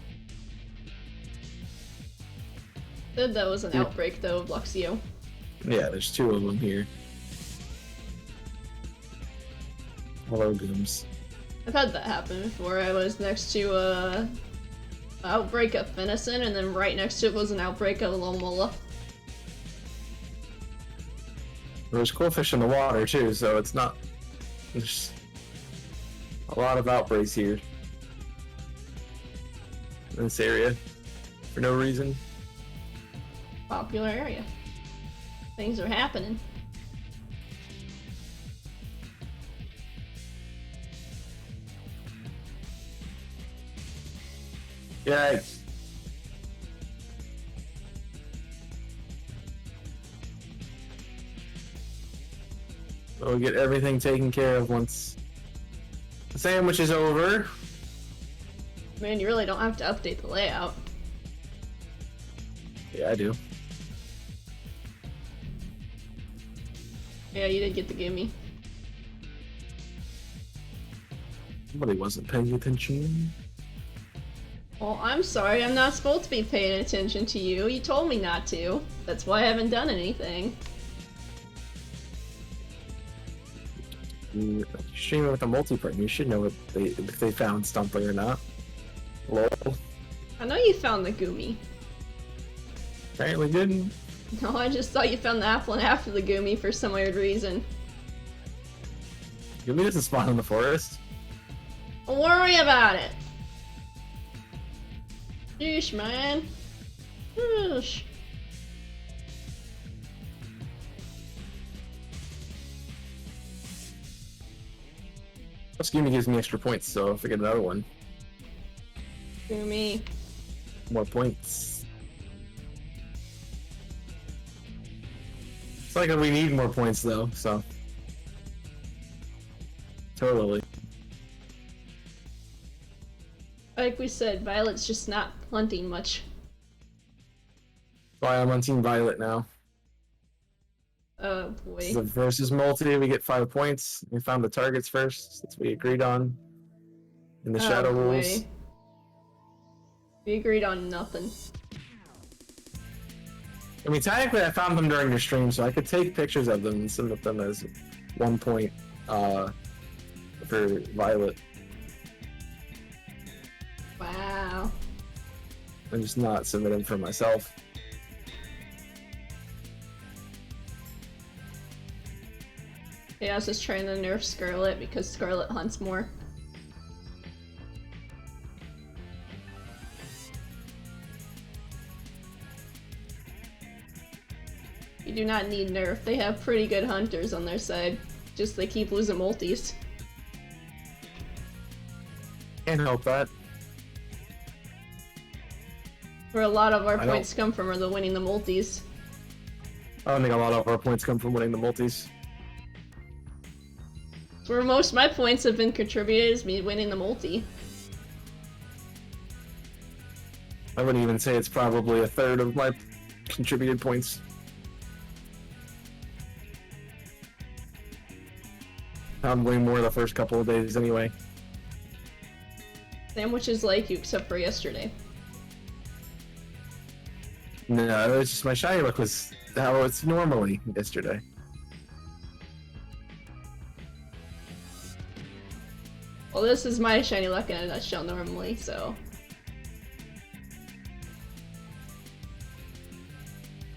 Said that was an outbreak though of Luxio. Yeah, there's 2 of them here. Hello, Gooms. I've had that happen before. I was next to a outbreak of Venison, and then right next to it was an outbreak of Lomola. There's cool fish in the water too, so it's not. There's a lot of outbreaks here in this area for no reason. Popular area. Things are happening. Yikes. We'll get everything taken care of once the sandwich is over. Man, you really don't have to update the layout. Yeah, I do. Yeah, you did get the gimme. Somebody wasn't paying attention. Well, I'm sorry, I'm not supposed to be paying attention to you. You told me not to. That's why I haven't done anything. You stream it with a multiplayer. You should know if they found something or not. Lol. I know you found the Gumi. Apparently didn't. No, I just thought you found the Applin after the Gumi for some weird reason. Gumi doesn't spawn in the forest. Don't worry about it. Yeesh, man. Yeesh. This Gumi gives me extra points, so if I get another one, Gumi. more points. It's like we need more points though, so totally. Like we said, Violet's just not hunting much. That's why I'm on Team Violet now. Oh boy. So versus multi, we get 5 points. We found the targets first, since we agreed on in the shadow rules. We agreed on nothing. I mean, technically, I found them during your stream, so I could take pictures of them and submit them as 1 point for Violet. Wow. I'm just not submitting for myself. Yeah, I was just trying to nerf Scarlet because Scarlet hunts more. You do not need nerf. They have pretty good hunters on their side. Just they keep losing multis. Can't help that. Where a lot of our points come from are the winning the multis. I don't think a lot of our points come from winning the multis. Where most of my points have been contributed is me winning the multi. I wouldn't even say it's probably a third of my contributed points. I'm way more the first couple of days anyway. Sandwiches like you except for yesterday. No, it's just my shiny luck was how it's normally yesterday. Well, this is my shiny luck in a nutshell normally, so.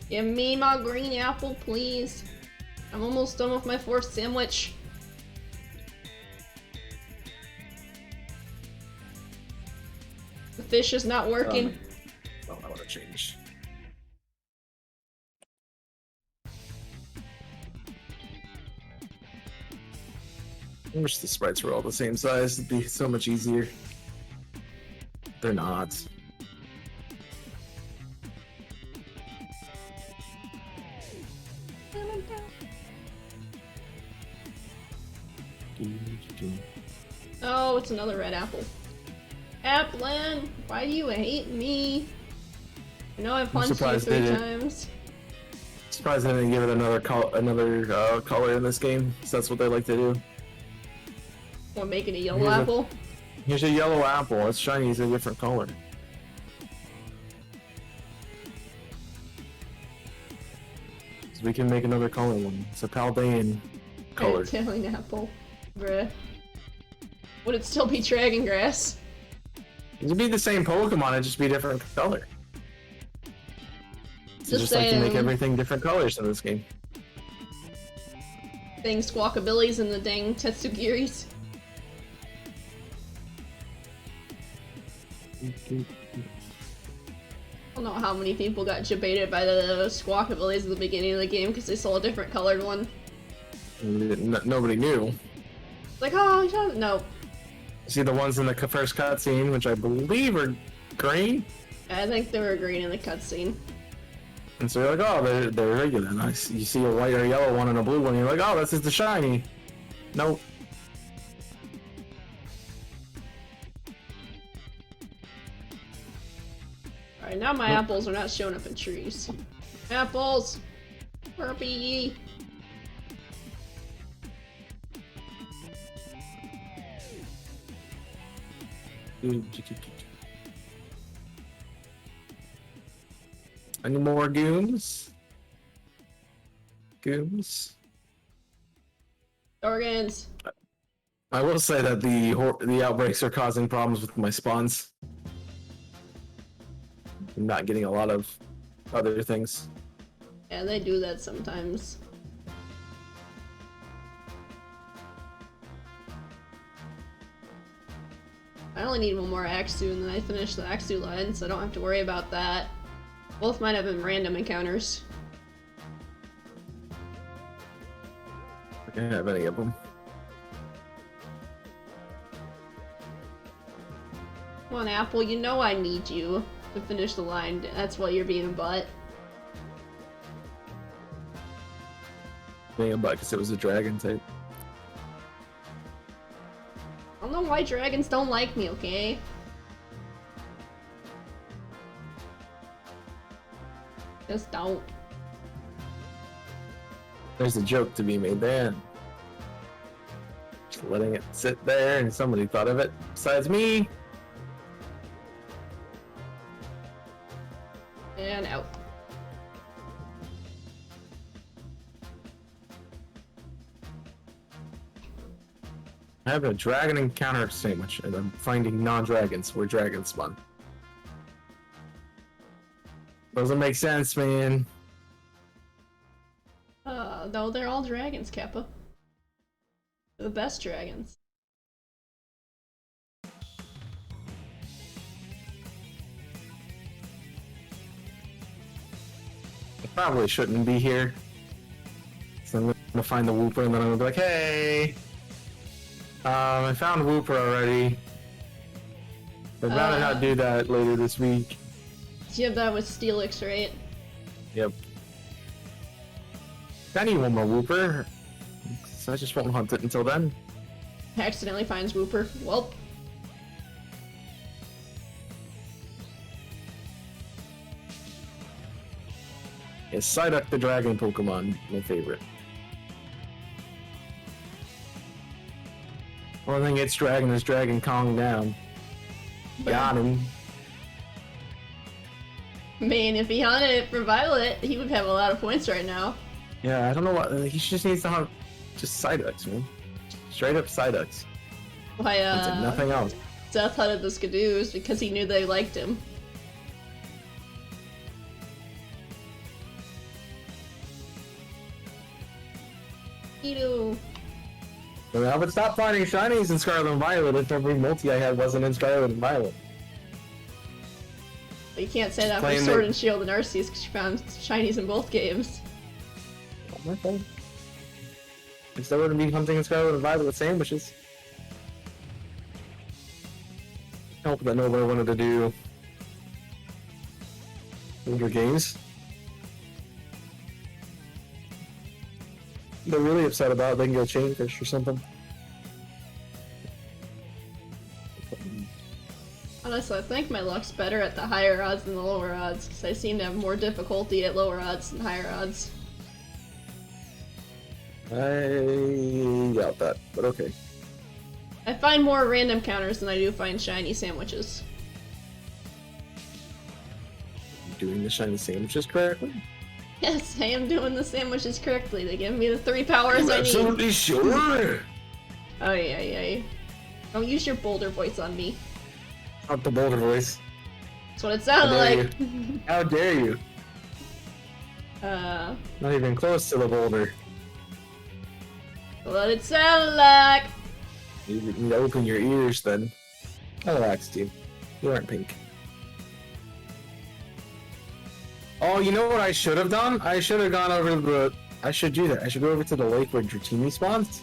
Give me my green apple, please. I'm almost done with my 4th sandwich. The fish is not working. Oh, I want to change. I wish the sprites were all the same size. It'd be so much easier. They're not. Oh, it's another red apple. Applin, why do you hate me? I know I've punched you 3 times. Surprised they didn't give it another color in this game, so that's what they like to do. Want to make it a yellow apple? Here's a yellow apple. It's shiny. It's a different color. So we can make another color one. It's a Paldean color. Italian apple. Bruh. Would it still be dragon grass? It'd be the same Pokemon, it'd just be a different color. Just like to make everything different colors in this game. Dang Squawkabillies and the dang Tetsugiris. I don't know how many people got debated by the Squawkabillies at the beginning of the game because they saw a different colored one. Nobody knew. Like, oh, no. See the ones in the first cutscene, which I believe are green? I think they were green in the cutscene. And so you're like, oh, they're regular. Nice. You see a white or yellow one and a blue one, you're like, oh, this is the shiny. Nope. Alright, now my apples are not showing up in trees. Apples! Where be ye? Any more gooms? Organs. I will say that the outbreaks are causing problems with my spawns. I'm not getting a lot of other things. Yeah, they do that sometimes. I only need one more Axew and then I finish the Axew line, so I don't have to worry about that. Both might have been random encounters. I can't have any of them. Come on, Apple, you know I need you to finish the line. That's why you're being a butt. Being a butt because it was a dragon type. I don't know why dragons don't like me, okay? Just don't. There's a joke to be made there. Just letting it sit there and somebody thought of it besides me. And out. I have a dragon encounter sandwich and I'm finding non-dragons where dragons spawn. Doesn't make sense, man. No, they're all dragons, Kappa. They're the best dragons. I probably shouldn't be here. So I'm gonna find the Wooper and then I'm gonna be like, hey! I found Wooper already. I'd rather not do that later this week. You have that with Chaos6ix, right? Yep. I need one more Wooper. So I just won't hunt it until then. Accidentally finds Wooper. Welp. Yeah, Psyduck the dragon Pokemon, my favorite. Only thing it's dragging is Dragon Kong down. Got him. Man, if he hunted it for Violet, he would have a lot of points right now. Yeah, I don't know what. He just needs to hunt just Psyducks, man. Straight up Psyducks. Why, It's like nothing else. Seth hunted the Skidoos because he knew they liked him. Edo. I mean, I would stop finding shinies in Scarlet and Violet if every multi I had wasn't in Scarlet and Violet. But you can't say Just that for playing Sword the- and Shield and Arceus because you found shinies in both games. Not my fault. I still wouldn't be hunting in Scarlet and Violet with sandwiches. Help that nobody wanted to do older games. They're really upset about it. They can go chainfish or something. Honestly, I think my luck's better at the higher odds than the lower odds, because I seem to have more difficulty at lower odds than higher odds. I doubt that, but okay. I find more random counters than I do find shiny sandwiches. Doing the shiny sandwiches correctly? Yes, I am doing the sandwiches correctly. They give me the 3 powers I'm I need. absolutely sure! Oh, yeah. Don't use your boulder voice on me. Not the boulder voice. That's what it sounded How dare like. How dare you? Not even close to the boulder. What it sounded like. You need to open your ears then. I relaxed you. You aren't pink. Oh, you know what I should have done? I should have gone over to the... I should do that. I should go over to the lake where Dratini spawns.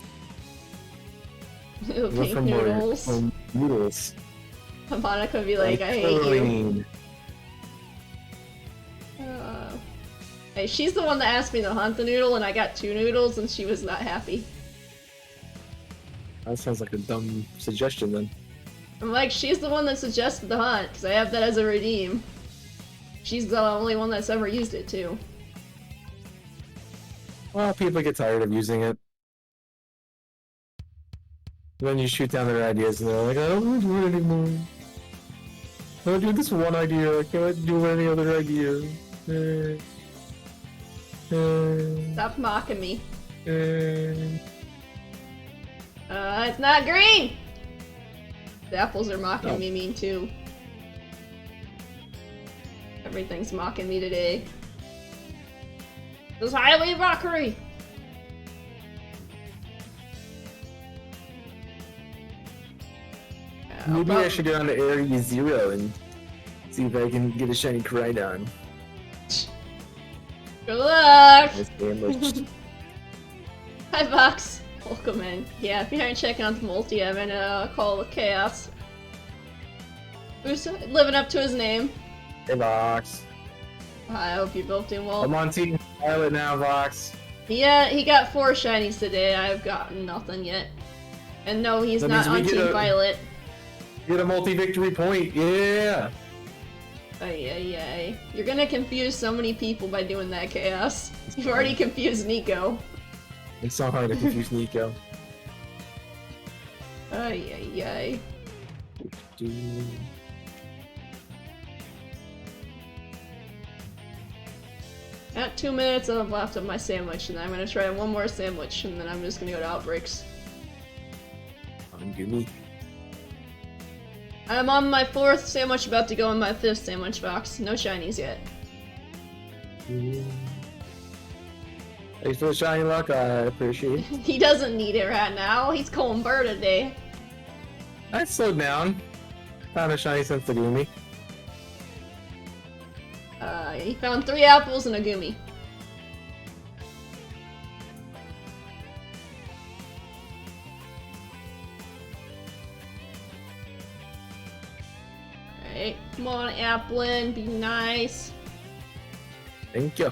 Little Go pink for more noodles. noodles. Monica would be like, I hate you. Hey, she's the one that asked me to hunt the noodle, and I got 2 noodles, and she was not happy. That sounds like a dumb suggestion then. I'm like, she's the one that suggested the hunt, because I have that as a redeem. She's the only one that's ever used it, too. Well, people get tired of using it. Then you shoot down their ideas and they're like, I don't want to do it anymore. I'll do this one idea, I can't do any other idea. Stop mocking me. Uh, It's not green! The apples are mocking me mean, too. Everything's mocking me today. This is highly mockery! Maybe I should go down to Area 0 and see if I can get a shiny Crydon. Good luck! It's ambushed. Hi, Vox. Welcome in. Yeah, if you aren't checking out the multi, I'm in a call with Chaos. Who's living up to his name? Hey, Vox. I hope you're both doing well. I'm on Team Violet now, Vox. Yeah, he got 4 shinies today. I've gotten nothing yet. And no, he's That not means we on get Team Violet. Get a multi-victory point, yeah! Ay. You're gonna confuse so many people by doing that, Chaos. You've already confused Nico. It's so hard to confuse Nico. Ay. At 2 minutes I've left of my sandwich, and I'm gonna try one more sandwich, and then I'm just gonna go to Outbreaks. I'm Goomy. I'm on my 4th sandwich, about to go on my 5th sandwich box. No shinies yet. Thanks for the shiny luck, I appreciate it. He doesn't need it right now. He's calling Bird today. I slowed down. Found a shiny since the Goomy. He found 3 apples and a Gumi. Alright, come on, Applin, be nice. Thank you.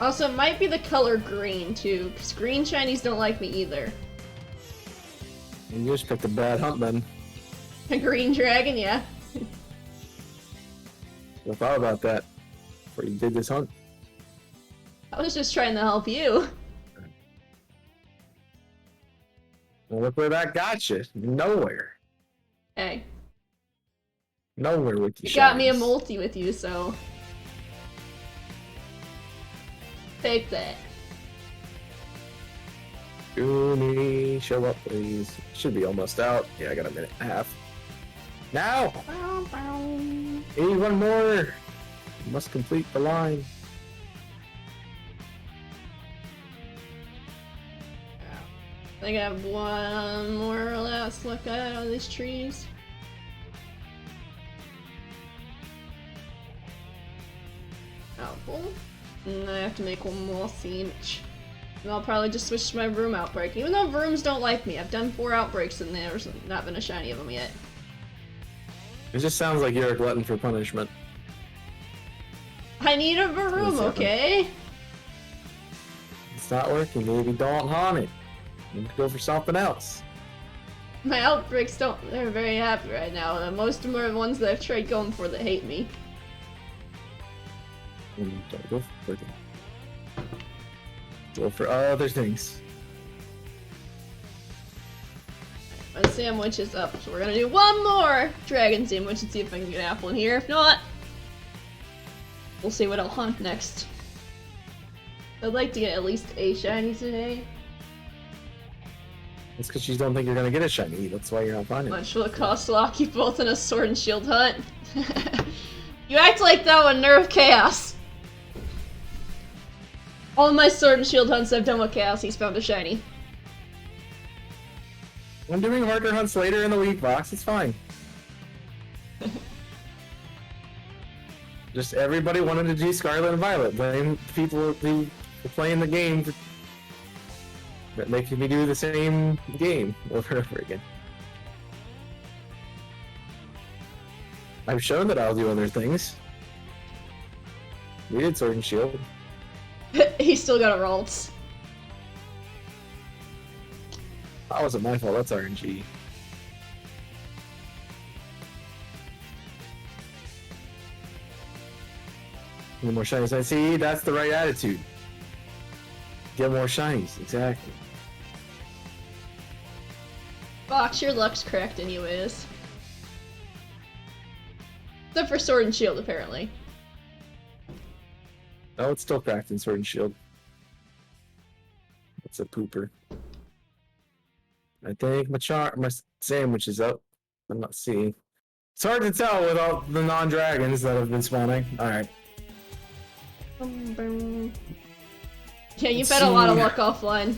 Also, it might be the color green, too, because green shinies don't like me either. You just picked a bad hunt then. A green dragon, yeah. I thought about that before you did this hunt. I was just trying to help you. Well, look where that got you. Nowhere. Hey. Nowhere with you. You got me a multi with you, so take that. Goomy, show up, please. Should be almost out. Yeah, I got a minute and a half. Now! Need one more! You must complete the line. I think I have one more last look at all these trees. Apple. And I have to make one more sandwich. And I'll probably just switch to my room outbreak. Even though rooms don't like me, I've done 4 outbreaks and there's not been a shiny of them yet. It just sounds like you're a glutton for punishment. I need a room, okay? It's not working. Maybe don't haunt it. Maybe go for something else. My outbreaks they're very happy right now. Most of them are the ones that I've tried going for that hate me. Don't go for them. Go for other things. My sandwich is up, so we're gonna do one more dragon sandwich and see if I can get an apple in here. If not, we'll see what I'll hunt next. I'd like to get at least a shiny today. That's because you don't think you're gonna get a shiny. That's why you're not finding it. Much will it cost to lock you both in a sword and shield hunt? You act like that would nerf Chaos. All my sword and shield hunts I've done with Chaos, he's found a shiny. I'm doing harder hunts later in the week, Vox. It's fine. Just everybody wanted to do Scarlet and Violet. Blame people who are playing the game that making me do the same game over and over again. I've shown that I'll do other things. We did Sword and Shield. He's still got a Ralts. That wasn't my fault, that's RNG. Get more shinies. I see, that's the right attitude. Get more shinies, exactly. Fox, your luck's cracked anyways. Except for Sword and Shield, apparently. Oh, it's still cracked in Sword and Shield. It's a pooper. I think my sandwich is up. I'm not seeing. It's hard to tell with all the non-dragons that have been spawning. Alright. Yeah, you've had a lot of luck offline.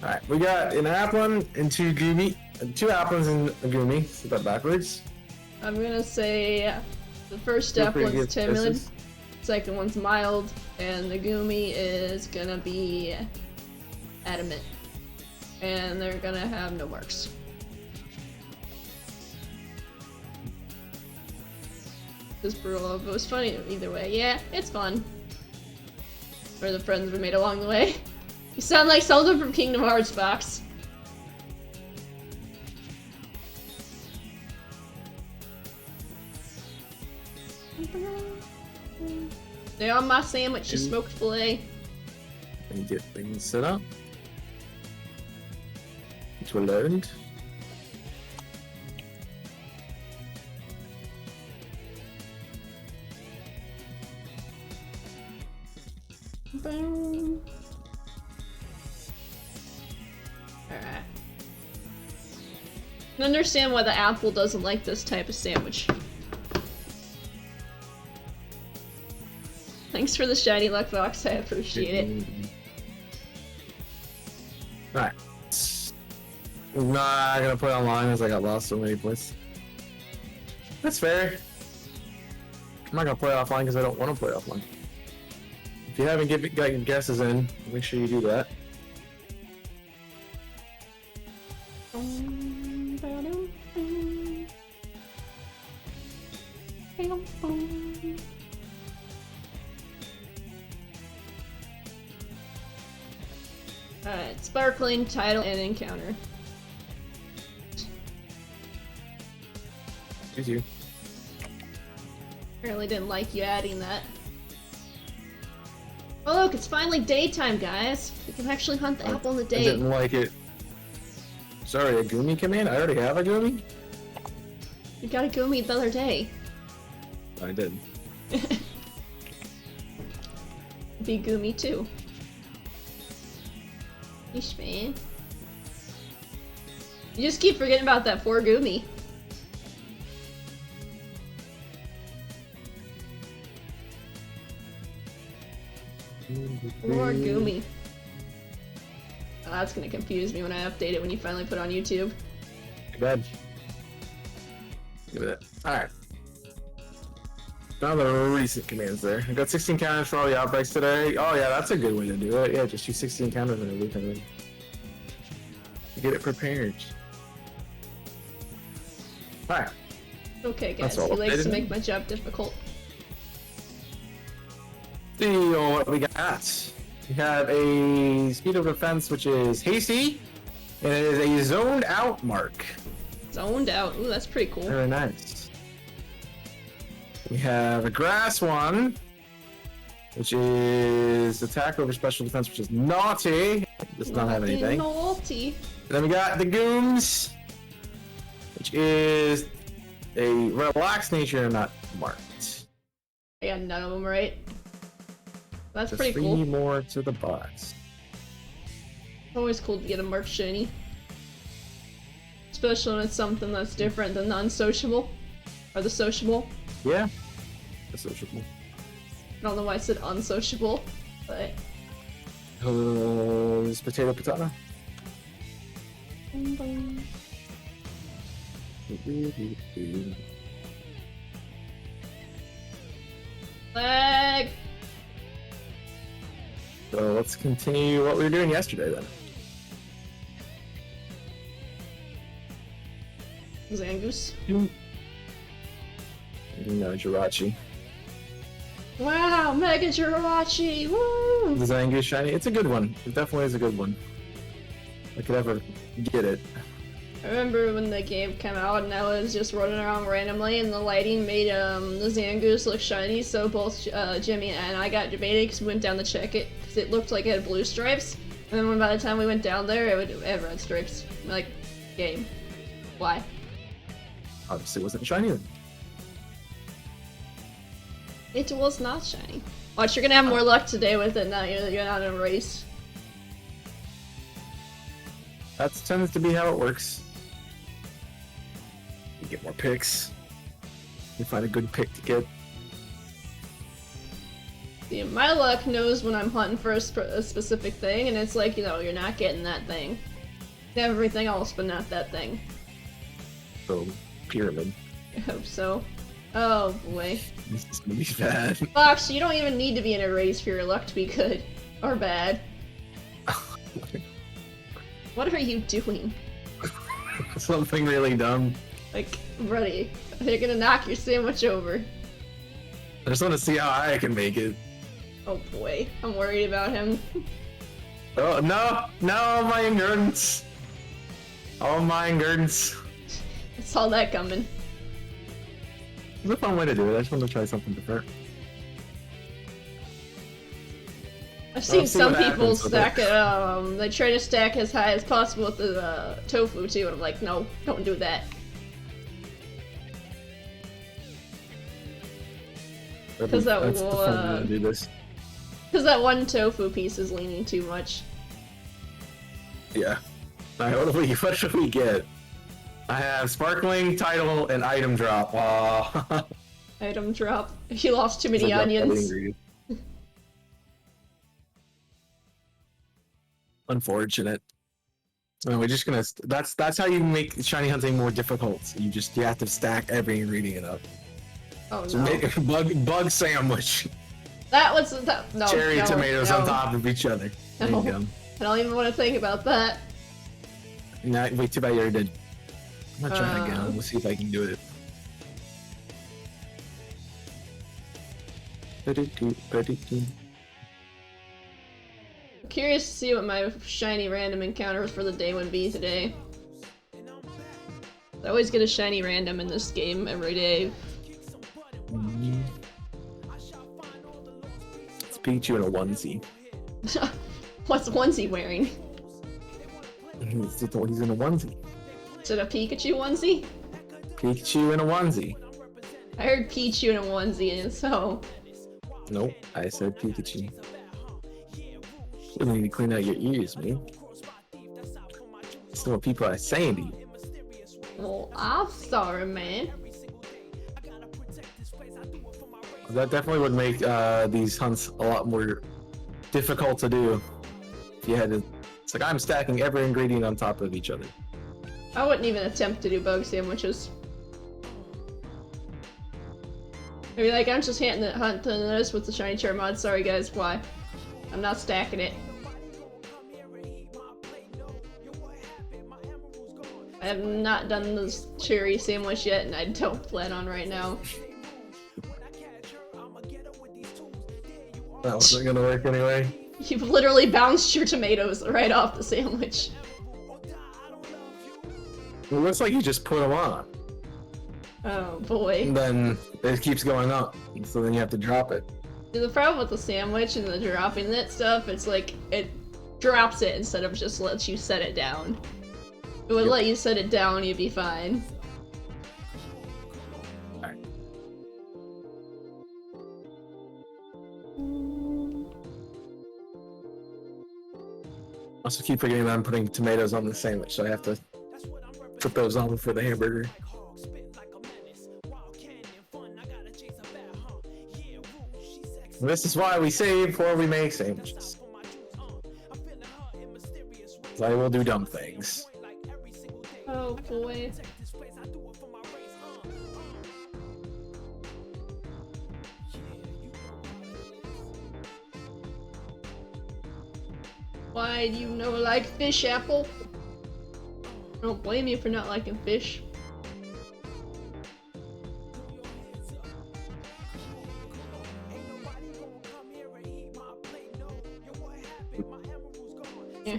Alright, we got an Applin and 2 Goomy. 2 Applins and a Goomy. Set that backwards. I'm gonna say the first Applin's timid, second one's mild, and the Goomy is gonna be adamant. And they're gonna have no marks. This is brutal, but it was funny either way. Yeah, it's fun. For the friends we made along the way. You sound like something from Kingdom Hearts, Fox. They're on my sandwich, just smoked filet. And get things set up. Which we learned. Boom. Alright. I understand why the apple doesn't like this type of sandwich. Thanks for the shiny luck, Fox. I appreciate it. Alright. I'm not gonna play online as I got lost so many places. That's fair. I'm not gonna play offline because I don't want to play offline. If you haven't got your guesses in, make sure you do that. Alright, sparkling, title, and encounter. Excuse you. Apparently didn't like you adding that. Oh look, it's finally daytime, guys. We can actually hunt the apple in the I day. didn't like it. Sorry, a Goomy come in? I already have a Goomy? You got a Goomy the other day. I did. Be Goomy too. Yeesh, man. You just keep forgetting about that 4 Goomy. More Goomy. Oh, that's gonna confuse me when I update it when you finally put it on YouTube. Too bad. Give it. Alright. Now the recent commands there. I got 16 counters for all the outbreaks today. Oh yeah, that's a good way to do it. Yeah, just use 16 counters in a loop and then get it prepared. Alright. Okay, guys, he likes to make my job difficult. See what we got. We have a speed of defense, which is hasty, and it is a zoned out mark. Zoned out. Ooh, that's pretty cool. Very nice. We have a grass one, which is attack over special defense, which is naughty. Does not have anything. Naughty. Then we got the Gooms, which is a relaxed nature and not marked. I got none of them right. That's Just pretty cool. 3 more to the box. Always cool to get a marked shiny. Especially when it's something that's different than the unsociable. Or the sociable. Yeah. The sociable. I don't know why I said unsociable, but... Potato Patata. Lag! So let's continue what we were doing yesterday then. Zangoose. No, Jirachi. Wow, Mega Jirachi! Woo! The Zangoose shiny. It's a good one. It definitely is a good one. I could ever get it. I remember when the game came out and I was just running around randomly and the lighting made the Zangoose look shiny, so both Jimmy and I got debated because we went down to check it because it looked like it had blue stripes. And then by the time we went down there, it had red stripes. I'm like, game. Why? Obviously it wasn't shiny then. It was not shiny. Watch, you're gonna have more luck today with it now you're not in a race. That tends to be how it works. You get more picks. You find a good pick to get. See, my luck knows when I'm hunting for a specific thing, and it's like, you know, you're not getting that thing. Everything else, but not that thing. So, pyramid. I hope so. Oh boy. This is gonna be bad. Fox, you don't even need to be in a race for your luck to be good. Or bad. What are you doing? Something really dumb. Like, buddy, they're gonna knock your sandwich over. I just want to see how high I can make it. Oh boy, I'm worried about him. Oh, no! No, my endurance! Oh, my endurance. I saw that coming. It's a fun way to do it. I just want to try something different. I've seen some people happens with stack it, they try to stack as high as possible with the tofu too, and I'm like, no, don't do that. Because that That's the fun way to do this. Because that one tofu piece is leaning too much. Yeah. Alright, what should we get? I have sparkling, title, and item drop. Item drop. He lost too many onions. Unfortunate. No, we're just gonna. That's how you make shiny hunting more difficult. You have to stack every ingredient up. Oh no! So make a bug sandwich. That was no. Cherry no, tomatoes no. on top of each other. There No. you go. I don't even want to think about that. Nah, wait, too bad you already did. I'm not trying again. We'll see if I can do it. I'm curious to see what my shiny random encounter for the day would be today. I always get a shiny random in this game every day. It's Pikachu in a onesie. What's onesie wearing? He's in a onesie. Is it a Pikachu onesie? Pikachu in a onesie. I heard Pichu in a onesie, and so... Nope, I said Pikachu. You need to clean out your ears, man. That's what people are saying to you. Well, I'm sorry, man. That definitely would make these hunts a lot more difficult to do. If you had to... It's like I'm stacking every ingredient on top of each other. I wouldn't even attempt to do bug sandwiches. I'd be like, I'm just hunting this with the shiny chair mod. Sorry guys, why? I'm not stacking it. I have not done this cherry sandwich yet, and I don't plan on right now. That wasn't gonna work anyway. You've literally bounced your tomatoes right off the sandwich. It looks like you just put them on. Oh boy. And then it keeps going up, so then you have to drop it. See, the problem with the sandwich and the dropping that stuff, it's like, it drops it instead of just lets you set it down. If it would let you set it down, you'd be fine. Alright. Also keep forgetting that I'm putting tomatoes on the sandwich, so I have to put those on for the hamburger. This is why we save before we make sandwiches. I will do dumb things. Oh boy. Why do you know like fish, Apple? I don't blame you for not liking fish. Yeah.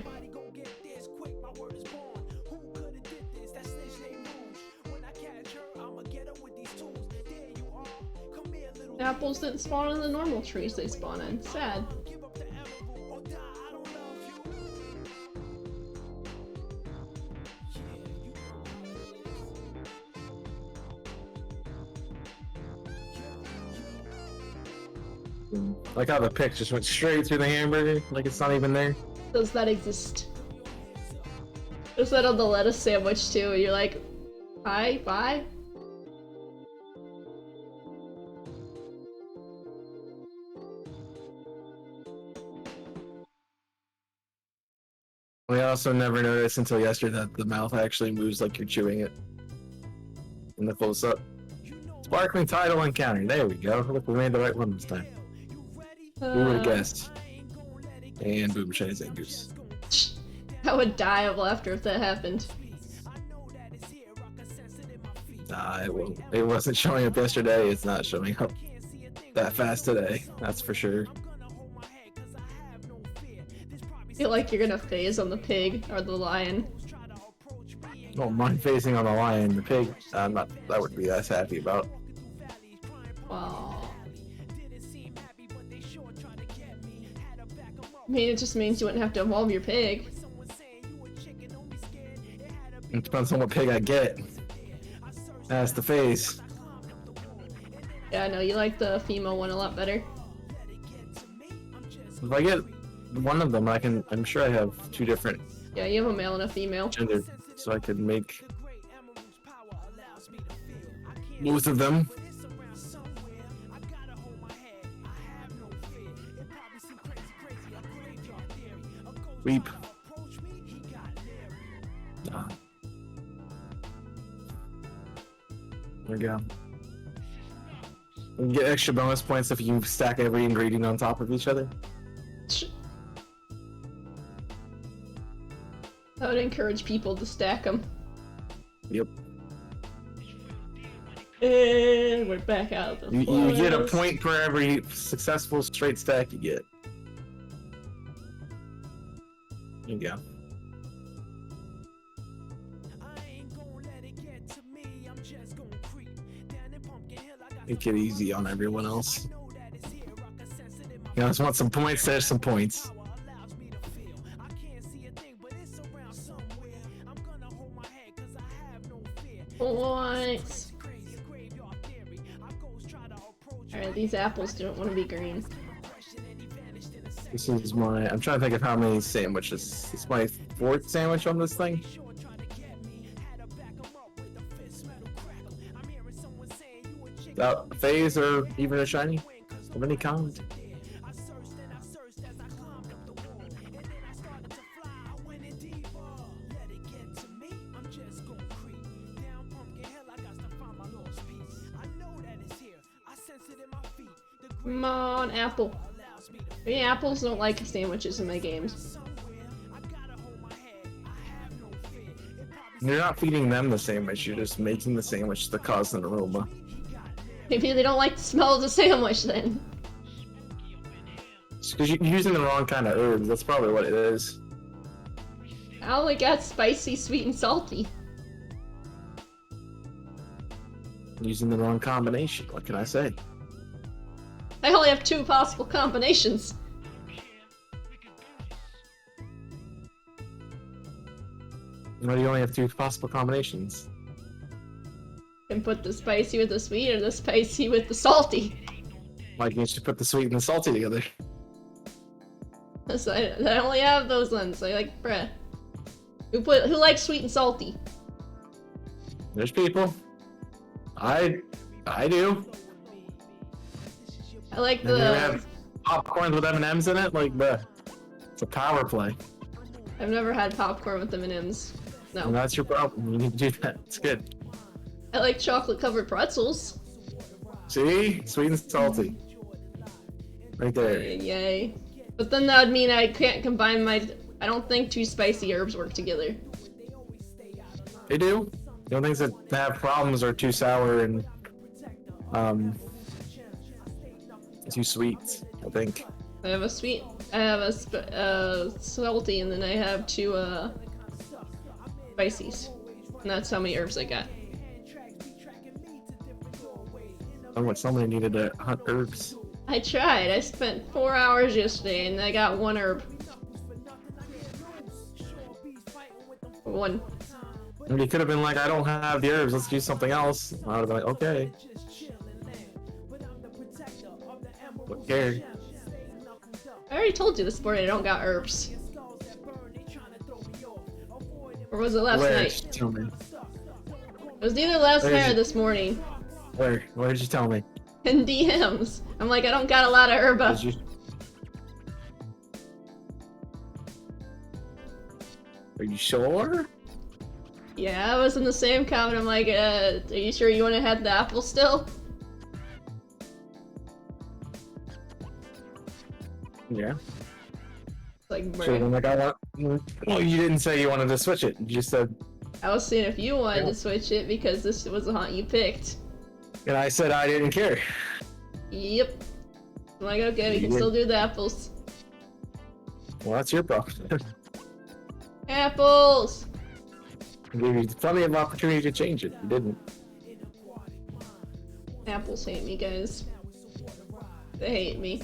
Apples didn't spawn in the normal trees they spawn in. Sad. Like how the pick just went straight through the hamburger, like it's not even there. Does that exist? Is that on the lettuce sandwich too? You're like, hi, bye? We also never noticed until yesterday that the mouth actually moves like you're chewing it. In the close-up. Sparkling title encounter. There we go. Look, we made the right one this time. Who would have guessed? And boom, shiny Zangoose. I would die of laughter if that happened. Nah, it won't. It wasn't showing up yesterday. It's not showing up that fast today. That's for sure. I feel like you're gonna phase on the pig or the lion. Well, mine facing on the lion, the pig. I'm not. That would be as happy about. Wow. I mean, it just means you wouldn't have to evolve your pig. It depends on what pig I get. That's the phase. Yeah, no, you like the female one a lot better. If I get one of them, I'm sure I have two different Yeah, you have a male and a female. gender, so I could make both of them. Weep. Ah. There we go. You get extra bonus points if you stack every ingredient on top of each other. I would encourage people to stack them. Yep. And we're back out of the You get a point for every successful straight stack you get. There you go. Make it easy on everyone else. You guys want some points? There's some points. What? Alright, these apples don't want to be green. This is my. I'm trying to think of how many sandwiches. It's my 4th sandwich on this thing. Phase or even a shiny of any kind. Come on, apple. Maybe apples don't like sandwiches in my games. You're not feeding them the sandwich, you're just making the sandwich to cause an aroma. Maybe they don't like the smell of the sandwich then. It's because you're using the wrong kind of herbs, that's probably what it is. I only got spicy, sweet, and salty. Using the wrong combination, what can I say? I only have 2 possible combinations. Why do you only have 2 possible combinations? You can put the spicy with the sweet or the spicy with the salty. Like you should put the sweet and the salty together. So I only have those ones. I like bruh. Who likes sweet and salty? There's people. I do. I like And you the. have popcorn with M&Ms in it, like bruh. It's a power play. I've never had popcorn with M&Ms. No. And that's your problem. You need to do that. It's good. I like chocolate covered pretzels. See? Sweet and salty. Right there. Yay. But then that would mean I can't combine my. I don't think 2 spicy herbs work together. They do. The only things that have problems are too sour and too sweet, I think. I have a sweet, I have a salty, and then I have 2 spicies. And that's how many herbs I got. Somebody needed to hunt herbs. I tried. I spent 4 hours yesterday and I got 1 herb. 1. And you could have been like, I don't have the herbs, let's do something else. I would have been like, okay. What care? I already told you this morning I don't got herbs. Or was it last Where? night? Tell me. It was either last night or this morning. Where? Where did you tell me? In DMs. I'm like, I don't got a lot of herba. Did you? Are you sure? Yeah, I was in the same comment. I'm like, are you sure you want to have the apple still? Yeah. Like, So then, like, I want. Well, you didn't say you wanted to switch it. You just said. I was seeing if you wanted to switch it because this was the hunt you picked. And I said I didn't care. Yep. I'm like, okay, we can still do the apples. Well, that's your problem. Apples! I gave you plenty of opportunity to change it. You didn't. Apples hate me, guys. They hate me.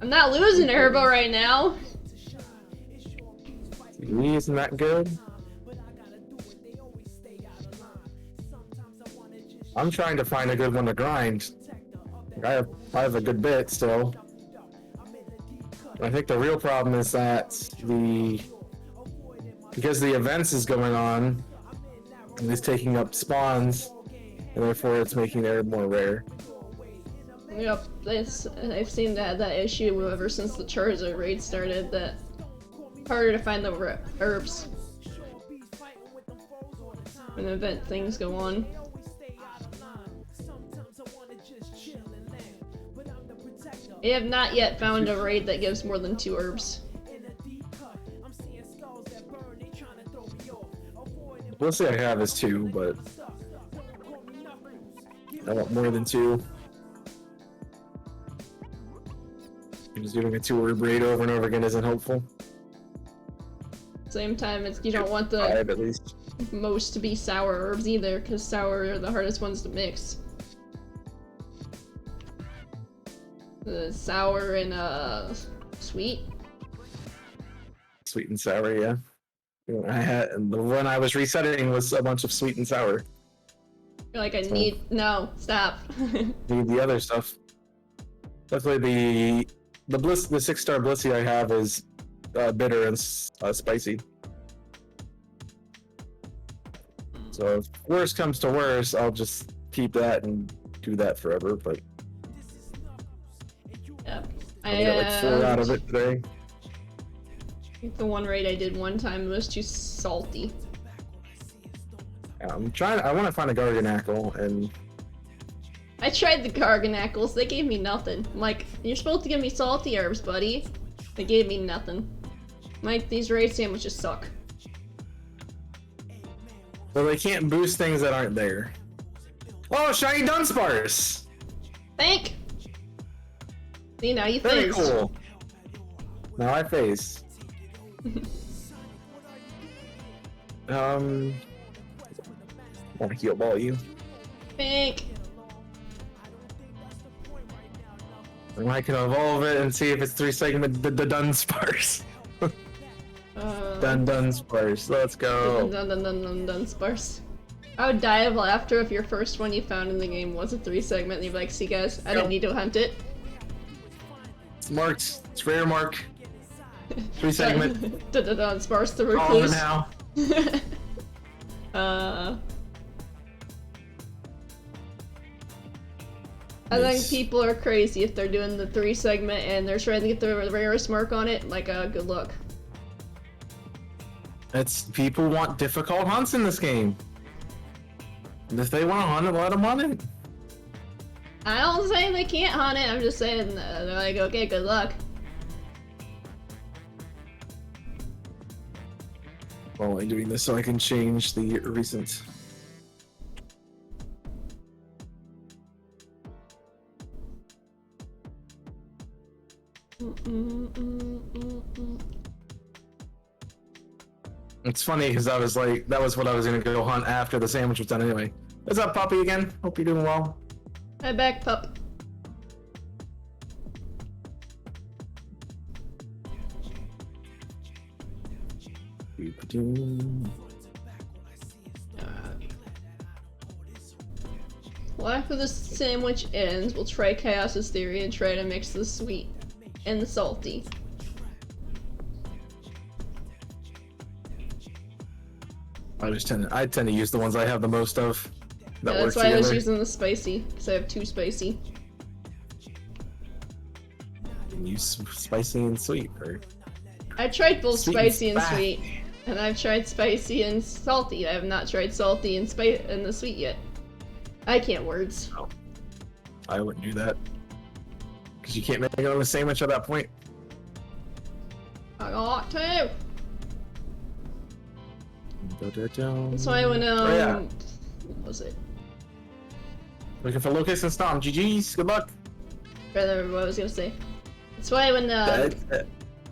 I'm not losing Herbo right now. Isn't that good? I'm trying to find a good one to grind. I have a good bit still. I think the real problem is that because the events is going on, and it's taking up spawns, and therefore it's making the herb more rare. Yep, I've seen that issue ever since the Charizard raid started, that harder to find the herbs when event things go on. I have not yet found a raid that gives more than 2 herbs. We'll say I have is 2, but I want more than 2. Just doing a 2-herb raid over and over again isn't helpful. Same time, you don't want the 5 at least. most to be sour herbs either, because sour are the hardest ones to mix. The sour and sweet. Sweet and sour, yeah. I had the one I was resetting was a bunch of sweet and sour. You're like, I need no, stop. Need the other stuff. Definitely the 6-star Blissey I have is bitter and spicy. So if worse comes to worse, I'll just keep that and do that forever. But yeah, I got like 4 out of it today. I think the one raid I did one time was too salty. I'm trying. I want to find a Garganackle, and I tried the Garganacles. They gave me nothing. I'm like, you're supposed to give me salty herbs, buddy. They gave me nothing. Like, these raid sandwiches suck. well, they can't boost things that aren't there. Oh, shiny Dunsparce! Thank. See, now you Very fizzed. cool. Now I face. Want to heal ball you? Thank. And I can evolve it and see if it's 3-segment the Dunsparce. Dunsparce. Let's go. Dunsparce. I would die of laughter if your first one you found in the game was a 3-segment and you'd be like, see guys, I don't need to hunt it. It's marked. It's rare mark. 3-segment. Dunsparce the All recluse. now. I think people are crazy if they're doing the 3-segment and they're trying to get the rarest mark on it. Like, good luck. It's people want difficult hunts in this game. And if they want to hunt it, let them hunt it. I don't say they can't hunt it. I'm just saying they're like, okay, good luck. I'm only doing this so I can change the recent. It's funny because I was like, that was what I was gonna go hunt after the sandwich was done anyway. What's up, Puppy, again? Hope you're doing well. Hi back, pup. Well, after the sandwich ends, we'll try Chaos6ix theory and try to mix the sweet and the salty. I tend to use the ones I have the most of. Yeah, that's why I was using the spicy, because I have 2 spicy. You can use spicy and sweet, or I tried both sweet spicy and fat. sweet, and I've tried spicy and salty. I have not tried salty and the sweet yet. I can't words. Oh. I wouldn't do that. Because you can't make it on a sandwich at that point. I got to. Da-da-da. So I went, Oh, yeah. what was it? Looking for Locust and Stomp. GG's. Good luck. Rather, what I was gonna say. That's why when,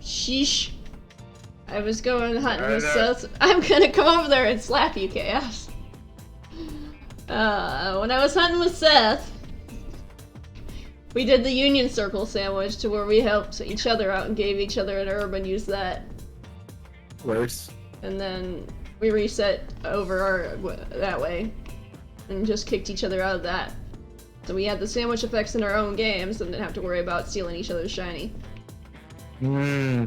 sheesh. I was going hunting with Seth. I'm gonna come over there and slap you, Chaos. When I was hunting with Seth, we did the Union Circle sandwich to where we helped each other out and gave each other an herb and used that. Works. And then we reset over that way and just kicked each other out of that. So we had the sandwich effects in our own games and didn't have to worry about stealing each other's shiny. Hmm.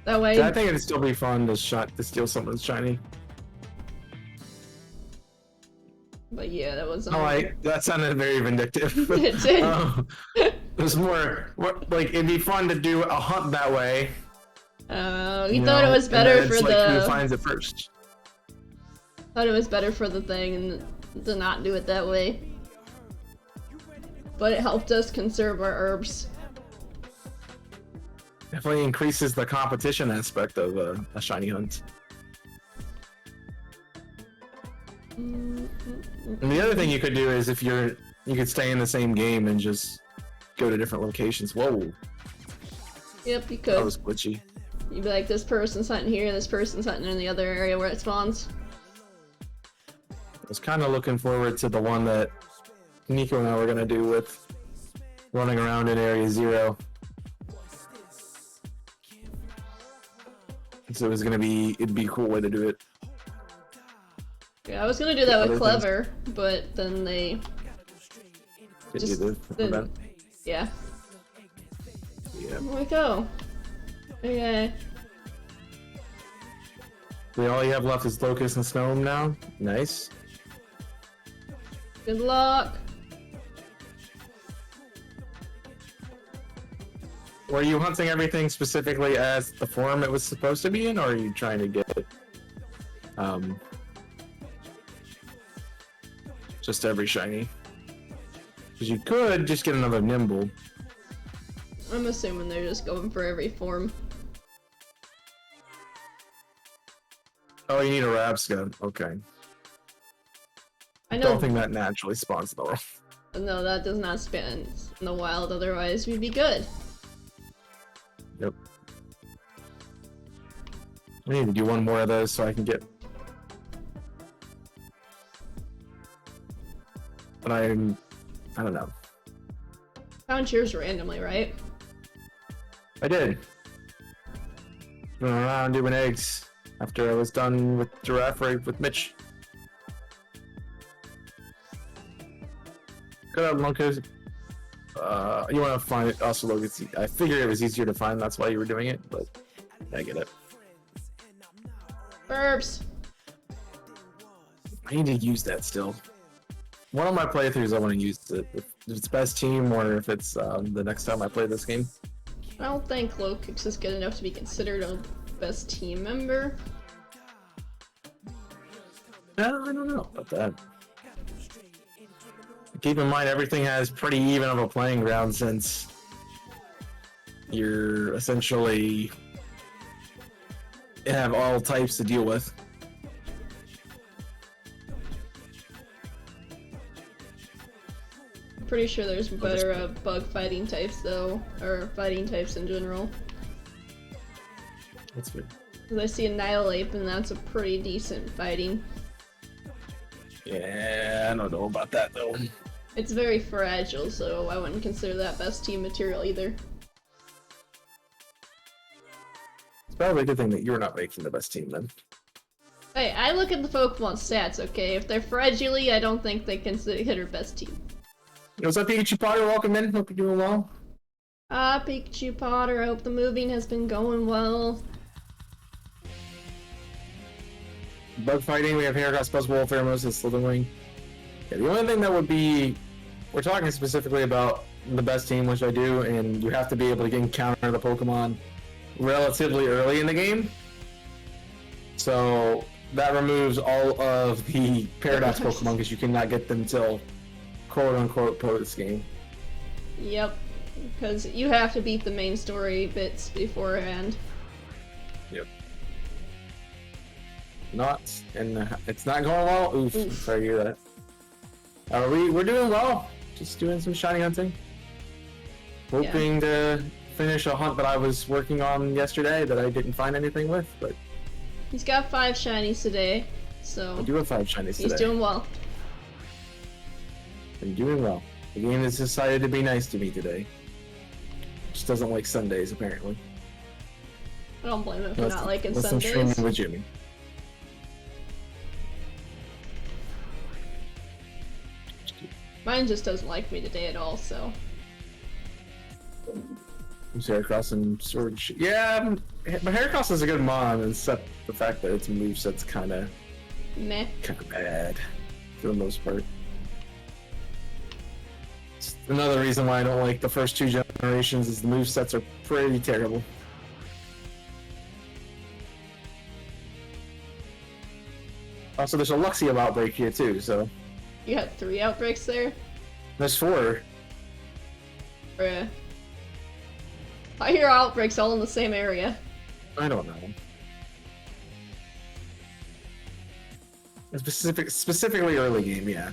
That way. I think it'd still be fun to steal someone's shiny. But yeah, that was. That sounded very vindictive. It did. It was more like it'd be fun to do a hunt that way. We thought it was better for who finds it first. Thought it was better for the thing and to not do it that way. But it helped us conserve our herbs. Definitely increases the competition aspect of a shiny hunt. And the other thing you could do is you could stay in the same game and just go to different locations. Whoa. Yep, you could. That was glitchy. You'd be like, this person's hunting here, this person's hunting in the other area where it spawns. I was kind of looking forward to the one that Nico and I were going to do with running around in Area 0. So it'd be a cool way to do it. Yeah, I was gonna do that with Other Clever, but then they just then, yeah. Yeah. There we go. Okay. All you have left is Locust and Snow now. Nice. Good luck. Were you hunting everything specifically as the form it was supposed to be in, or are you trying to get just every shiny? Because you could just get another Nimble. I'm assuming they're just going for every form. Oh, you need a Rabsca. Okay. I know. Don't think that naturally spawns though. No, that does not spawn in the wild, otherwise we'd be good. Yep. I need to do one more of those so I can get... But I don't know. Found yours randomly, right? I did. Going around doing eggs after I was done with Giraffe Raid with Mitch. Good out, Lunkos. You want to find it also, Logan. I figured it was easier to find, that's why you were doing it, but I get it. Burps! I need to use that still. One of my playthroughs I want to use it. If it's best team or if it's the next time I play this game. I don't think Chaos6ix is good enough to be considered a best team member. No, I don't know about that. Keep in mind, everything has pretty even of a playing ground since you're essentially have all types to deal with. I'm pretty sure there's better bug fighting types though, or fighting types in general. That's good. Because I see Annihilate, and that's a pretty decent fighting. Yeah, I don't know about that though. It's very fragile, so I wouldn't consider that best team material either. It's probably a good thing that you're not making the best team then. Hey, I look at the Pokemon stats, okay? If they're fragile, I don't think they consider best team. What's up, Pikachu Potter? Welcome in. Hope you're doing well. Pikachu Potter, I hope the moving has been going well. Bug fighting, we have Heracross, Buzzwole, Pheromones, Slitherwing. Yeah, the only thing that would be... We're talking specifically about the best team, which I do, and you have to be able to encounter the Pokemon relatively early in the game. So that removes all of the Paradox Pokemon because you cannot get them till quote-unquote post game. Yep, because you have to beat the main story bits beforehand. Yep. It's not going well. Oof. Sorry to hear that. We're doing well. Just doing some shiny hunting. Hoping to finish a hunt that I was working on yesterday that I didn't find anything with, but... He's got 5 shinies today, so... I do have 5 shinies today. He's doing well. I'm doing well. The game has decided to be nice to me today. Just doesn't like Sundays, apparently. I don't blame him for not liking Sundays. I'm streaming with Jimmy. Mine just doesn't like me today at all, so... Heracross and Sword. Yeah, but Heracross is a good mon, except the fact that its moveset's kinda... meh. Kinda bad, for the most part. It's another reason why I don't like the first 2 generations is the movesets are pretty terrible. Also, there's a Luxio outbreak here too, so... You had 3 outbreaks there? There's 4. Bruh. I hear outbreaks all in the same area. I don't know. Specifically early game, yeah.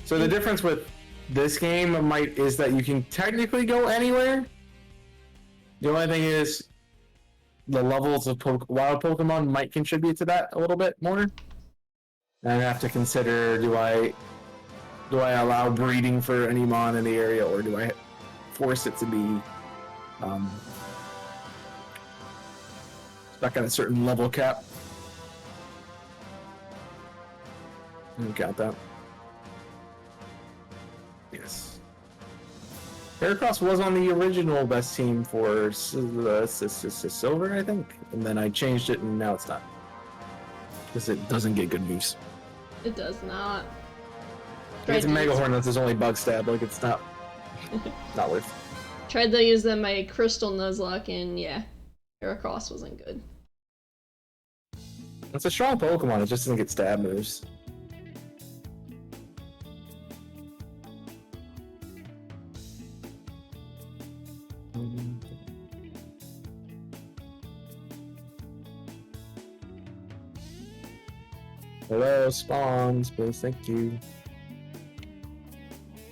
So the difference with this game is that you can technically go anywhere. The only thing is the levels of wild Pokemon might contribute to that a little bit more. And I have to consider, do I allow breeding for any mon in the area, or do I force it to be Back at a certain level cap. You got that. Yes. Heracross was on the original best team for Silver, I think, and then I changed it, and now it's not. Because it doesn't get good moves. It does not. It's Mega Horn, that's his only bug stab, like it's not worth. Tried to use them my Crystal Nuzlocke, and yeah, Heracross wasn't good. It's a strong Pokemon, it just doesn't get stab moves. Hello, spawns, please, thank you.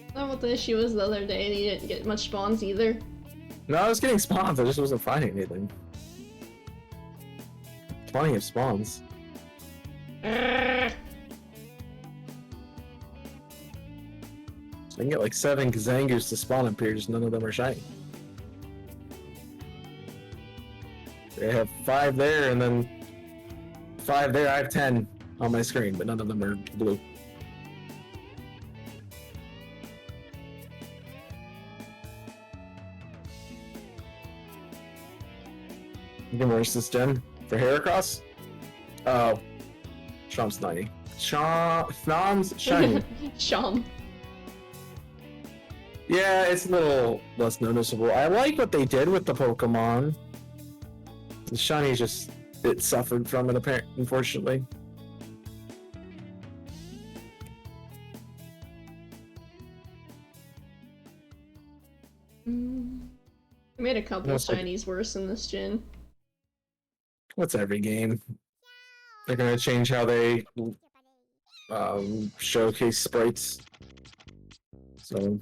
I don't know what the issue was the other day, you didn't get much spawns either. No, I was getting spawns, I just wasn't finding anything. Plenty of spawns. So I can get like 7 Kazangers to spawn up here, just none of them are shiny. They have 5 there, and then 5 there. I have 10 on my screen, but none of them are blue. You can merge this gen for Heracross? Oh. Sham's 90. Sham's shiny. Sham. Yeah, it's a little less noticeable. I like what they did with the Pokemon. The shiny just, it suffered from it, unfortunately. I made a couple of shinies worse in this gen. What's every game? They're gonna change how they showcase sprites. So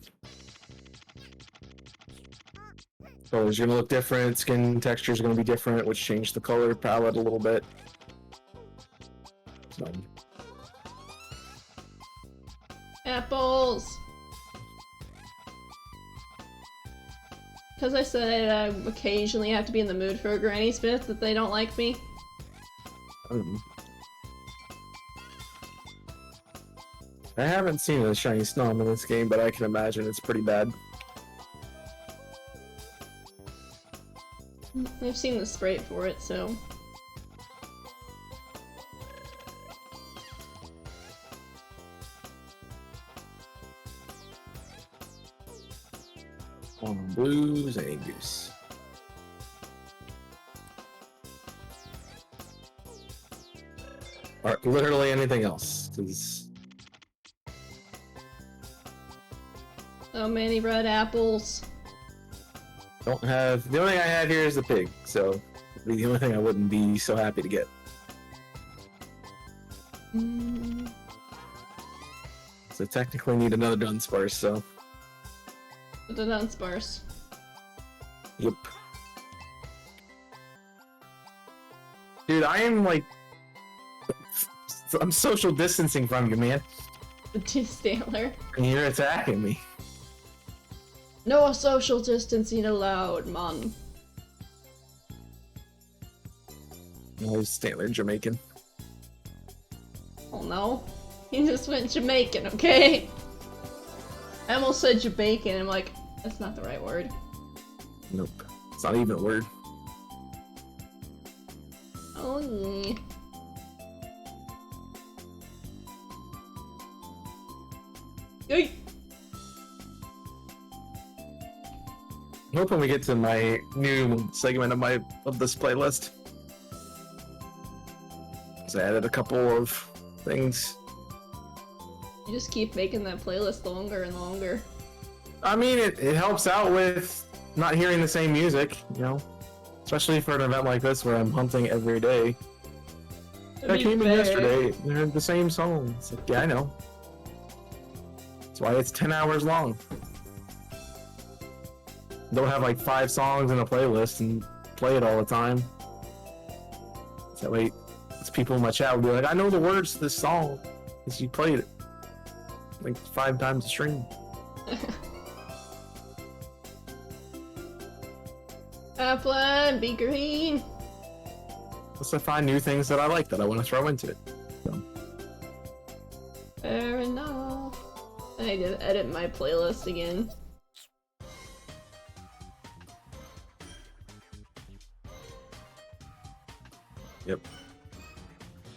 colors are gonna look different, skin textures are gonna be different, which changed the color palette a little bit. So. Apples! Because I said I occasionally have to be in the mood for a Granny Smith that they don't like me. I haven't seen a shiny Snom in this game, but I can imagine it's pretty bad. I've seen the sprite for it, so... On blues and goose. Or literally anything else, because... So many red apples. Don't have... The only thing I have here is the pig, so... The only thing I wouldn't be so happy to get. So technically need another Dunsparce, so... The Dunsparce. Yep. Dude, I am like... I'm social distancing from you, man. The Stantler. And you're attacking me. No social distancing allowed, man. Oh, Stantler Jamaican. Oh no. He just went Jamaican, okay? I almost said Jamaican, I'm like, that's not the right word. Nope. It's not even a word. Oh yeah. Yay! I'm hoping we get to my new segment of this playlist. So I added a couple of things. You just keep making that playlist longer and longer. I mean, it helps out with not hearing the same music, you know? Especially for an event like this where I'm hunting every day. I came in yesterday, they heard the same song. It's like, yeah, I know. That's why it's 10 hours long. Don't have like 5 songs in a playlist and play it all the time. So that way, people in my chat will be like, I know the words to this song because you played it like 5 times a stream. Applin, be green. Unless I find new things that I like that I want to throw into it. So. Fair enough. I need to edit my playlist again. Yep.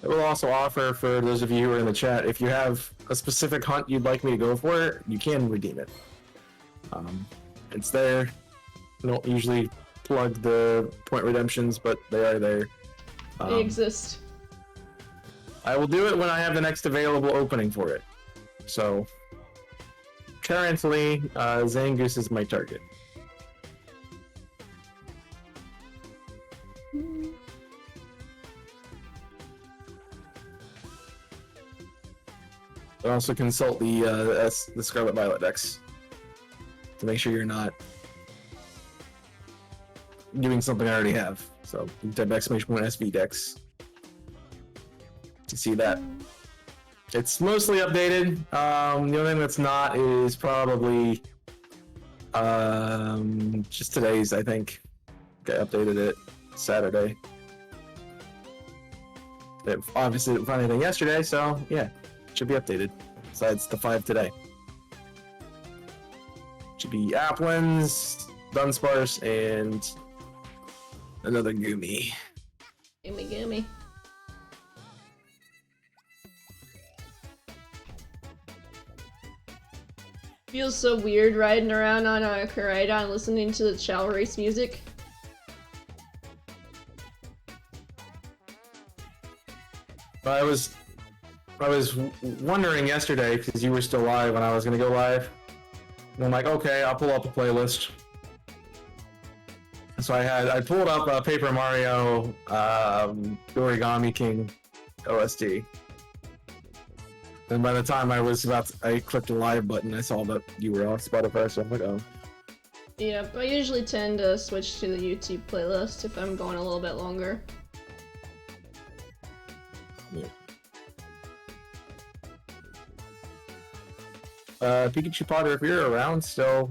I will also offer for those of you who are in the chat, if you have a specific hunt you'd like me to go for, you can redeem it. It's there. I don't usually plug the point redemptions, but they are there. They exist. I will do it when I have the next available opening for it. So, currently, Zangoose is my target. But also consult the Scarlet Violet decks to make sure you're not doing something I already have. So type !SV decks to see that. It's mostly updated. The only thing that's not is probably just today's. I think I updated it Saturday. It obviously didn't find anything yesterday, so yeah. Should be updated, besides the 5 today. Should be Applins, Dunsparce, and another Goomy. Goomy. Feels so weird riding around on a Koraidon listening to the Chaos6ix music. I was wondering yesterday, because you were still live when I was going to go live. And I'm like, okay, I'll pull up a playlist. So I pulled up Paper Mario Origami King OST. And by the time I clicked the live button, I saw that you were on Spotify, so I'm like, oh. Yep, I usually tend to switch to the YouTube playlist if I'm going a little bit longer. Yeah. Pikachu Potter, if you're around still,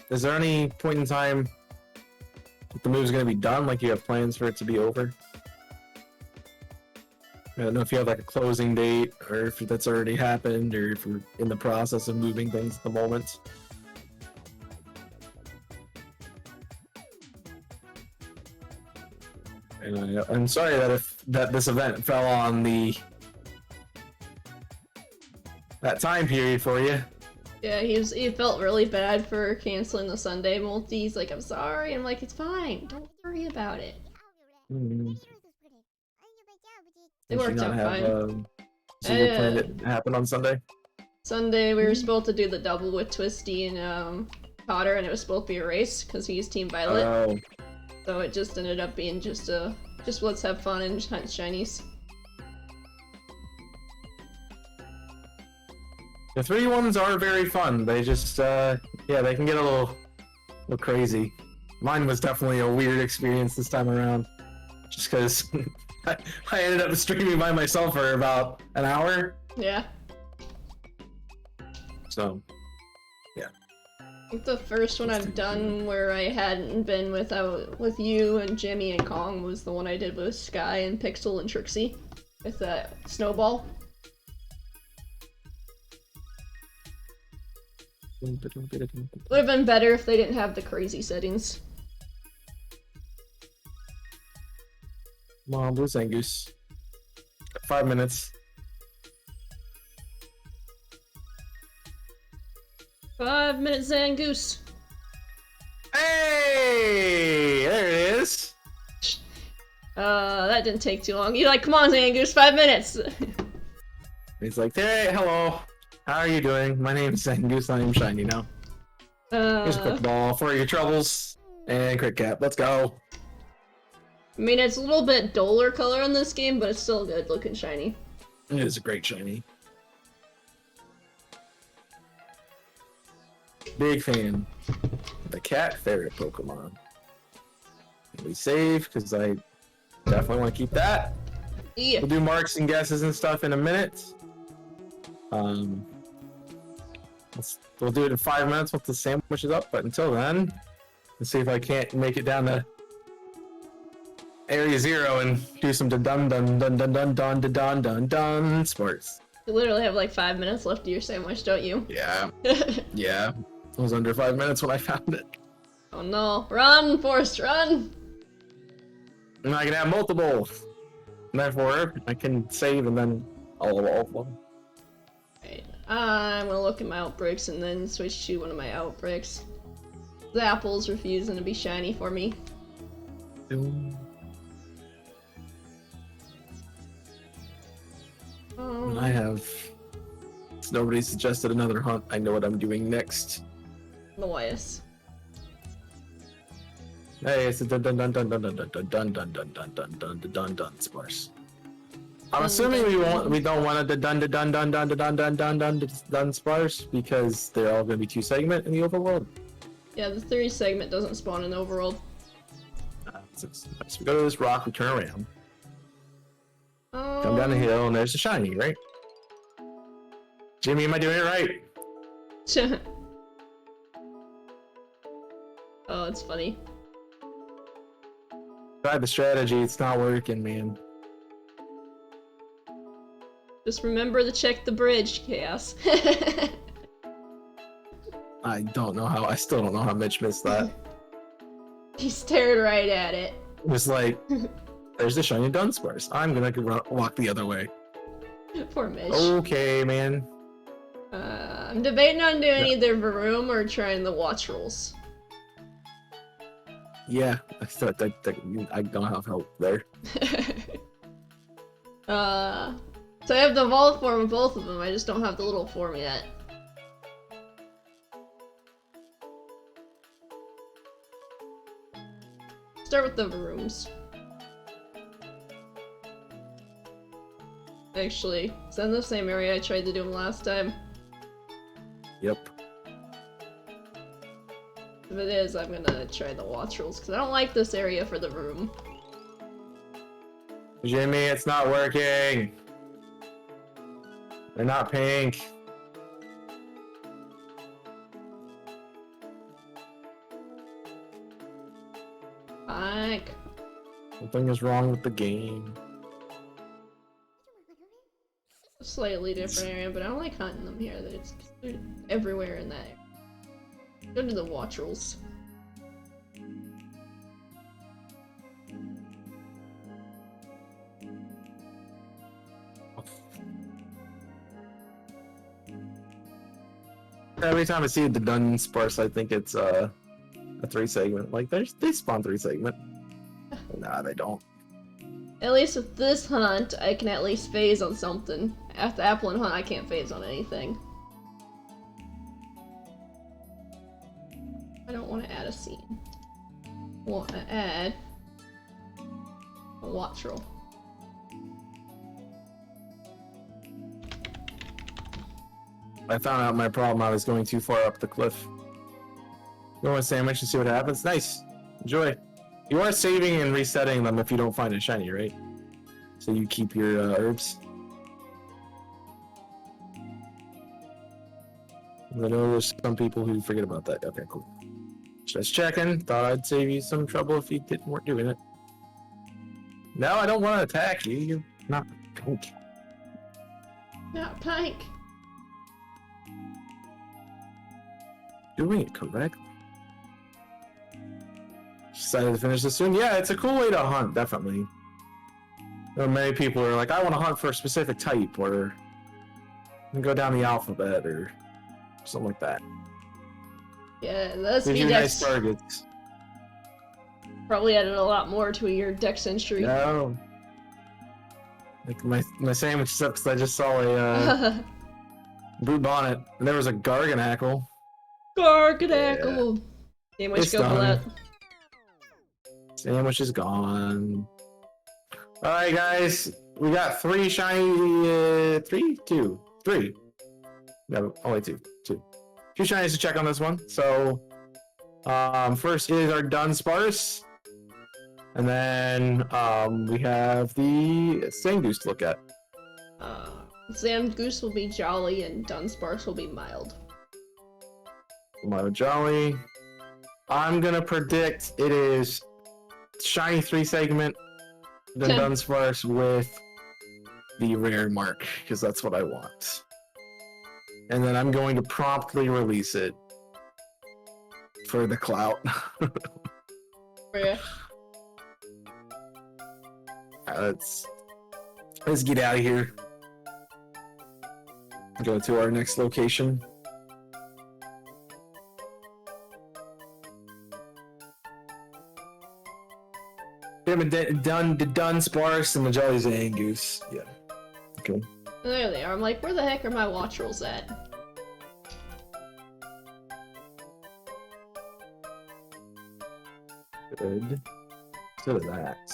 is there any point in time that the move's going to be done, like you have plans for it to be over? I don't know if you have like a closing date, or if that's already happened, or if you're in the process of moving things at the moment. And I'm sorry that this event fell on that time period for you. Yeah, he felt really bad for canceling the Sunday multi. He's like, I'm sorry. I'm like, it's fine. Don't worry about it. It worked out fine. So you planned it to happen on Sunday? Sunday, we were supposed to do the double with Twisty and Potter, and it was supposed to be a race because he's Team Violet. Oh. So it just ended up being just let's have fun and hunt shinies. The 3-1s are very fun. They just, yeah, they can get a little crazy. Mine was definitely a weird experience this time around. Just because I ended up streaming by myself for about an hour. Yeah. So, yeah. I think the first one I've done where I hadn't been with you and Jimmy and Kong was the one I did with Sky and Pixel and Trixie with that snowball. Would have been better if they didn't have the crazy settings. Come on, Blue Zangoose. 5 minutes. 5 minutes Zangoose. Hey! There it is! That didn't take too long. You're like, come on Zangoose, 5 minutes! He's like, hey, hello. How are you doing? My name is Zangoose, I am shiny now. Here's a quick ball for your troubles. And quick cap, let's go. I mean, it's a little bit duller color in this game, but it's still good looking shiny. It is a great shiny. Big fan. The cat favorite Pokemon. We save, because I definitely want to keep that. Yeah. We'll do marks and guesses and stuff in a minute. We'll do it in 5 minutes once the sandwich is up, but until then, let's see if I can't make it down to Area 0 and do some dun dun dun dun dun dun dun dun dun dun sports. You literally have like 5 minutes left of your sandwich, don't you? Yeah. Yeah. It was under 5 minutes when I found it. Oh no. Run, Forrest, run! And I can have multiple. Therefore, I can save and then all of them. Right. I'm gonna look at my outbreaks and then switch to one of my outbreaks. The apple's refusing to be shiny for me. I have. Since nobody suggested another hunt, I know what I'm doing next. Noise. Hey, it's a dun dun dun dun dun dun dun dun dun dun dun dun dun dun dun sparse. I'm assuming we don't want a dun dun dun dun dun dun dun dun dun dun sparse because they're all going to be 2-segment in the overworld. Yeah, the 3-segment doesn't spawn in the overworld. So we go to this rock, we turn around, come down the hill, and there's a shiny, right? Jimmy, am I doing it right? Oh, it's funny. Tried the strategy, it's not working, man. Just remember to check the bridge, Chaos. I don't know how, I still don't know how Mitch missed that. He stared right at it. It was like, there's the shiny Dunsparce. I'm gonna walk the other way. Poor Mitch. Okay, man. I'm debating on doing either Varoom or trying the watch rolls. Yeah, I thought that I don't have help there. So I have the evolved form of both of them, I just don't have the little form yet. Start with the Varooms. Actually, it's in the same area I tried to do them last time. Yep. If it is, I'm gonna try the watch rolls, because I don't like this area for the room. Jimmy, it's not working. They're not pink. Mike. Something is wrong with the game. A slightly different area, but I don't like hunting them here. They're everywhere in that area. Go to the watch rolls. Every time I see the Dunsparce, I think it's a 3-segment. Like they spawn 3-segment. Nah, they don't. At least with this hunt, I can at least phase on something. After Applin hunt, I can't phase on anything. I don't want to add a scene. I want to add a watch roll. I found out my problem. I was going too far up the cliff. Go on sandwich and see what happens. Nice. Enjoy. You are saving and resetting them if you don't find a shiny, right? So you keep your herbs. I know there's some people who forget about that. Okay, cool. Just checking. Thought I'd save you some trouble if you weren't doing it. No, I don't want to attack you. You're not pink. Not pink. Doing it correctly. Decided to finish this soon. Yeah, it's a cool way to hunt, definitely. There are many people who are like, I want to hunt for a specific type, or go down the alphabet, or something like that. Yeah, that's Gives you nice targets. Probably added a lot more to your deck century. No. Like my sandwich sucks. I just saw a brute bonnet, and there was a Garganackle. Garganackle! Yeah. Sandwich go for that. Sandwich is gone. Alright, guys. We got 3 shiny. 3? 2? 3. No, only 2. 2 shinies to check on this one. So, first is our Dunsparce. And then, we have the Zangoose to look at. Zangoose will be jolly and Dunsparce will be mild. Mild jolly. I'm gonna predict it is shiny 3-segment then Dunsparce with the rare mark, because that's what I want. And then I'm going to promptly release it for the clout. Yeah. Let's get out of here. Go to our next location. Done Dunsparce and the Jolly Zangoose. Yeah. Okay. There they are. I'm like, where the heck are my watch rolls at? Good. So that.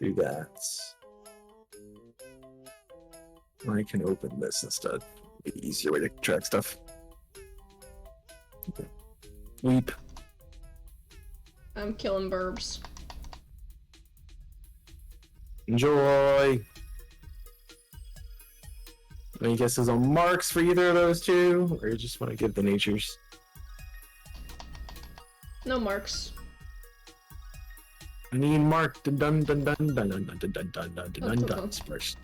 Do that. I can open this instead. The easier way to track stuff. Okay. Weep. I'm killing burbs. Enjoy. Any guesses on marks for either of those two, or you just want to give the natures? No marks. I need mark. Dun dun dun dun dun dun dun dun dun dun dun dun first.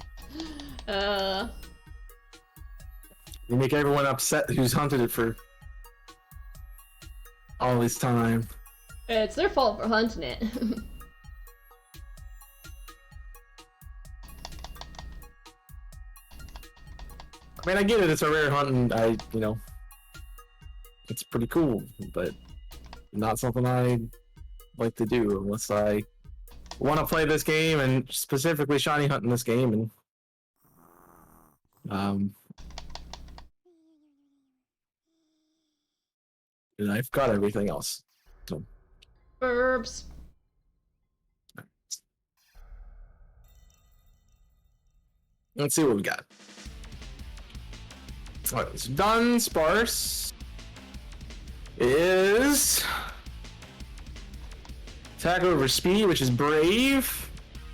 You make everyone upset who's hunted it for all this time. It's their fault for hunting it. I mean, I get it, it's a rare hunt, and it's pretty cool, but not something I like to do unless I want to play this game, and specifically shiny hunt in this game, and I've got everything else. So. Burbs. Let's see what we got. Alright, so Dunsparce is attack over speed, which is brave,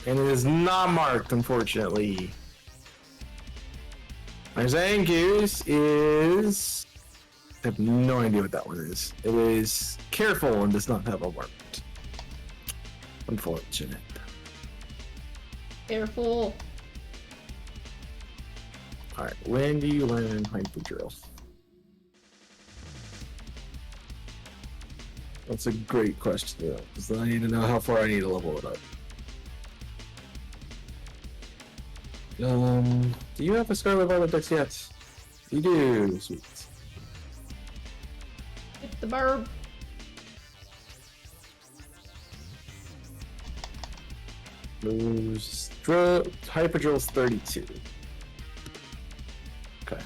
and it is not marked, unfortunately. My Zangoose is... I have no idea what that one is. It is careful and does not have a mark. Unfortunate. Careful. Alright, when do you learn Hyper Drill? That's a great question, because then I need to know how far I need to level it up. Do you have a Scarlet Violet Dex yet? You do, sweet. Hit the burb. Moves. Hyper Drill's 32. Okay.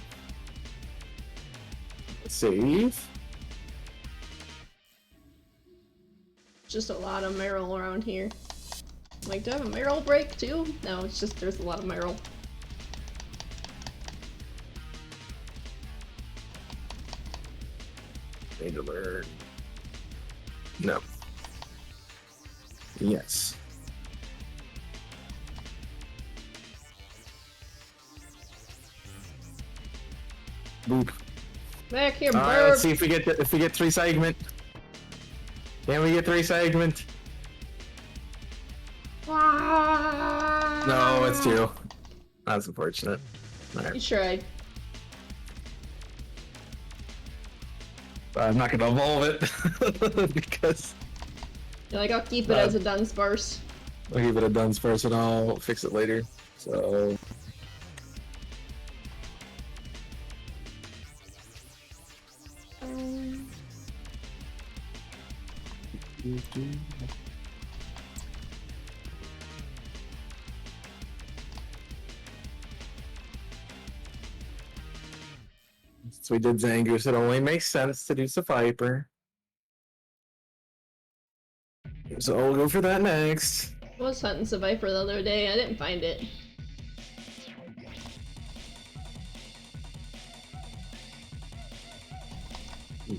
Save. Just a lot of Meryl around here. Like, do I have a Meryl break too? No, it's just there's a lot of Meryl. Need to learn. No. Yes. Boop. Back here, All right, burb. let's see if we get 3 segment. Can we get 3 segment? No, it's 2. That's unfortunate. All right. You tried. I'm not gonna evolve it because You're like, I'll keep it as a Dunsparce. I'll keep it a Dunsparce and I'll fix it later. So. So we did Zangoose. It only makes sense to do Viper. So we'll go for that next. I was hunting Viper the other day. I didn't find it.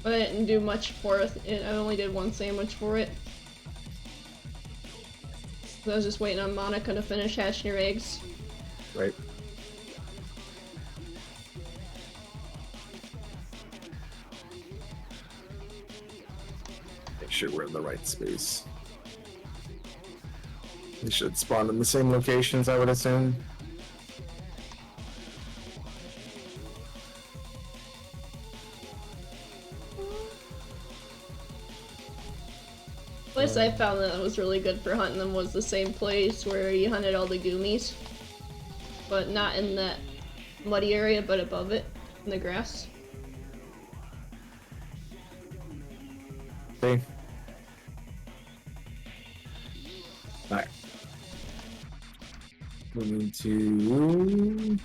But I didn't do much for it. I only did 1 sandwich for it. So I was just waiting on Monica to finish hatching her eggs. Right. Make sure we're in the right space. They should spawn in the same locations, I would assume. Place I found that was really good for hunting them was the same place where you hunted all the goomies. But not in that muddy area, but above it, in the grass. See? Alright. We need to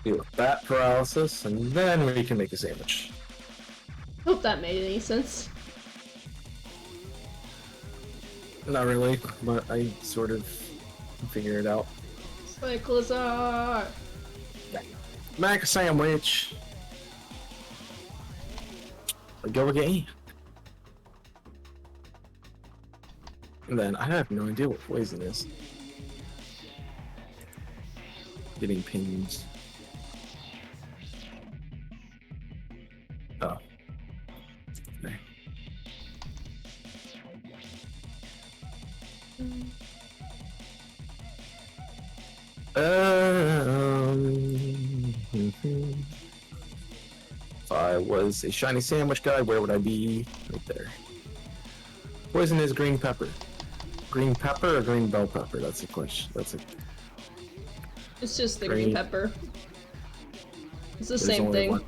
deal with that paralysis, and then we can make a sandwich. Hope that made any sense. Not really, but I sort of figure it out. Spike Lizard! Make a sandwich! Go again. And then I have no idea what poison is. Getting pings. Oh. There. If I was a shiny sandwich guy, where would I be? Right there. Poison is green pepper. Green pepper or green bell pepper? That's a question. That's a. It's just the green pepper. It's the There's same only thing. one.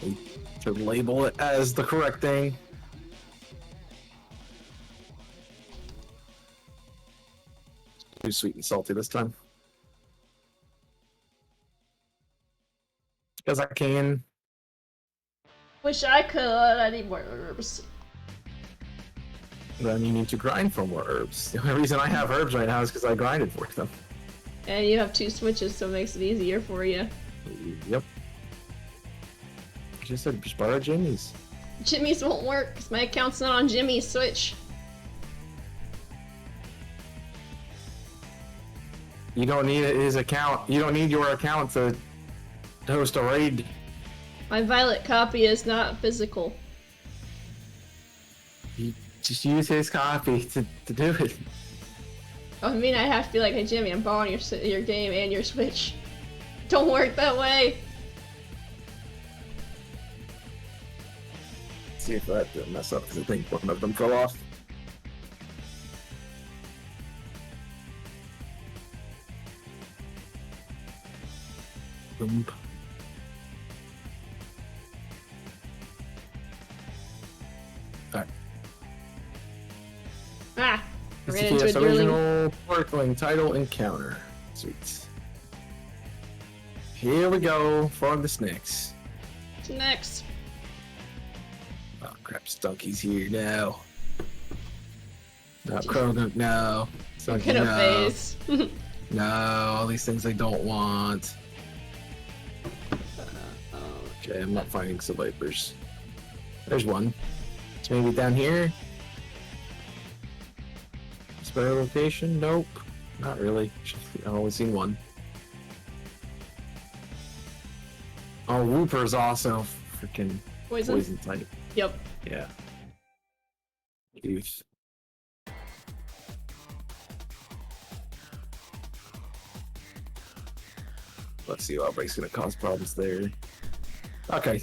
We should label it as the correct thing. Too sweet and salty this time. Because I can. Wish I could. I need more herbs. Then you need to grind for more herbs. The only reason I have herbs right now is because I grinded for them. And you have 2 switches, so it makes it easier for you. Yep. I just said just borrow Jimmy's. Jimmy's won't work, because my account's not on Jimmy's Switch. You don't need his account. You don't need your account to host a raid. My Violet copy is not physical. You just use his copy to do it. I mean, I have to be like, hey Jimmy, I'm borrowing your game and your Switch. Don't work that way. Let's see if that didn't mess up, because I think one of them fell off. Boom. Alright. Ah! I ran This into a is the dueling. original sparkling title encounter. Sweet. Here we go for the snacks. What's next? Oh crap, Stunky's here now. No, Krogan, no. Stunky, Get a no. face. No, all these things I don't want. Okay, I'm not finding survivors. There's one. It's maybe down here. Spare location? Nope. Not really. I've only seen one. Oh, Wooper's also freaking poison type. Yep. Yeah. Youth. Let's see, outbreak's gonna cause problems there. Okay.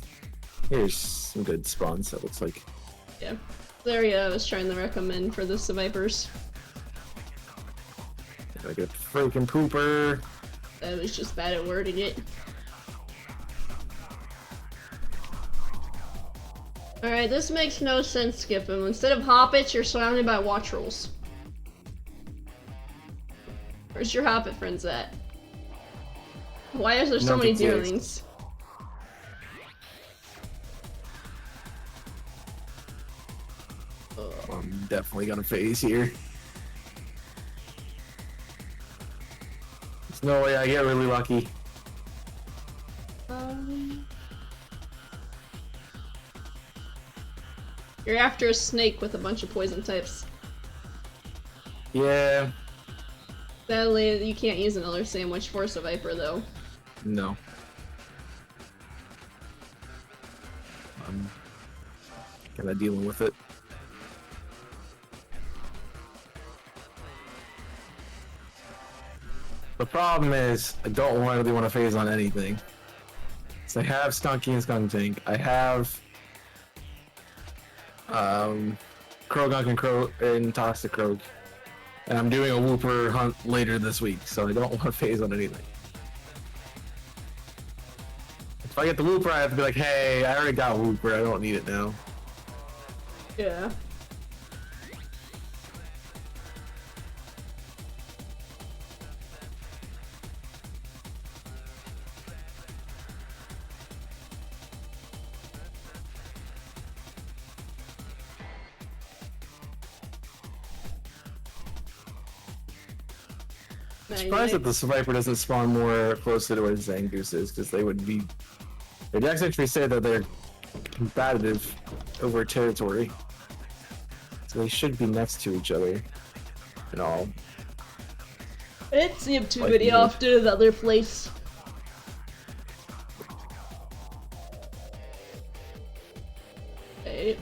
Here's some good spawns, that looks like. Yeah. There, yeah, I was trying to recommend for the survivors. I get a freaking pooper. I was just bad at wording it. Alright, this makes no sense, Skip him. Instead of hoppits, you're surrounded by watch rolls. Where's your hoppit friends at? Why is there so many deerlings? I'm definitely gonna phase here. There's no way I get really lucky. You're after a snake with a bunch of poison types. Yeah. Sadly, you can't use another sandwich for a Viper, though. No. I'm kinda dealing with it. The problem is, I don't really want to phase on anything. So I have Skunky and Skunk Tank. I have Krogunk and Toxic Krog. And I'm doing a Wooper hunt later this week, so I don't want to phase on anything. If I get the Wooper, I have to be like, hey, I already got Wooper, I don't need it now. Yeah. I'm surprised that the Viper doesn't spawn more closer to where Zangoose is, because they would be... Their decks actually say that they're competitive over territory. So they should be next to each other and all. I didn't see him too many often in the other place. Okay.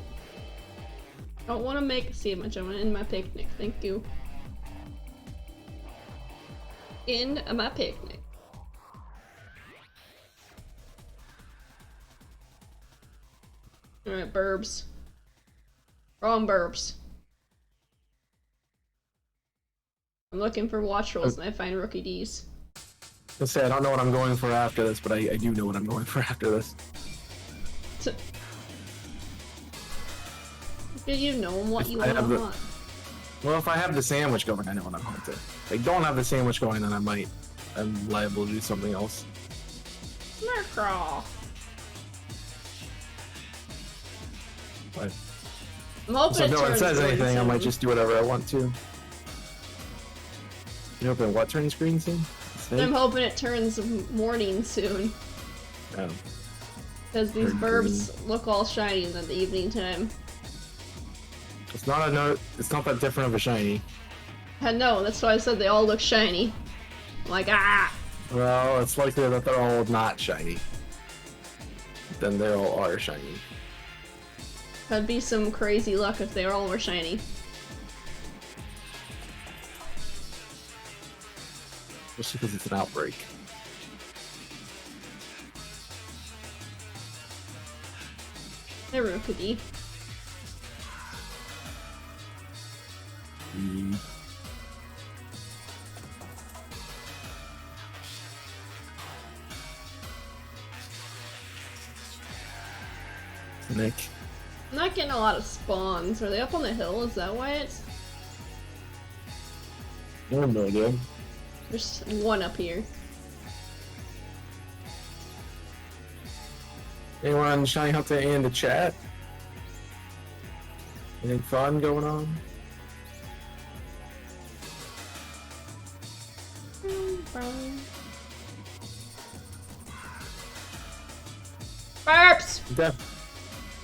I don't want to make a sandwich, I want to end my picnic, thank you. End of my picnic. Alright, burbs. Wrong burbs. I'm looking for watch rolls and I find rookie Ds. I'll say I don't know what I'm going for after this, but I do know what I'm going for after this. Do you know what you want? Well, if I have the sandwich going, I know what I'm going to. If I don't have the sandwich going, then I'm liable to do something else. Murkrow. But I'm hoping so if no one turns says green anything, I soon. might just do whatever I want to. You hoping what turns green soon? I'm hoping it turns morning soon. Oh. Because these burbs look all shiny in the evening time. It's not that different of a shiny. I know, that's why I said they all look shiny. I'm like, ah! Well, it's likely that they're all not shiny. Then they all are shiny. That'd be some crazy luck if they all were shiny. Just because it's an outbreak. Hey, Rookity. Nick. I'm not getting a lot of spawns. Are they up on the hill? Is that why it's... I have no idea. There's one up here. Anyone shiny hunting in the chat? Anything fun going on? Burps!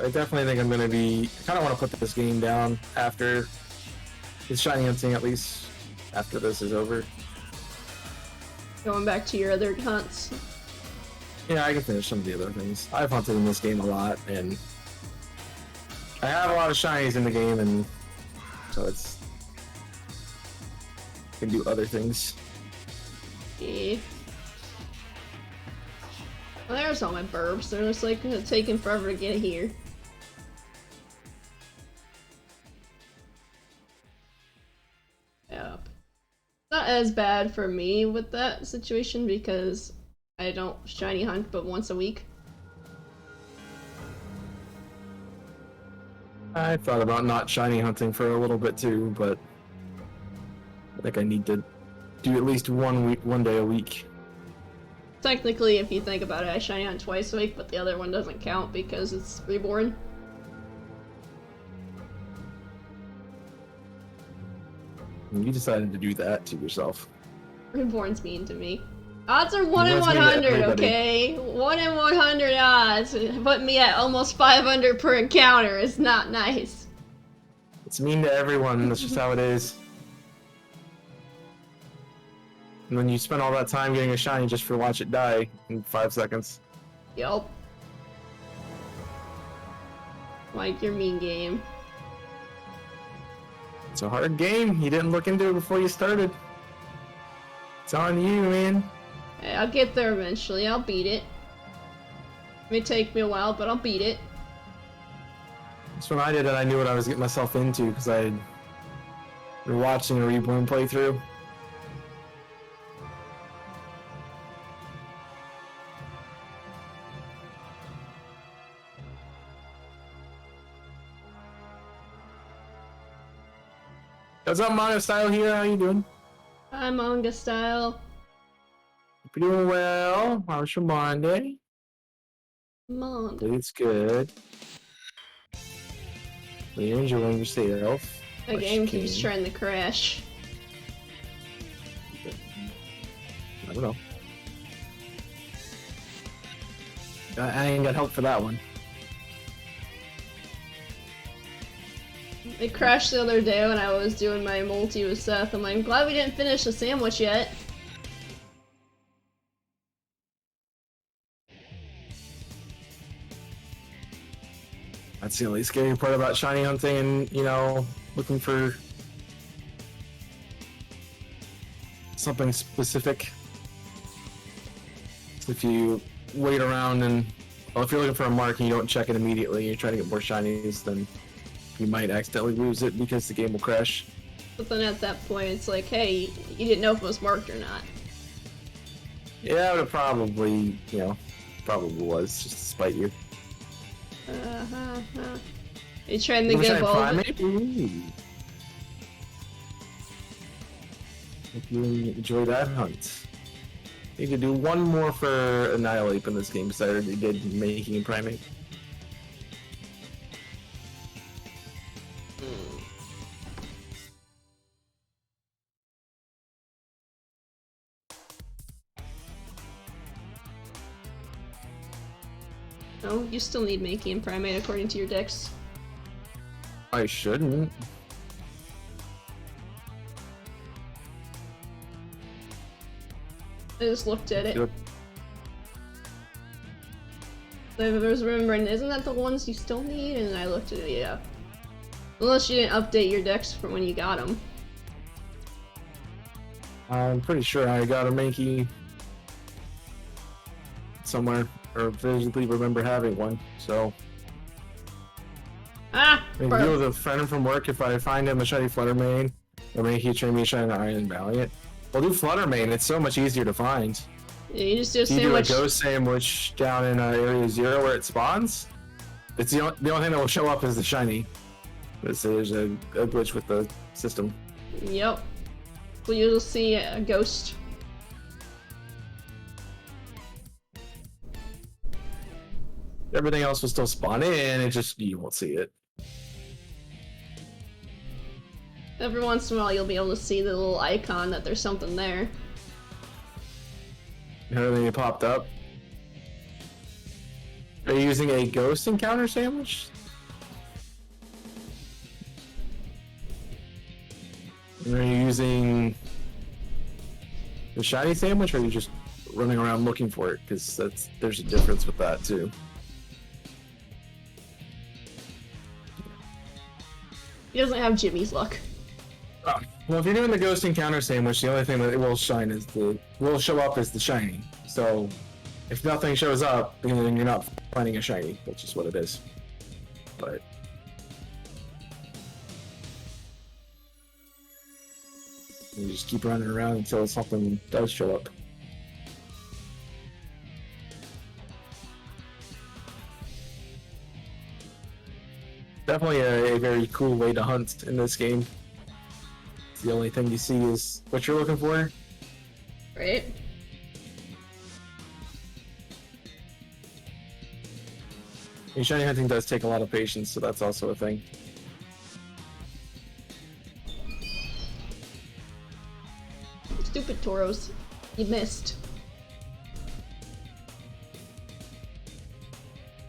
I definitely think I'm gonna be. I kind of want to put this game down after this shiny hunting, at least after this is over. Going back to your other hunts. Yeah, I can finish some of the other things. I've hunted in this game a lot, and I have a lot of shinies in the game, and so it's I can do other things. Yeah. Well, there's all my burbs. They're just like taking forever to get here. Yep. Not as bad for me with that situation because I don't shiny hunt but once a week. I thought about not shiny hunting for a little bit too, but I think I need to do at least one day a week. Technically, if you think about it, I shiny hunt twice a week, but the other one doesn't count because it's reborn. You decided to do that to yourself. Reborn's mean to me. Odds are 1 in Reborn's mean to 100, everybody. okay? 1 in 100 odds. Put me at almost 500 per encounter is not nice. It's mean to everyone, that's just how it is. And when you spend all that time getting a shiny just for watch it die in 5 seconds. Yup. Like your mean game. It's a hard game. You didn't look into it before you started. It's on you, man. Hey, I'll get there eventually. I'll beat it. It may take me a while, but I'll beat it. That's when I did it. I knew what I was getting myself into because I been watching a Reborn playthrough. What's up, Mono Style here? How you doing? Hi, Manga Style. Hope you're doing well. How's your Monday? Monday. It's good. You're enjoying yourself. The game keeps trying to crash. I don't know. I ain't got help for that one. It crashed the other day when I was doing my multi with Seth. I'm like, I'm glad we didn't finish the sandwich yet. That's the only scary part about shiny hunting and, you know, looking for something specific. If you wait around and, well, if you're looking for a mark and you don't check it immediately, you're trying to get more shinies, then you might accidentally lose it because the game will crash. But then at that point, it's like, hey, you didn't know if it was marked or not. Yeah, but it probably, you know, probably was, just to spite you. Are you trying to get all of it? Hope you enjoy that hunt. You could do one more for Annihilate in this game, because I already did Making and Primate. No, you still need Making and Primate according to your decks. I shouldn't. I just looked at it. I was remembering, isn't that the ones you still need? And I looked at it, yeah. Unless you didn't update your decks from when you got them. I'm pretty sure I got a Mankey somewhere, or vividly remember having one, so. Ah! I can deal with a friend from work if I find him a shiny Fluttermane, or Mankey train me a shiny Iron Valiant. We'll do Fluttermane, it's so much easier to find. Yeah, you just do a sandwich. You do a ghost sandwich down in area 0 where it spawns. It's the only thing that will show up is the shiny. There's a glitch with the system. Yep. So you'll see a ghost. Everything else will still spawn in, it just, you won't see it. Every once in a while you'll be able to see the little icon that there's something there. Everything popped up. Are you using a ghost encounter sandwich? Are you using the shiny sandwich, or are you just running around looking for it? Because there's a difference with that too. He doesn't have Jimmy's luck. Oh, well, if you're doing the ghost encounter sandwich, the only thing that it will shine is will show up is the shiny. So if nothing shows up, then you're not finding a shiny, which is what it is. But you just keep running around until something does show up. Definitely a very cool way to hunt in this game. The only thing you see is what you're looking for. Right? And shiny hunting does take a lot of patience, so that's also a thing. Stupid Tauros. You missed.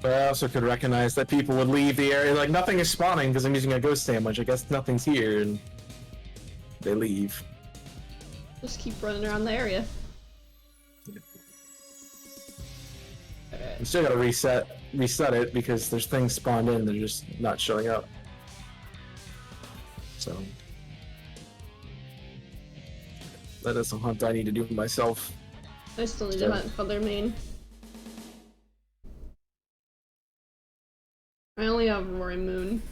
But I also could recognize that people would leave the area, like, nothing is spawning because I'm using a ghost sandwich. I guess nothing's here, and they leave. Just keep running around the area. You still gotta reset it because there's things spawned in, they're just not showing up. So That is a hunt I need to do myself. I still need to hunt Feather Mane. I only have Roaring Moon.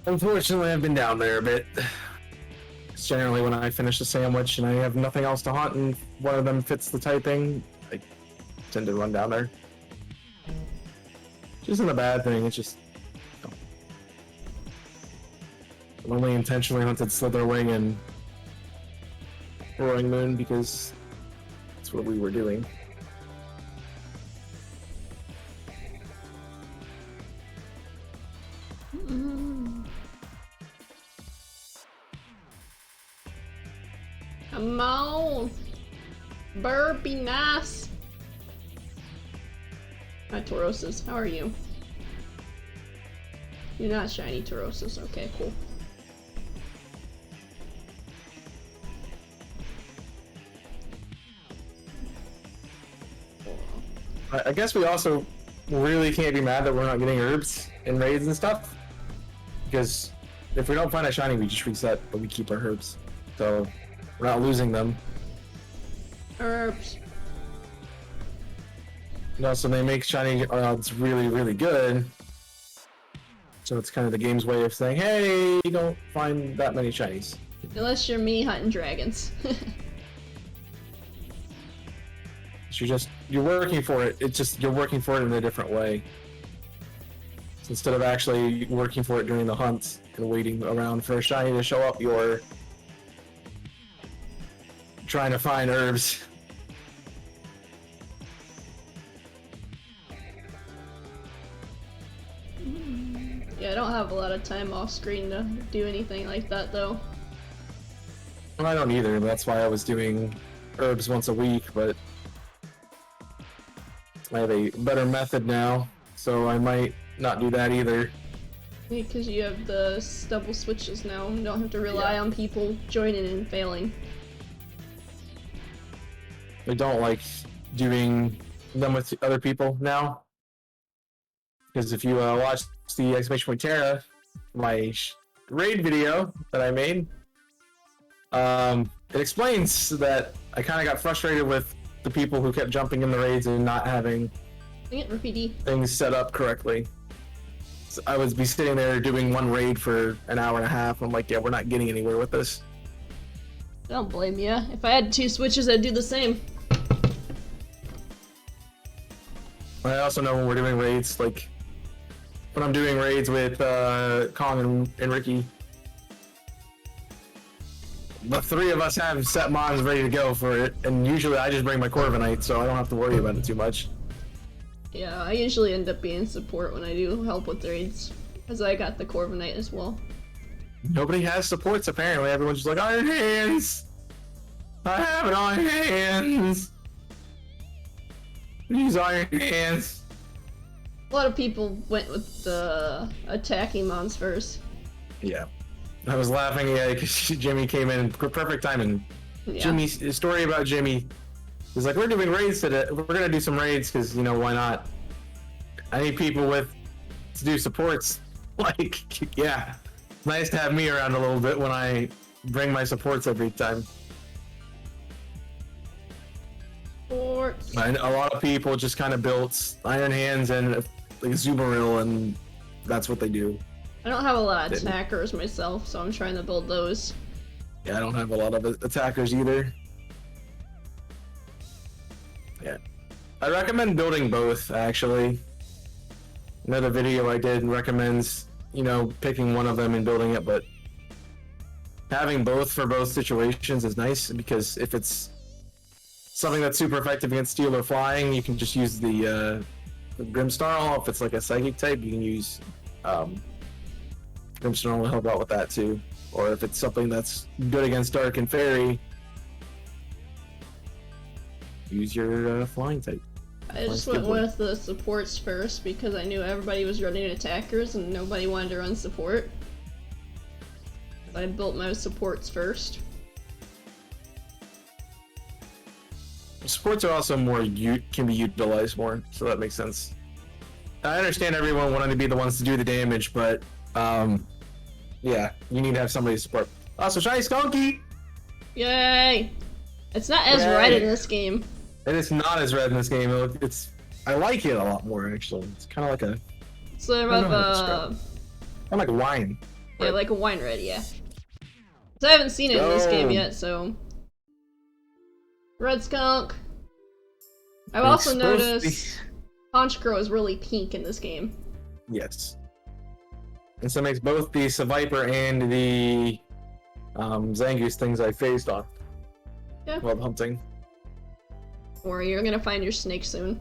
Unfortunately, I've been down there a bit. It's generally when I finish a sandwich and I have nothing else to hunt and one of them fits the typing, I tend to run down there. Which isn't a bad thing, it's just... You know, I've only intentionally hunted Slitherwing and Roaring Moon because that's what we were doing. Come on! Burp, be nice! Hi, Taurosis. How are you? You're not shiny, Taurosis. Okay, cool. I guess we also really can't be mad that we're not getting herbs in raids and stuff. Because if we don't find a shiny, we just reset, but we keep our herbs. So we're not losing them. Herbs. No, so they make shiny odds really, really good. So it's kind of the game's way of saying, hey, you don't find that many shinies. Unless you're me hunting dragons. You're working for it. It's just you're working for it in a different way. So instead of actually working for it during the hunt and waiting around for a shiny to show up, you're trying to find herbs. Yeah, I don't have a lot of time off screen to do anything like that though. Well, I don't either. That's why I was doing herbs once a week, but I have a better method now, so I might not do that either. Because you have the double switches now, you don't have to rely on people joining and failing. I don't like doing them with other people now. Because if you watch the exclamation point Terra, my raid video that I made, it explains that I kind of got frustrated with the people who kept jumping in the raids and not having things set up correctly. So I would be sitting there doing one raid for an hour and a half. I'm like, yeah, we're not getting anywhere with this. I don't blame you. If I had 2 switches, I'd do the same. I also know when we're doing raids, like when I'm doing raids with Kong and Ricky, the 3 of us have set mons ready to go for it, and usually I just bring my Corviknight, so I don't have to worry about it too much. Yeah, I usually end up being support when I do help with raids, because I got the Corviknight as well. Nobody has supports apparently. Everyone's just like, Iron Hands! I have an Iron Hands! Use Iron Hands! A lot of people went with the attacking mons first. Yeah. I was laughing because Jimmy came in perfect timing. Yeah. Jimmy's story about Jimmy is like, we're doing raids today. We're gonna do some raids because, you know, why not? I need people to do supports. Like, yeah, nice to have me around a little bit when I bring my supports every time. Supports. And a lot of people just kind of built Iron Hands and like Zubaril, and that's what they do. I don't have a lot of attackers myself, so I'm trying to build those. Yeah, I don't have a lot of attackers either. Yeah. I recommend building both, actually. Another video I did recommends, you know, picking one of them and building it, but having both for both situations is nice, because if it's something that's super effective against steel or flying, you can just use the Grimsnarl. If it's like a psychic type, you can use Grimsnarl will help out with that too. Or if it's something that's good against Dark and Fairy, use your flying type. I just went with the supports first because I knew everybody was running attackers and nobody wanted to run support. I built my supports first. Supports are also more can be utilized more, so that makes sense. I understand everyone wanting to be the ones to do the damage, but yeah, you need to have somebody to support. Also, shiny Skunky! Yay! It's not as red in this game. It is not as red in this game. I like it a lot more actually. It's kind of like a. Sort of kind of like wine. Yeah, like a wine red. Yeah. So I haven't seen it in this game yet, so. Red skunk. I've also noticed Honchkrow is really pink in this game. Yes. And so it makes both the Seviper and the Zangoose things I phased on. Yeah. While hunting. Or you're gonna find your snake soon.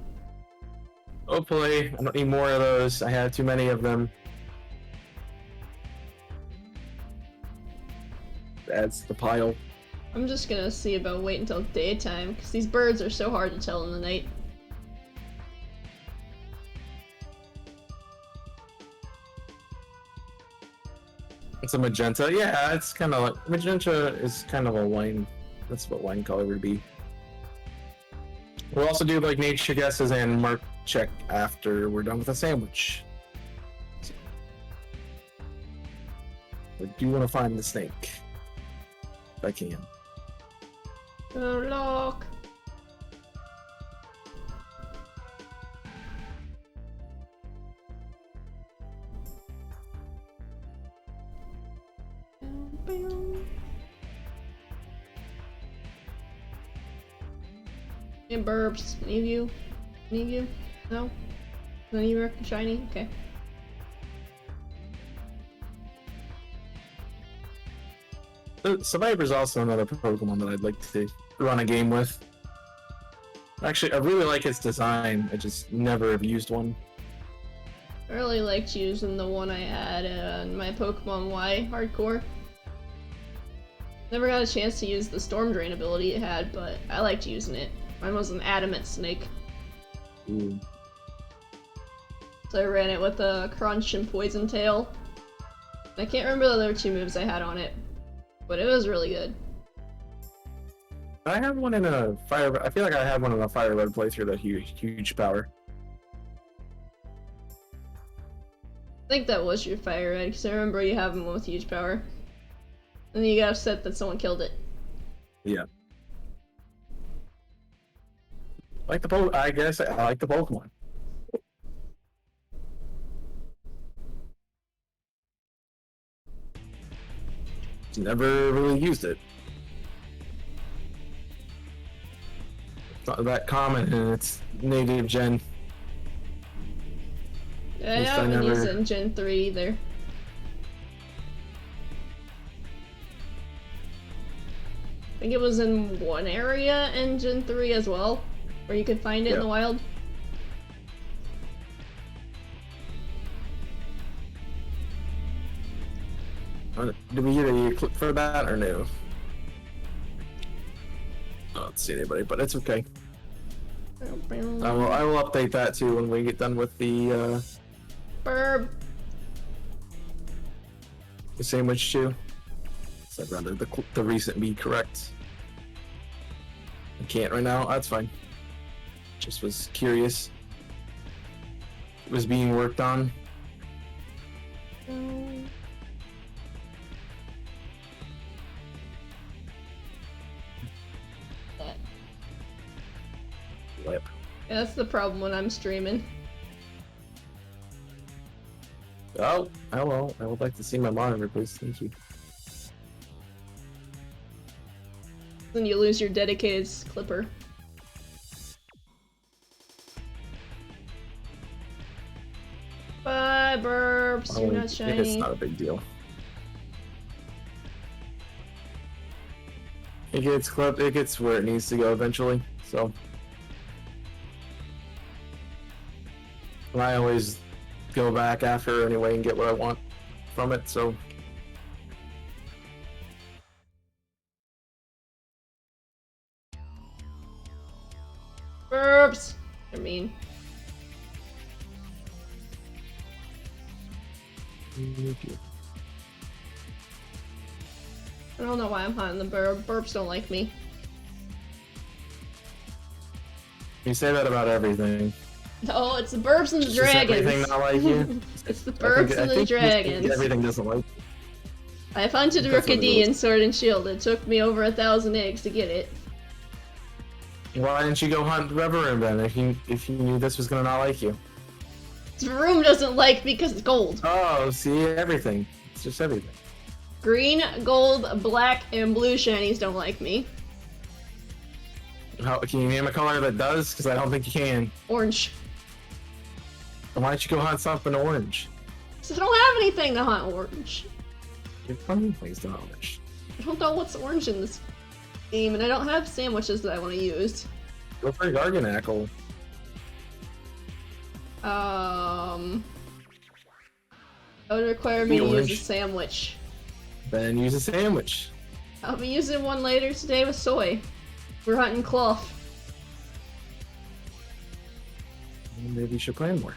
Hopefully, I don't need more of those. I have too many of them. Adds to the pile. I'm just gonna see about wait until daytime, because these birds are so hard to tell in the night. It's a magenta. Yeah, it's kind of like magenta is kind of a wine. That's what wine color would be. We'll also do like nature guesses and mark check after we're done with the sandwich. So, I do want to find the snake. If I can. Oh, look. And burbs. Any of you? Any of you? No? None of you are shiny? Okay. Survivor's also another Pokemon that I'd like to run a game with. Actually, I really like its design. I just never have used one. I really liked using the one I had in my Pokemon Y hardcore. Never got a chance to use the Storm Drain ability it had, but I liked using it. Mine was an adamant snake. Ooh. So I ran it with a Crunch and Poison Tail. I can't remember the other two moves I had on it, but it was really good. I have one in a fire. I feel like I had one in a Fire Red playthrough that huge power. I think that was your Fire Red, because I remember you having one with huge power. And then you got upset that someone killed it. Yeah. I guess I like the Pokemon. Never really used it. It's not that common in its native gen. Yeah, I haven't used it in Gen 3 either. I think it was in one area in Gen 3 as well, where you could find it in the wild. Did we get a clip for that or no? I don't see anybody, but it's okay. I will update that too when we get done with the sandwich too. So I'd rather the recent be correct. I can't right now. That's fine. Just was curious. It was being worked on. Lip. Yeah, that's the problem when I'm streaming. Oh, hello. I would like to see my monitor, please. Thank you. Then you lose your dedicated clipper. Bye, burps. You're not shiny. It's not a big deal. It gets clipped. It gets where it needs to go eventually. So I always go back after anyway and get what I want from it. So. Burps! I mean. I don't know why I'm hunting the burps don't like me. You say that about everything. No, it's the burbs and the Just dragons. everything not like you? It's the burbs and the dragons. Everything doesn't like you. I've hunted That's what it Rookidee is. in Sword and Shield. It took me over 1,000 eggs to get it. Why didn't you go hunt Reverum then if you knew this was gonna not like you? Room doesn't like me because it's gold. Oh, see, everything. It's just everything. Green, gold, black, and blue shinies don't like me. How, can you name a color that does? Because I don't think you can. Orange. Why don't you go hunt something orange? So I don't have anything to hunt orange. You're funny things to orange. I don't know what's orange in this game, and I don't have sandwiches that I want to use. Go for Garganackle. That would require me to Orange. use a sandwich. Then use a sandwich. I'll be using one later today with soy. We're hunting cloth. Maybe you should plan more.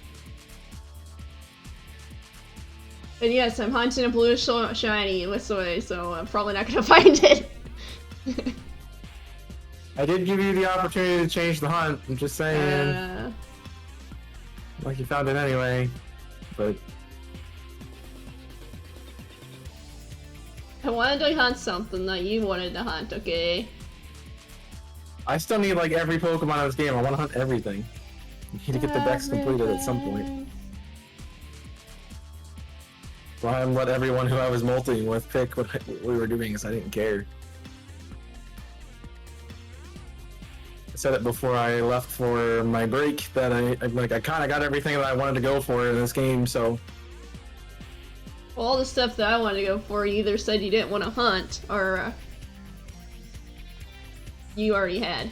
And yes, I'm hunting a blue shiny with soy, so I'm probably not gonna find it. I did give you the opportunity to change the hunt. I'm just saying. Like you found it anyway. But I wanted to hunt something that you wanted to hunt, okay? I still need like every Pokemon in this game. I want to hunt everything. You need to get the decks completed at some point. So I let everyone who I was multing with pick what we were doing because I didn't care. I said it before I left for my break that I kind of got everything that I wanted to go for in this game, so. All the stuff that I wanted to go for, you either said you didn't want to hunt, or you already had.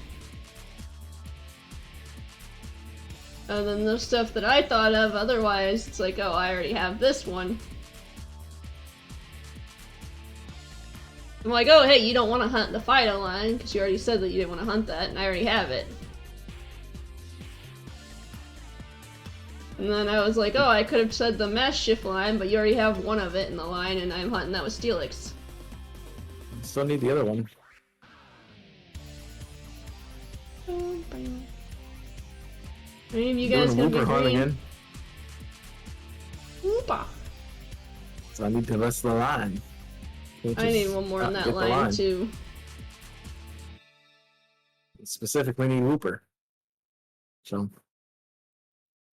And then the stuff that I thought of, otherwise, it's like, oh, I already have this one. I'm like, oh, hey, you don't want to hunt the Fido line, because you already said that you didn't want to hunt that, and I already have it. And then I was like, oh, I could have said the Mass Shift line, but you already have one of it in the line, and I'm hunting that with Steelix. Still need the other one. Any of you guys gonna Wooper be hunt green? again. Woopa. So I need the rest of the line. Can't I need just one more in not that get the line, too. Specifically need Wooper. So.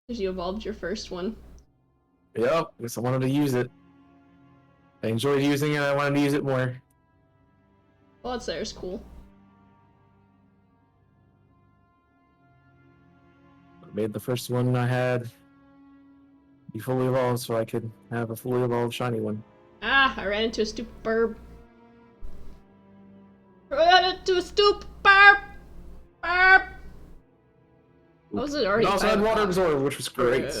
Because you evolved your first one. Yep, because I wanted to use it. I enjoyed using it, I wanted to use it more. Well, it's there's cool. I made the first one I had be fully evolved so I could have a fully evolved shiny one. Ah, I ran into a stupid burb. Ran into a stupid burb! Burb! How was it already? It also had 5 Water o'clock? Absorb, which was great.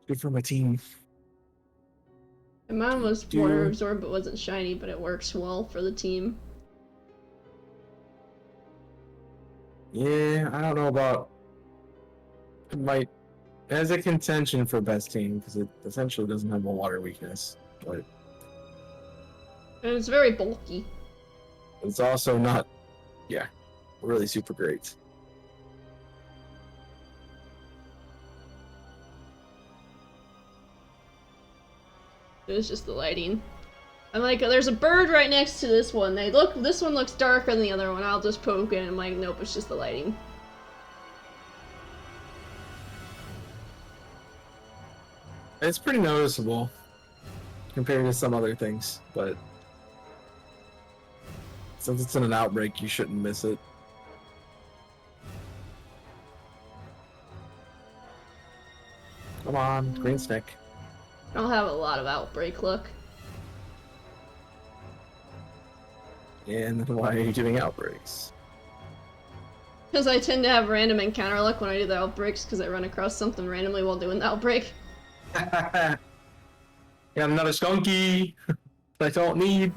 Good for my team. And mine was Water Absorb, but wasn't shiny, but it works well for the team. Yeah, I don't know about. It might. It has a contention for best team because it essentially doesn't have a water weakness, but And it's very bulky. it's also not. Yeah, really super great. It was just the lighting. I'm like, there's a bird right next to this one. This one looks darker than the other one. I'll just poke it. And I'm like, nope, it's just the lighting. It's pretty noticeable compared to some other things, but since it's in an outbreak, you shouldn't miss it. Come on, green snake. I don't have a lot of outbreak luck. And then why are you doing outbreaks? Because I tend to have random encounter luck when I do the outbreaks, because I run across something randomly while doing the outbreak. Got another skunky I don't need.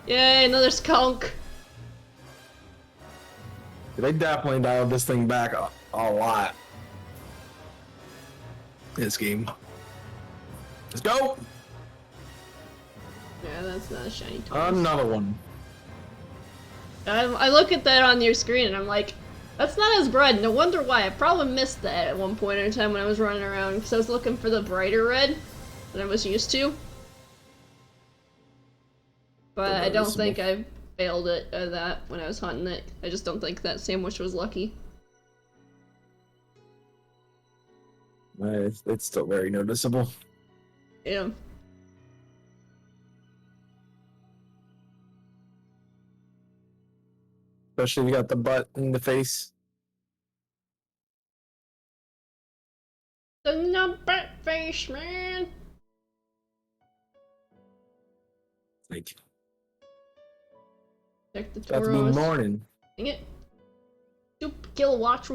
Yay, another skunk! They definitely dialed this thing back a lot. This game. Let's go! Yeah, that's not a shiny toy. Another one. I look at that on your screen and I'm like, that's not as bright. No wonder why. I probably missed that at one point in time when I was running around because I was looking for the brighter red that I was used to. But I don't think I failed it that when I was hunting it. I just don't think that sandwich was lucky. It's still very noticeable. Yeah. Especially if you got the butt and the face. The butt face, man. Like, Check the got to be Toros. morning. Dang it. Super kill watcher,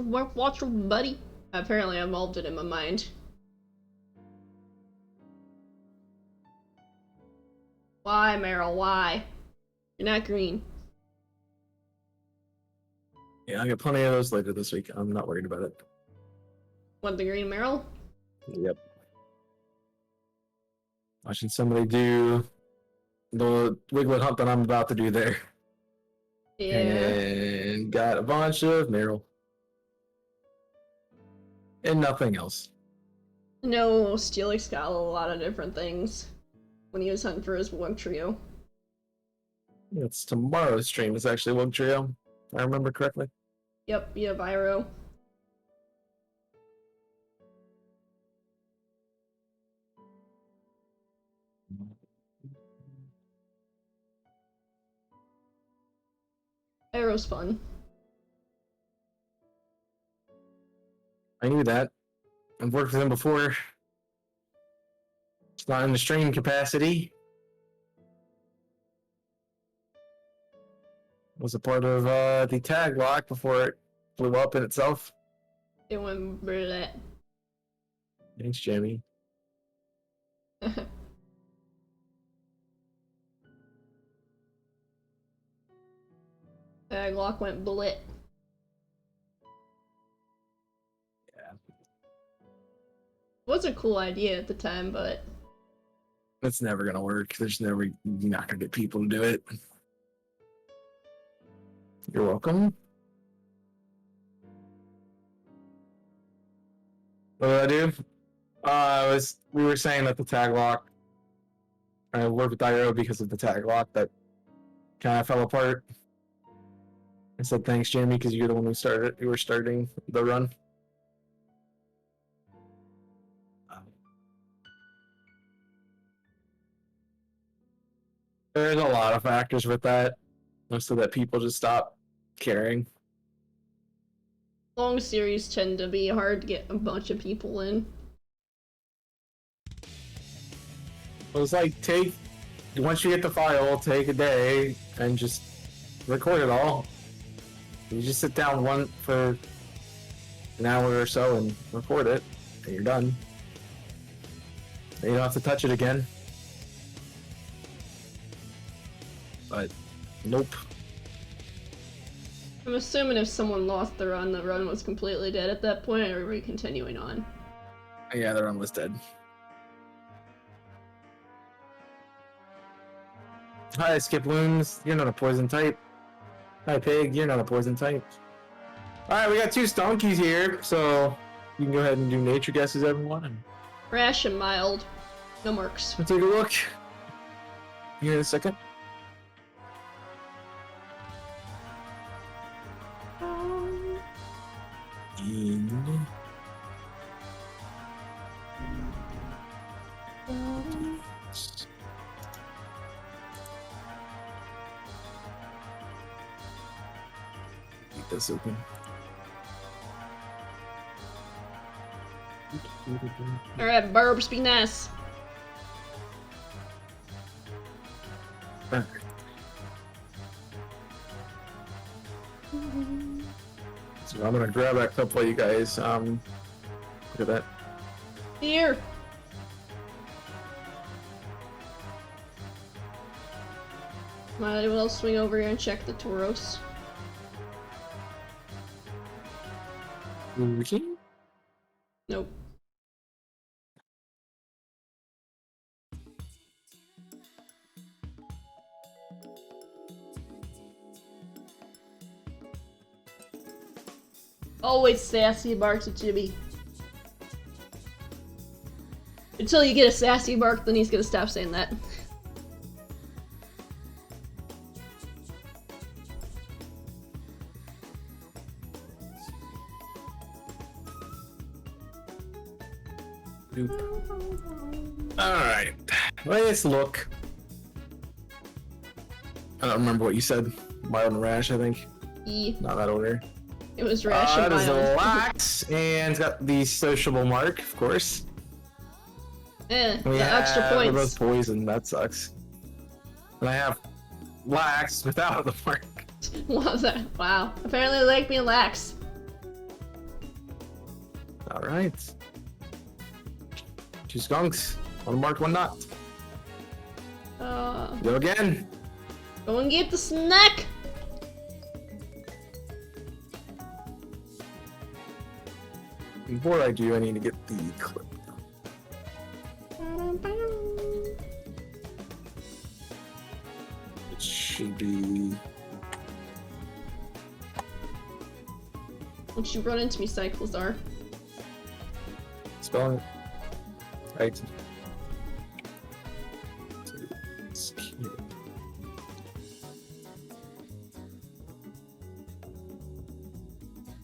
buddy. Apparently I evolved it in my mind. Why, Meryl? Why? You're not green. Yeah, I got plenty of those later this week. I'm not worried about it. Want the green Meryl? Yep. Watching somebody do the Wiglet hunt that I'm about to do there. Yeah. And got a bunch of Meryl. And nothing else. No, Chaos6ix got a lot of different things when he was hunting for his Wug Trio. It's tomorrow's stream. It's actually Wug Trio, if I remember correctly. Yep, yeah, Pyro. Pyro's fun. I knew that. I've worked with him before. It's not in the stream capacity. Was a part of the tag lock before it blew up in itself. It went rid of that. Thanks, Jamie. Lock went blit. Yeah. It was a cool idea at the time, but It's never gonna work. You're not gonna get people to do it. You're welcome. What did I do? We were saying that the tag lock. I worked with Iro because of the tag lock that kind of fell apart. I said thanks, Jamie, because you're the one who started. You were starting the run. There's a lot of factors with that, so that people just stop caring. long series tend to be hard to get a bunch of people in. It was like once you get the file, take a day and just record it all. You just sit down for an hour or so and record it, and you're done. And you don't have to touch it again. But nope. I'm assuming if someone lost the run was completely dead at that point, or are we continuing on? Yeah, the run was dead. Hi, Skip Looms. You're not a poison type. Hi, Pig. You're not a poison type. Alright, we got two stonkies here, so you can go ahead and do nature guesses, everyone. Rash and mild. No marks. Let's take a look. Here in a second. Keep this open. Alright, Burbs, be nice. Alright. So I'm gonna grab that clip while you guys look at that. Here. Might as well swing over here and check the Tauros. Okay. Nope. Always sassy barks at Jimmy. Until you get a sassy bark, then he's gonna stop saying that. Alright. Let's look. I don't remember what you said. Mild and rash, I think. Not that order. It was rash and that is mild. a lax, and it's got the sociable mark, of course. The extra points. They're both poison, that sucks. And I have lax without the mark. Wow. Apparently they like being lax. Alright. 2 skunks. 1 marked, 1 not. Go again. Go and get the snack! Before I do, I need to get the clip. It should be... Don't you run into me, Cyclozar. Spell it. Right.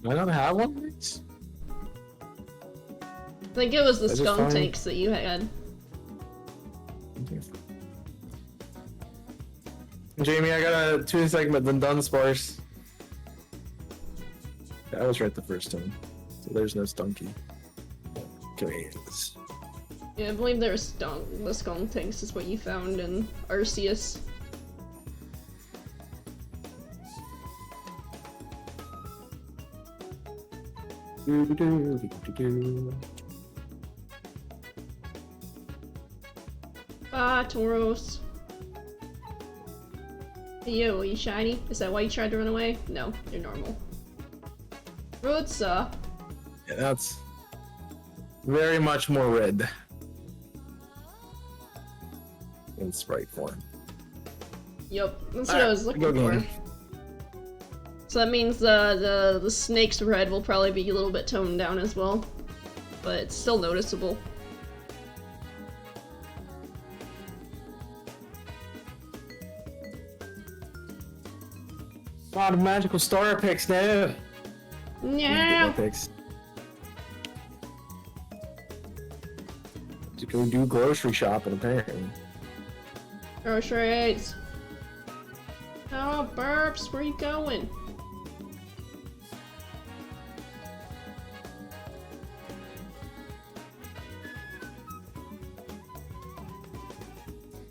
Do I not have one? I think it was the skunk tanks that you had. Jamie, I got a 2 segment then done sparse. I was right the first time. So there's no stunky. Okay. Yeah, I believe there was the skunk tanks is what you found in Arceus. Ah, Tauros. Hey, yo, are you shiny? Is that why you tried to run away? No, you're normal. Rootsa. Yeah, that's very much more red in sprite form. Yup, that's what I was looking for. So that means the snake's red will probably be a little bit toned down as well, but it's still noticeable. A lot of magical star picks now. No. To go do grocery shopping apparently. Groceries. Oh, burps, where you going?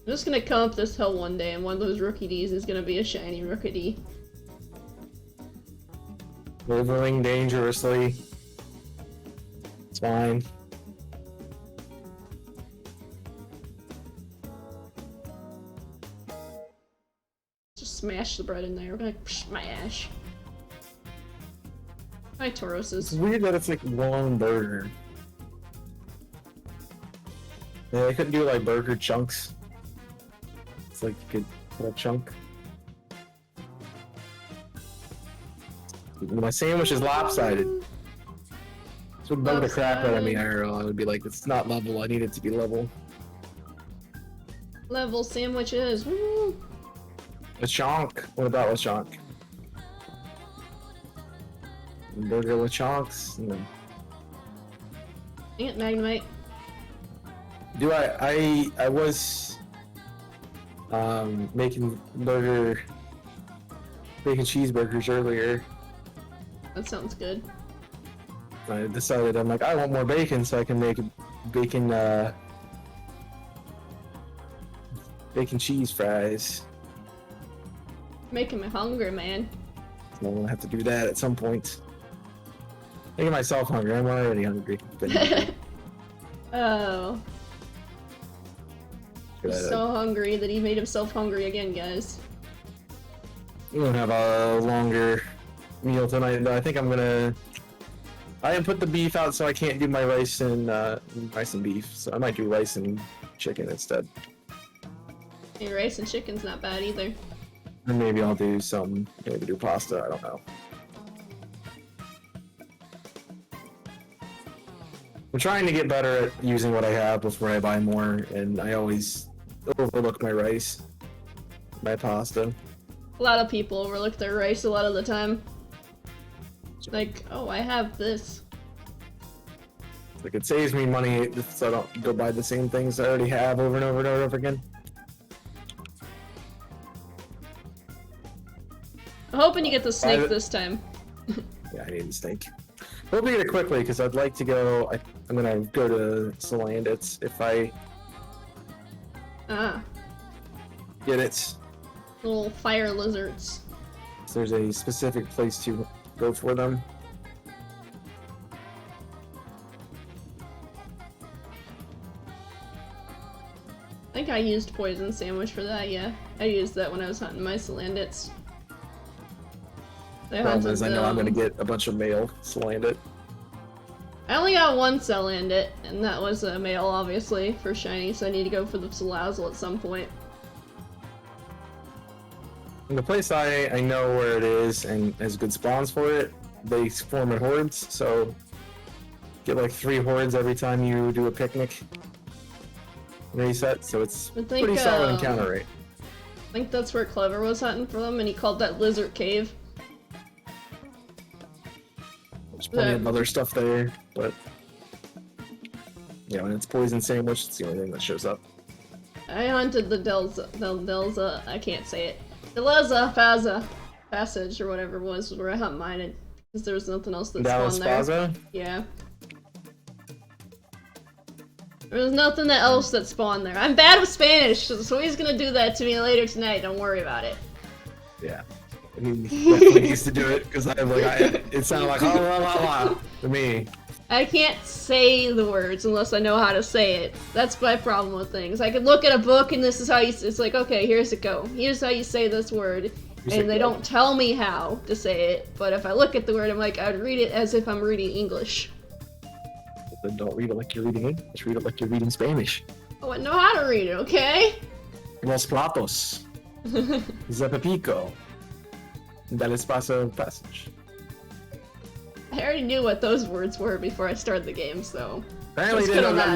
I'm just gonna come up this hill one day and one of those Rookie-Ds is gonna be a shiny Rookie-D. Moving dangerously. It's fine. Just smash the bread in there. We're like, psh, my ash. Hi, Tauroses. It's weird that it's like one burger. Yeah, I couldn't do like burger chunks. It's like you could put a chunk. My sandwich is lopsided. This would bug the crap out of me, IRL. I would be like, it's not level, I need it to be level. Level sandwiches, woo! Lechonk. What about Lechonk? Burger Lechonks? No. Dang it, Magnemite. Do I was making bacon cheeseburgers earlier. That sounds good. I decided, I'm like, I want more bacon so I can make bacon cheese fries. Making me hungry, man. So I'm gonna have to do that at some point. Making myself hungry. I'm already hungry. Oh. He's so hungry that he made himself hungry again, guys. We're gonna have a longer meal tonight, but I think I'm gonna. I didn't put the beef out, so I can't do my rice and beef. So I might do rice and chicken instead. Hey, rice and chicken's not bad either. Or maybe I'll do maybe do pasta. I don't know. I'm trying to get better at using what I have before I buy more, and I always overlook my rice, my pasta. A lot of people overlook their rice a lot of the time. Like, oh, I have this. Like, it saves me money so I don't go buy the same things I already have over and over and over again. I'm hoping you get the snake this time. Yeah, I need the snake. Hope we get it quickly, because I'd like to go... I'm gonna go to Salandits if I... get it. Little fire lizards. So there's a specific place to go for them. I think I used poison sandwich for that, yeah. I used that when I was hunting my Salandits. Problem is, I know I'm gonna get a bunch of male Salandit. I only got one Salandit, and that was a male, obviously, for shiny, so I need to go for the Salazzle at some point. In the place I know where it is and has good spawns for it, they form in hordes, so get like 3 hordes every time you do a picnic reset, so it's pretty solid encounter rate. I think that's where Clever was hunting for them, and he called that Lizard Cave. There's plenty of other stuff there, but yeah, when it's poison sandwich, it's the only thing that shows up. I hunted the Delza, I can't say it. Passage, or whatever it was where I hunt mine, because there was nothing else that spawned there. Spaza? Yeah. There was nothing else that spawned there. I'm bad with Spanish, so he's gonna do that to me later tonight, don't worry about it. Yeah. He definitely needs to do it, because it sounded like la la la la to me. I can't say the words unless I know how to say it. That's my problem with things. I could look at a book and this is how you, it's like, okay, here's it go. Here's how you say this word. And they don't tell me how to say it, but if I look at the word, I'm like, I'd read it as if I'm reading English. Then don't read it like you're reading English, read it like you're reading Spanish. Oh, I know how to read it, okay? Los platos. Zepapico. Del espacio passage. I already knew what those words were before I started the game, so... Apparently they don't have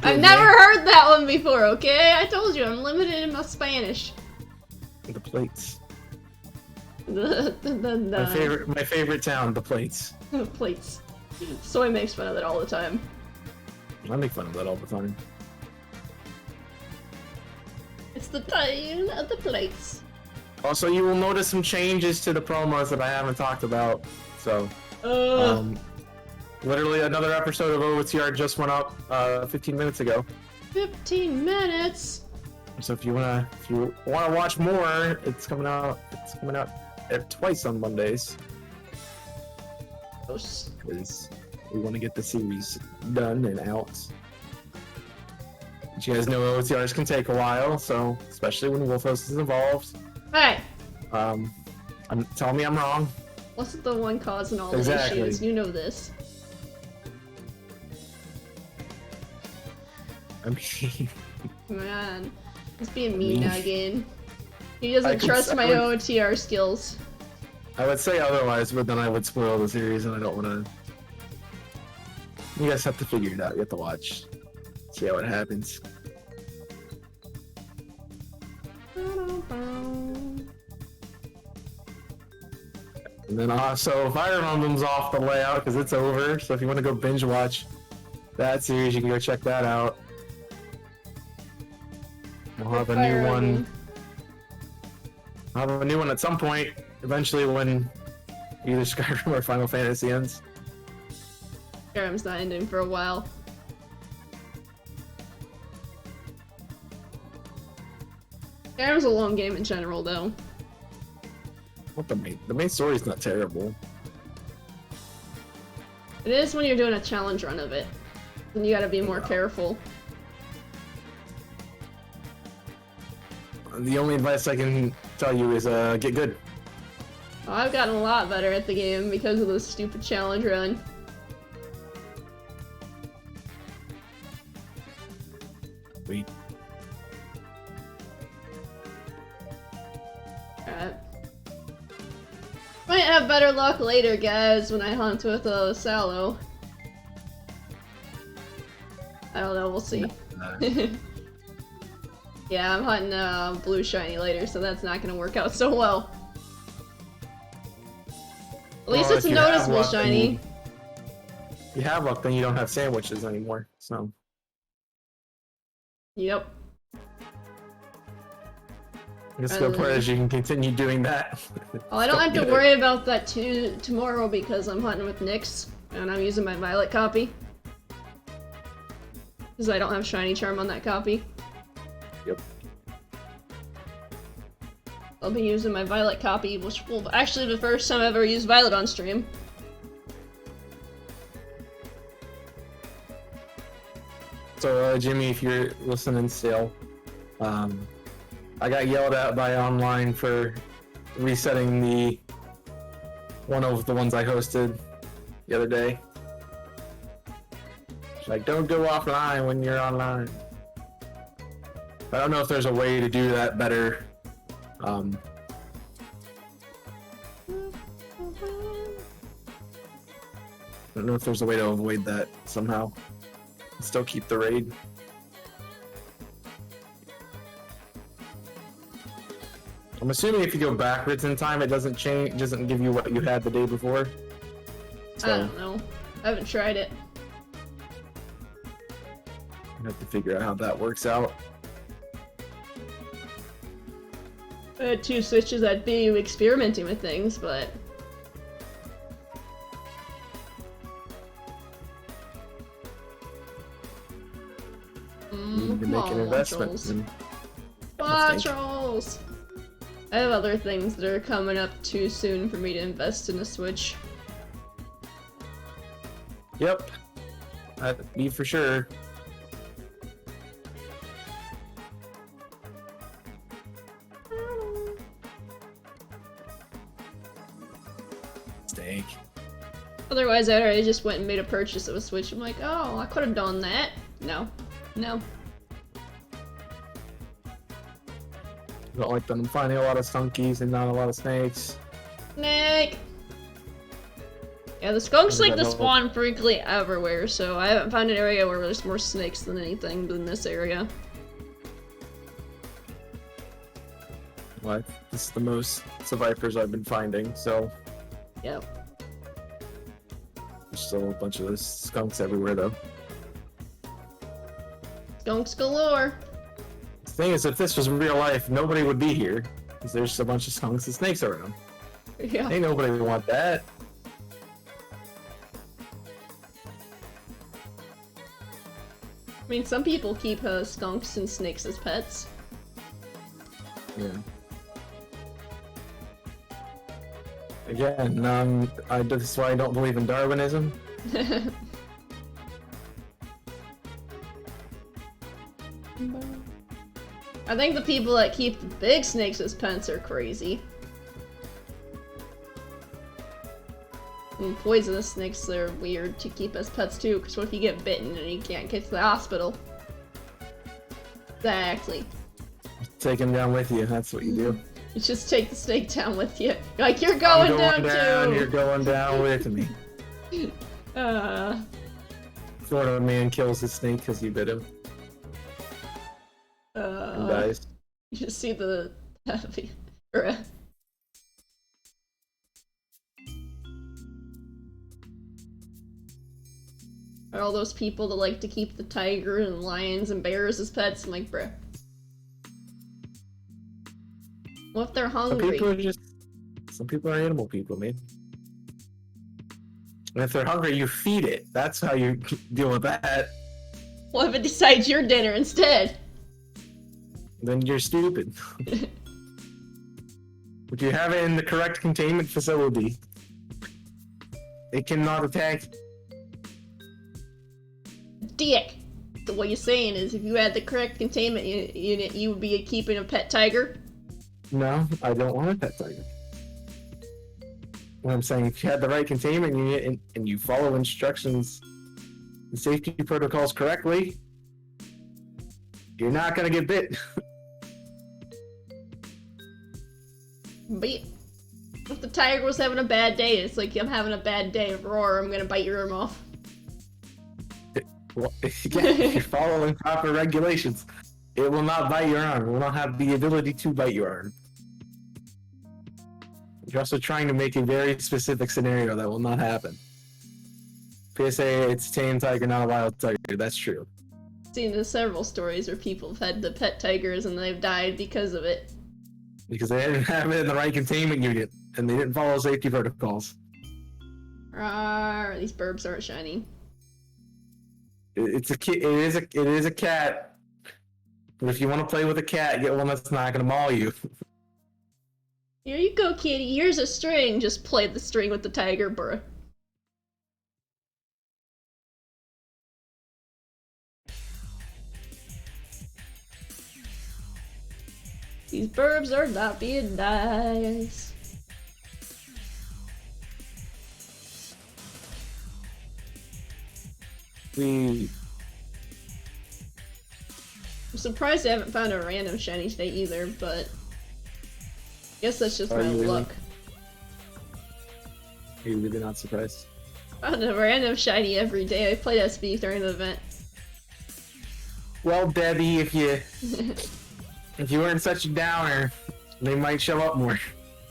I've never heard that one before, okay? I told you, I'm limited in my Spanish. The plates. My My favorite town, the plates. plates. Soy makes fun of it all the time. I make fun of that all the time. It's the time of the plates. Also, you will notice some changes to the promos that I haven't talked about. So, literally another episode of OTR just went up 15 minutes ago. 15 minutes. So if you wanna watch more, it's coming out twice on Mondays. Because we want to get the series done and out. But you guys know OTRs can take a while, so especially when Wolfhost is involved. Hey! Tell me I'm wrong. What's the one causing all the issues? You know this. I mean... Man, he's being mean now again. He doesn't trust my OTR skills. I would say otherwise, but then I would spoil the series, and I don't want to... You guys have to figure it out. You have to watch. See how it happens. And then also, Fire Emblem's off the layout because it's over. So if you want to go binge watch that series, you can go check that out. We'll have a new one. I'll have a new one at some point. Eventually, when either Skyrim or Final Fantasy ends. Skyrim's not ending for a while. Skyrim's a long game in general, though. What the main story's not terrible. It is when you're doing a challenge run of it. Then you gotta be more careful. The only advice I can tell you is get good. Oh, I've gotten a lot better at the game because of this stupid challenge run. Sweet. Alright. Might have better luck later, guys, when I hunt with Sallow. I don't know, we'll see. Nah. Yeah, I'm hunting blue shiny later, so that's not gonna work out so well. At least Well, it's if a you have noticeable luck, then shiny. You have luck, then you don't have sandwiches anymore, so. Yep. I guess the good part is you can continue doing that. Well, I don't have to worry about that tomorrow because I'm hunting with Nyx, and I'm using my Violet copy. Because I don't have Shiny Charm on that copy. Yep. I'll be using my Violet copy, which will actually be the first time I've ever used Violet on stream. So, Jimmy, if you're listening still, I got yelled at by online for resetting one of the ones I hosted the other day. She's like, don't go offline when you're online. I don't know if there's a way to do that better. I don't know if there's a way to avoid that somehow. Still keep the raid. I'm assuming if you go backwards in time, it doesn't change, doesn't give you what you had the day before. So, I don't know. I haven't tried it. I have to figure out how that works out. I had 2 switches at be experimenting with things, but... You need to make an investment. Trolls! I have other things that are coming up too soon for me to invest in a Switch. Yep. That'd be for sure. Steak. Otherwise, I already just went and made a purchase of a Switch. I'm like, oh, I could have done that. No. No. I don't like that I'm finding a lot of skunkies and not a lot of snakes. Snake! Yeah, the skunks like to spawn frequently everywhere, so I haven't found an area where there's more snakes than anything in this area. Well, this is the most survivors I've been finding, so Yep. there's still a bunch of those skunks everywhere though. Skunks galore! The thing is, if this was real life, nobody would be here, because there's a bunch of skunks and snakes around. Yeah. Ain't nobody would want that. I mean, some people keep skunks and snakes as pets. Yeah. Again, this is why I don't believe in Darwinism. I think the people that keep the big snakes as pets are crazy. And poisonous snakes are weird to keep as pets too, because what if you get bitten and you can't get to the hospital? Exactly. Take him down with you, that's what you do. You just take the snake down with you. Like, you're going, down too! You're going down with me. Florida man kills his snake because he bit him. And dies. You just see the... Are all those people that like to keep the tiger and lions and bears as pets? I'm like, bruh. What if they're hungry? Some people are animal people, man. And if they're hungry, you feed it. That's how you deal with that. What if it decides your dinner instead? Then you're stupid. But you have it in the correct containment facility. It cannot attack. Dick! So what you're saying is, if you had the correct containment unit, you would be keeping a pet tiger? No, I don't want a pet tiger. What I'm saying, if you had the right containment unit and you follow instructions and safety protocols correctly, you're not gonna get bit. But if the tiger was having a bad day, it's like, I'm having a bad day, roar, I'm gonna bite your arm off. Well, again, if you're following proper regulations, it will not bite your arm. It will not have the ability to bite your arm. You're also trying to make a very specific scenario that will not happen. PSA, it's a tame tiger, not a wild tiger. That's true. I've seen several stories where people have had the pet tigers and they've died because of it. Because they didn't have it in the right containment unit, and they didn't follow safety protocols. Rawr, these burbs aren't shiny. It is a cat. But if you want to play with a cat, get one that's not gonna maul you. Here you go, kitty. Here's a string. Just play the string with the tiger, bruh. These burbs are not being nice. I'm surprised I haven't found a random shiny today either, but I guess that's just my luck. Are you really not surprised? I found a random shiny every day. I played SB during the event. Well, Debbie, if you weren't such a downer, they might show up more.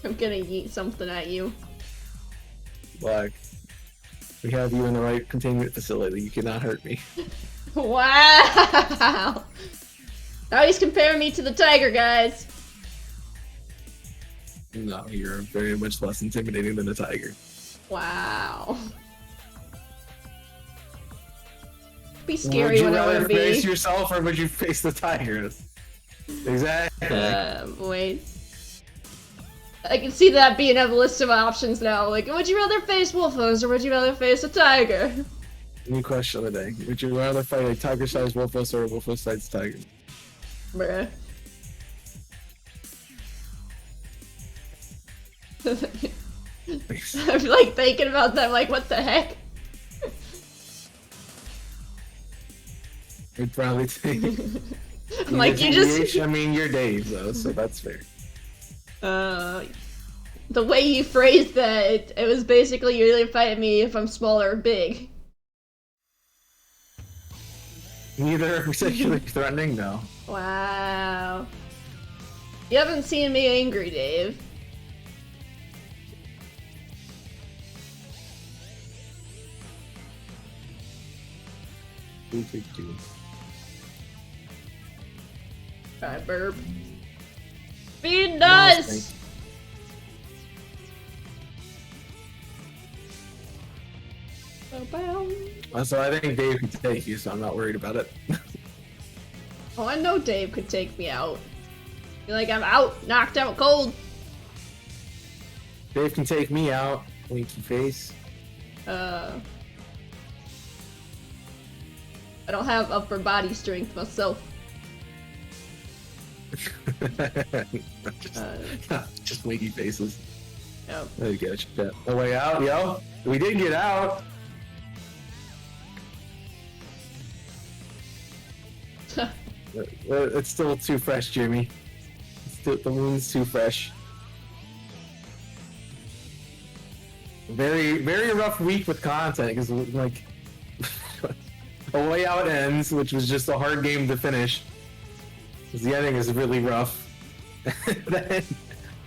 I'm gonna yeet something at you. Look, we have you in the right containment facility. You cannot hurt me. Wow! Now he's comparing me to the tiger, guys. No, you're very much less intimidating than a tiger. Wow. Be scary would when you I rather would be. face yourself, or would you face the tigers? Exactly. Wait. I can see that being on the list of options now. Like, would you rather face wolfos or would you rather face a tiger? New question of the day. Would you rather fight a tiger-sized wolfos or a wolfos-sized tiger? Bruh. I'm like thinking about that, like, what the heck? I'd probably take. I'm like, you just. I mean, you're Dave, though, so that's fair. The way you phrased that, it was basically you're gonna fight me if I'm small or big. Neither are particularly threatening, though. Wow. You haven't seen me angry, Dave. Alright, burp. Speed nice! So I think Dave can take you, so I'm not worried about it. Oh, I know Dave could take me out. You're like, I'm out, knocked out cold. Dave can take me out. Winky face. I don't have upper body strength myself. just winky faces. Yep. There you go. Shit. The way out, yo. We did get out. It's still too fresh, Jimmy. The wound's too fresh. Very, very rough week with content because like A Way Out ends, which was just a hard game to finish. The ending is really rough.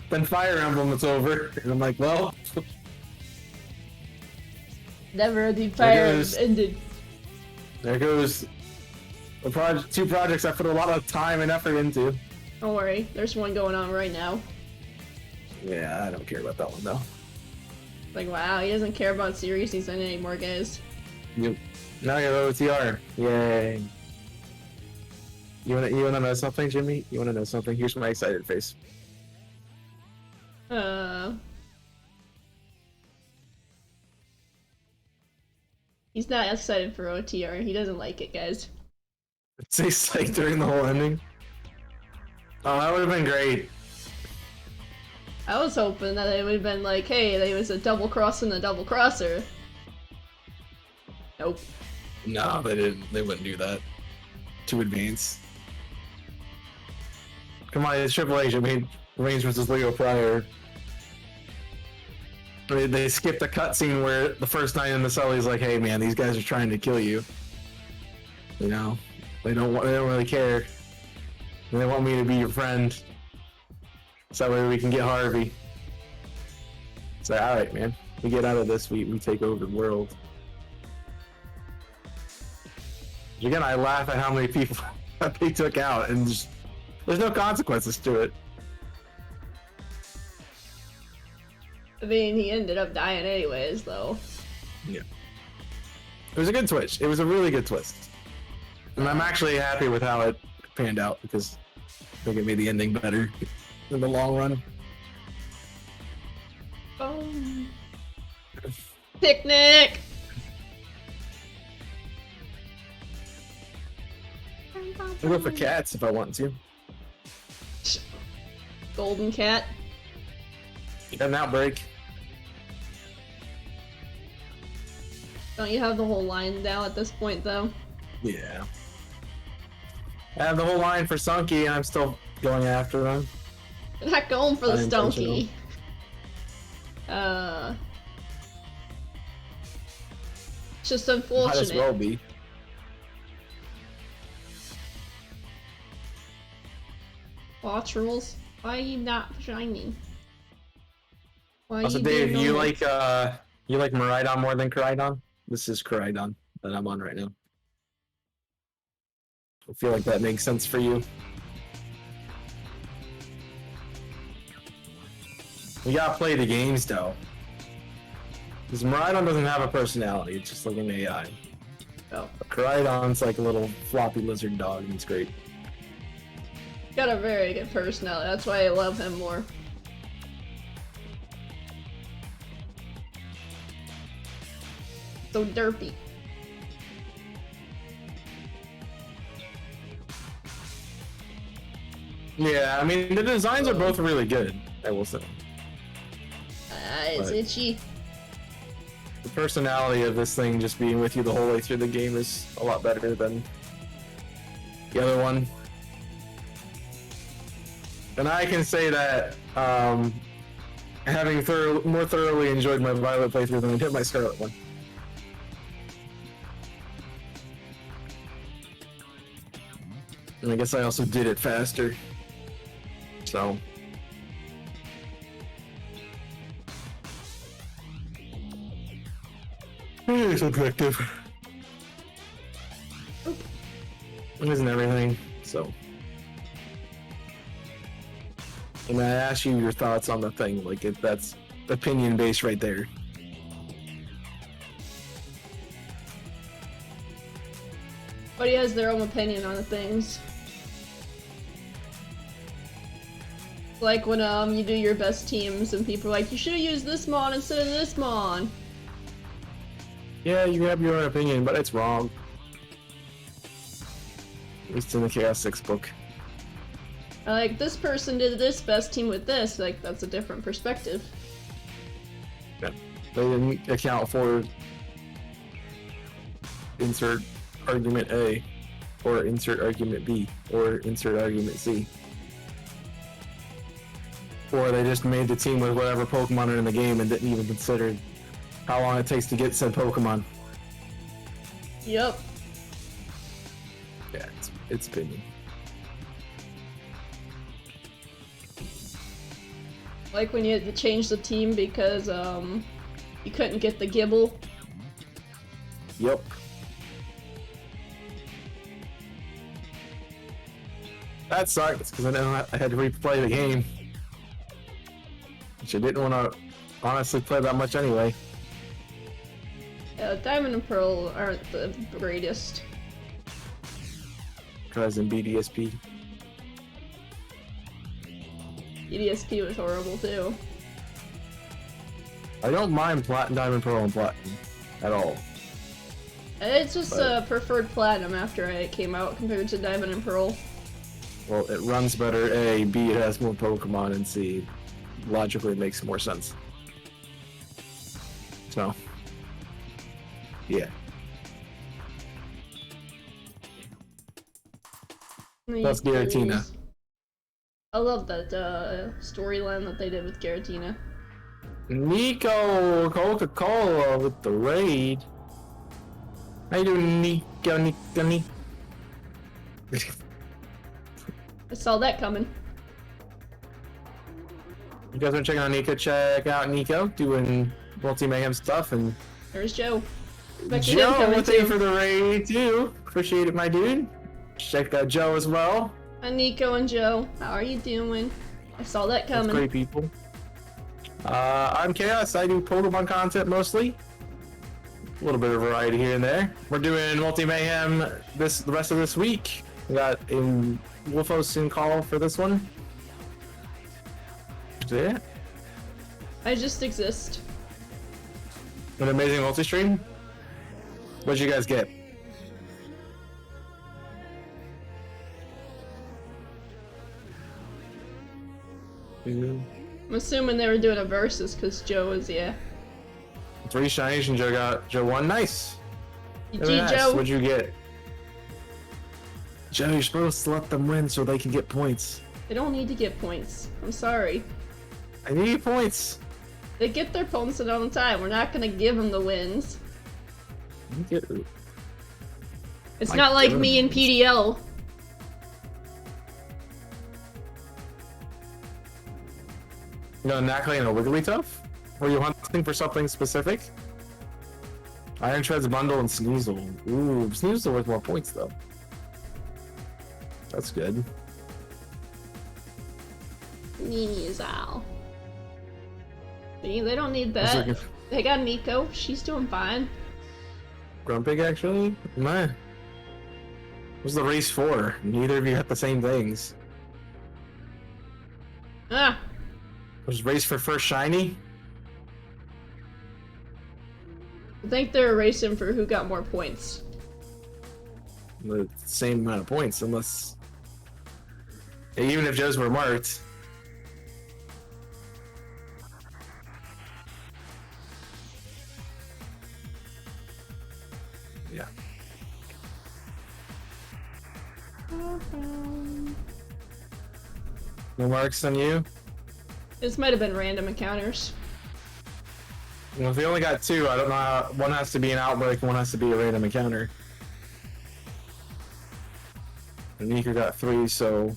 then Fire Emblem is over, and I'm like, well. Never the fire ended. There goes two projects I put a lot of time and effort into. Don't worry, there's one going on right now. Yeah, I don't care about that one though. Like, wow, he doesn't care about series he's in anymore, guys. Yep. Now you're OTR. Yay. You wanna know something, Jimmy? You wanna know something? Here's my excited face. He's not excited for OTR. He doesn't like it, guys. Say psych during the whole ending. Oh, that would have been great. I was hoping that it would have been like, hey, there was a double cross and a double crosser. Nope. No, they didn't. They wouldn't do that. Too advanced. Come on, it's Triple H. I mean, Reigns versus Leo Pryor. They skipped a cutscene where the first night in the cell he's like, hey man, these guys are trying to kill you. You know, they don't really care. And they want me to be your friend. So that way we can get Harvey. So alright, man. We get out of this, we take over the world. Again, I laugh at how many people that they took out, and just, there's no consequences to it. I mean, he ended up dying anyways, though. Yeah. It was a good twist. It was a really good twist. And I'm actually happy with how it panned out, because I think it made the ending better in the long run. Picnic! I'll go for cats if I want to. Golden cat. You got an outbreak. Don't you have the whole line down at this point, though? Yeah. I have the whole line for Sunky, and I'm still going after them. You're not going for the Unintentional. stonky. It's just Might as unfortunate. well be. Watch rules. Why are you not shining? Why are Also, you Dave, being you normal? like Miraidon more than Koraidon? This is Koraidon that I'm on right now. I feel like that makes sense for you. We gotta play the games though. Because Miraidon doesn't have a personality, it's just like an AI. Oh. Koraidon's like a little floppy lizard dog, and it's great. Got a very good personality. That's why I love him more. So derpy. Yeah, I mean, the designs are both really good, I will say. It's But- itchy. The personality of this thing just being with you the whole way through the game is a lot better than the other one. And I can say that, having more thoroughly enjoyed my Violet playthrough than I did my Scarlet one. And I guess I also did it faster. So. It's objective. It isn't everything, so. And I asked you your thoughts on the thing, like if that's opinion based right there. Everybody has their own opinion on the things. Like when you do your best teams and people are like, you should have used this mon instead of this mon. Yeah, you have your own opinion, but it's wrong. At least in the Chaos6ix book. Like, this person did this best team with this, like, that's a different perspective. Yeah. They didn't account for insert argument A, or insert argument B, or insert argument C. Or they just made the team with whatever Pokemon are in the game and didn't even consider how long it takes to get said Pokemon. Yep. Yeah, it's opinion. Like when you had to change the team because, you couldn't get the Gibble. Yep. That sucks, because I had to replay the game. Which I didn't want to honestly play that much anyway. Yeah, Diamond and Pearl aren't the greatest. Because in BDSP. EDSP was horrible too. I don't mind Diamond, Pearl, and Platinum at all. It's just But- preferred Platinum after it came out compared to Diamond and Pearl. Well, it runs better, A, B, it has more Pokemon, and C, logically it makes more sense. So, yeah. That's Giratina. I love that storyline that they did with Giratina. Nico Coca-Cola with the raid. How you doing, Nico? I saw that coming. You guys want to check out Nico? Check out Nico doing multi-mayhem stuff, and There's Joe. Joe, thank you for the raid too. Appreciate it, my dude. Check out Joe as well. Hi, Nico and Joe. How are you doing? I saw that coming. That's great people. I'm Chaos. I do Pokemon content mostly. A little bit of variety here and there. We're doing multi-mayhem the rest of this week. We got a Wolfos in call for this one. So yeah. I just exist. An amazing multi-stream. What'd you guys get? I'm assuming they were doing a versus because Joe was, yeah. 3 shinies and Joe won. Nice. GG, Joe. What'd you get? Joe, you're supposed to let them win so they can get points. They don't need to get points. I'm sorry. I need points. They get their points at all the time. We're not gonna give them the wins. It's not like me and PDL. You know, Knackley and a Wigglytuff? Were you hunting for something specific? Iron Treads Bundle and Sneasel. Ooh, Sneasel worth more points though. That's good. Sneasel. See, they don't need that. They got Nico. She's doing fine. Grumpig actually? Meh. What was the race for? Neither of you had the same things. Ah. Was race for first shiny? I think they're racing for who got more points. The same amount of points, unless... Even if Joe's were marked. Yeah. No marks on you? This might have been random encounters. Well, if we only got 2, I don't know how... One has to be an outbreak and one has to be a random encounter. And Nika got 3, so...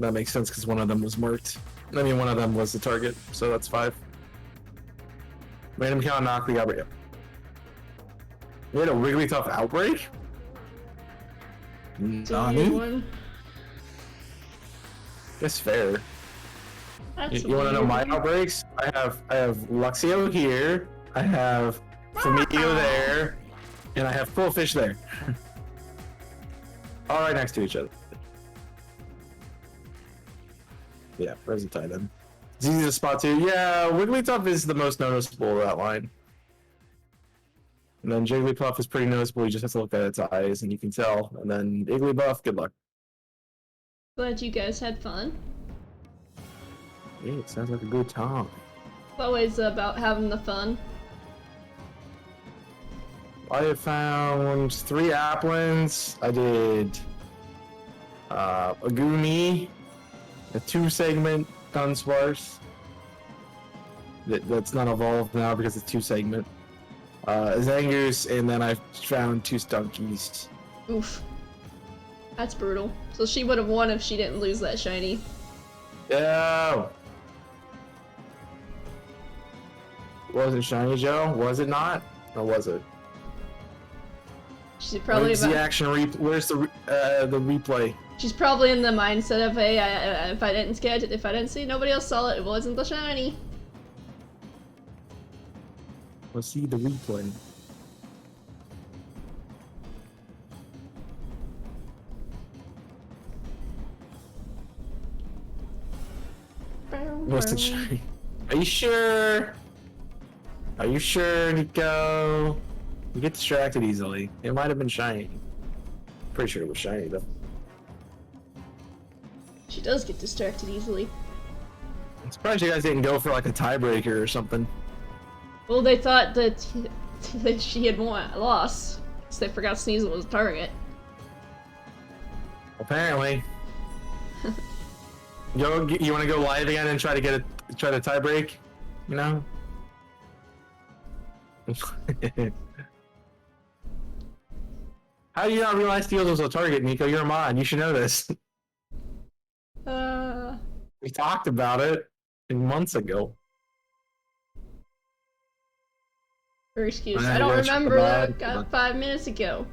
That makes sense because one of them was marked. I mean, one of them was the target, so that's 5. Random encounter knock, we got... We had a Wigglytuff outbreak? Nani? That's fair. You want to know my outbreaks? I have Luxio here, I have Flamingo there, and I have Fullfish there. All right next to each other. Yeah, where's the tight end? It's easy to spot too. Yeah, Wigglytuff is the most noticeable of that line. And then Jigglypuff is pretty noticeable, you just have to look at its eyes and you can tell. And then Igglybuff, good luck. Glad you guys had fun. Yeah, it sounds like a good time. It's always about having the fun. I have found 3 Applins. I did a Goomy, a 2-segment Dunsparce. That's not evolved now because it's 2-segment. Zangoose, and then I found 2 Stunkies. Oof. That's brutal. So she would have won if she didn't lose that shiny. Yeah. Was it shiny, Joe? Was it not? Or was it? She's probably Where's the action where's the replay? She's probably in the mindset of, hey, if I didn't catch it, if I didn't see nobody else saw it, it wasn't the shiny. Let's see the replay. What's the shiny? Are you sure? Are you sure, Nico? You get distracted easily. It might have been shiny. Pretty sure it was shiny though. She does get distracted easily. I'm surprised you guys didn't go for like a tiebreaker or something. Well, they thought that she had lost, so they forgot Sneasel was a target. Apparently. You want to go live again and try to tie break? You know? How do you not realize Steels was a target, Nico? You're a mod. You should know this. We talked about it months ago. Or excuse, I don't remember that. Got 5 minutes ago.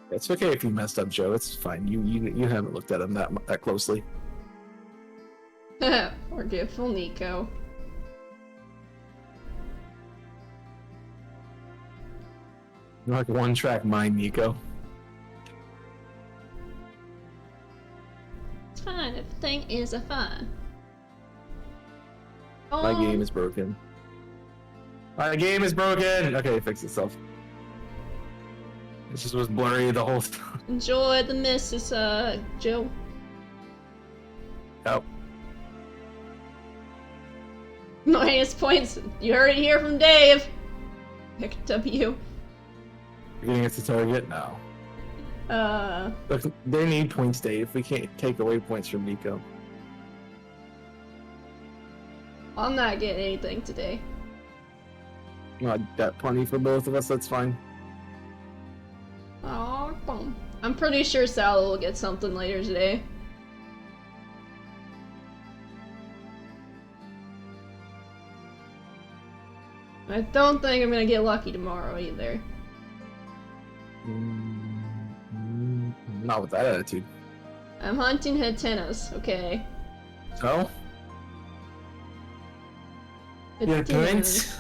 It's okay if you messed up, Joe. It's fine. You haven't looked at him that closely. Forgetful Nico. You're like one-track mind, Nico. It's fine. Everything is a fine. My game is broken. My game is broken! Okay, it fixed itself. It just was blurry the whole time. Enjoy the misses, Joe. Oh. Minus points. You heard it here from Dave. Pick W. You're getting us to target? No. Look, they need points, Dave. We can't take away points from Nico. I'm not getting anything today. Not that plenty for both of us, that's fine. Oh, boom. I'm pretty sure Sal will get something later today. I don't think I'm gonna get lucky tomorrow either. Not with that attitude. I'm hunting Hetanas, okay. So? Yeah, points?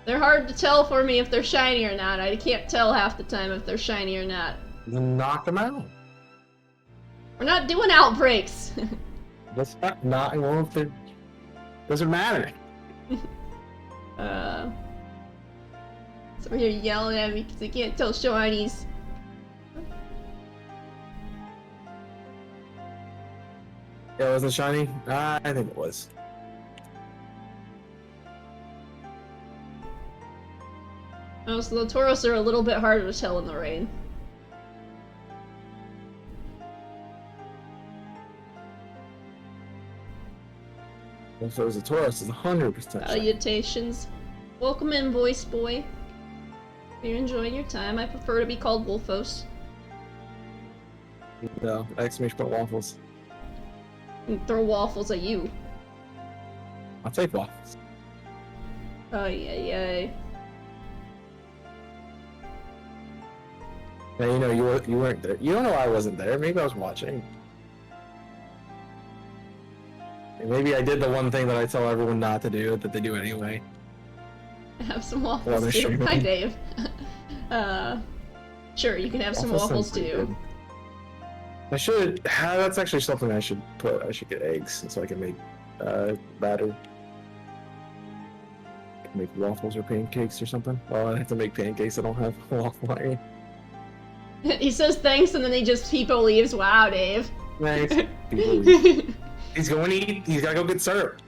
They're hard to tell for me if they're shiny or not. I can't tell half the time if they're shiny or not. Then knock them out. We're not doing outbreaks. That's not well, if they're... Doesn't matter. So you're yelling at me because I can't tell shinies. Yeah, was it shiny? I think it was. Oh, so the Tauros are a little bit harder to tell in the rain. If it was a Tauros, it's 100% shiny. Salutations. Welcome in, voice boy. If you're enjoying your time, I prefer to be called Wolfos. No, exclamation point waffles. And throw waffles at you. I'll take waffles. Oh, yeah. Now, you know, you weren't there. You don't know I wasn't there. Maybe I was watching. Maybe I did the one thing that I tell everyone not to do, that they do anyway. Have some waffles too. Hi, Dave. Sure, you can have some waffles too. I should. That's actually something I should put. I should get eggs so I can make batter. Make waffles or pancakes or something. Well, I have to make pancakes. I don't have waffle iron. He says thanks and then he just people leaves. Wow, Dave. Thanks. People leave. He's going to eat. He's got to go get syrup.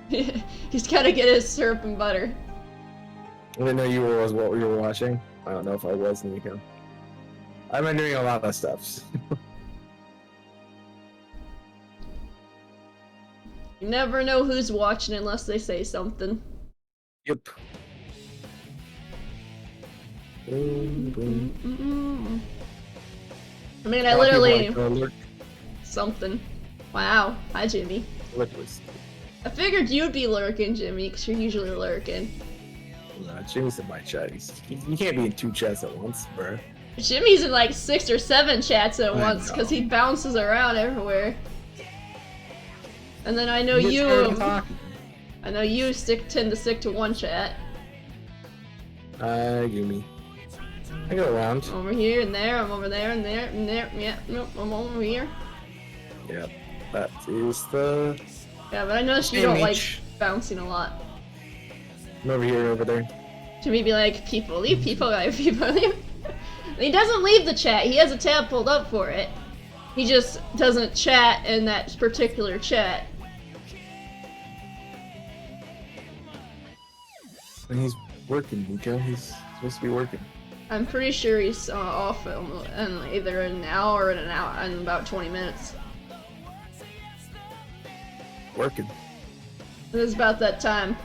He's got to get his syrup and butter. I didn't know you were what you were watching. I don't know if I was, Nico. I've been doing a lot of stuff. You never know who's watching unless they say something. Yep. Boom, boom. I mean, I literally... Something. Wow. Hi, Jimmy. I figured you'd be lurking, Jimmy, because you're usually lurking. Nah, Jimmy's in my chat. You can't be in 2 chats at once, bruh. Jimmy's in like 6 or 7 chats at once, because he bounces around everywhere. And then I know you tend to stick to 1 chat. Yumi. I go around. Over here and there, I'm over there and there and there. Yeah, nope, I'm over here. Yep, that is the... Yeah, but I noticed you don't like bouncing a lot. I'm over here and over there. Jimmy be like, people leave, people leave. He doesn't leave the chat, he has a tab pulled up for it. He just doesn't chat in that particular chat. And he's working, Nico. He's supposed to be working. I'm pretty sure he's off in either an hour or in about 20 minutes. Working. It was about that time.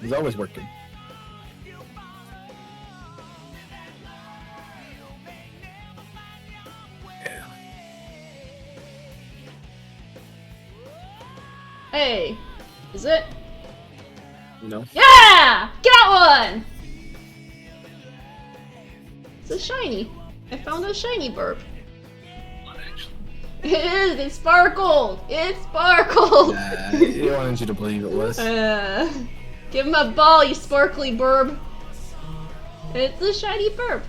He's always working. Hey, is it? No. Yeah! Got one! It's a shiny. I found a shiny burp. What, actually? It is! It sparkled! It sparkled! Nah, I wanted you to believe it was. Give him a ball, you sparkly burb. It's a shiny burp.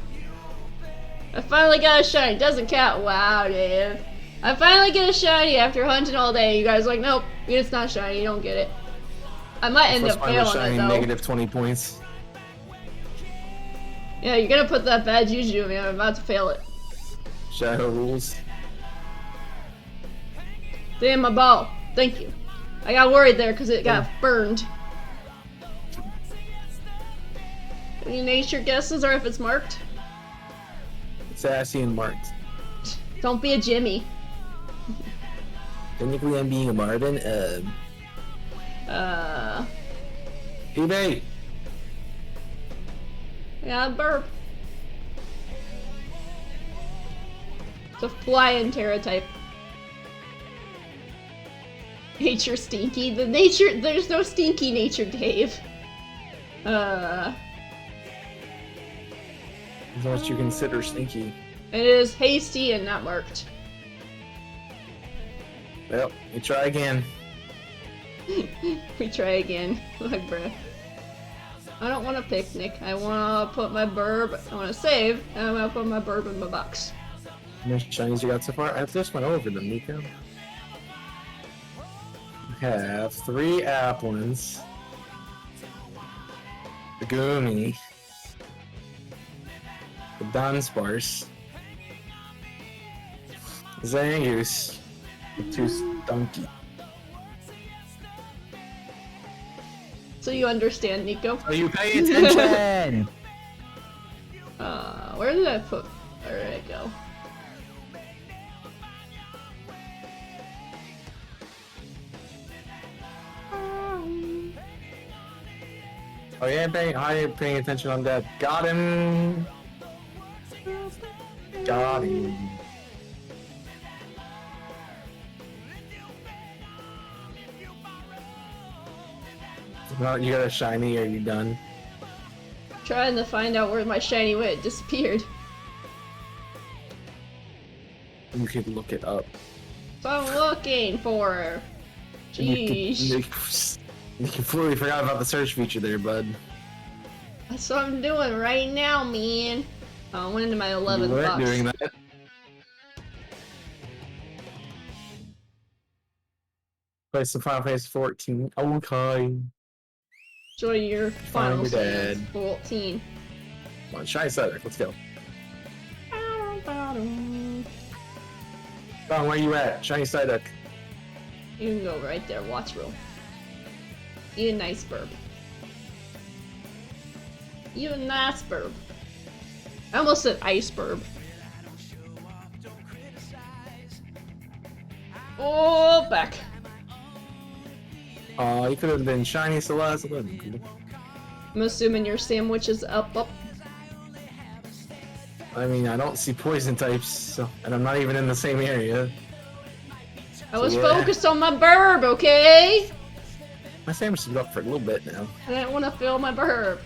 I finally got a shiny. Doesn't count. Wow, Dave. I finally get a shiny after hunting all day. You guys are like, nope, it's not shiny. You don't get it. I might end up failing it though. Negative 20 points. Yeah, you're gonna put that bad juju in me. I'm about to fail it. Shadow rules. Damn, my ball. Thank you. I got worried there because it got burned. Any nature guesses or if it's marked? Sassy and marked. Don't be a Jimmy. Technically, I'm being a Marvin. eBay. Yeah, burp. It's a flying Terra type. Nature stinky. There's no stinky nature, Dave. Is what you consider stinky. It is hasty and not marked. Well, we try again. We try again. Like, bruh. I don't want a picnic. I want to put my burb. I want to save, and I'm gonna put my burb in my box. How many shinies you got so far? I just went over them, Nico. We have 3 Applins. The Goomy. The Dunsparce. Zangoose. The 2 Stunky. So you understand, Nico? So you pay attention! Where did I put... Where did it go? Oh yeah, I ain't paying attention on that. Got him! Got him. Well, you got a shiny, are you done? Trying to find out where my shiny went. It disappeared. You could look it up. So I'm looking for her. Jeez. You completely forgot about the search feature there, bud. That's what I'm doing right now, man. Oh, I went into my 11th You weren't box. doing that. Place the Final Fantasy 14. Okay. Enjoy your final your Fantasy dad. 14. Come on, Chaos6ix, let's go. Don, where you at? Chaos6ix. You can go right there, watch roll. You a nice burb. You a nice burb. I almost said ice burb. Oh, back. You could have been shiny Celeste. I'm assuming your sandwich is up. I mean, I don't see poison types, so, and I'm not even in the same area. I was focused on my burb, okay? My sandwich is up for a little bit now. I didn't want to fail my burb.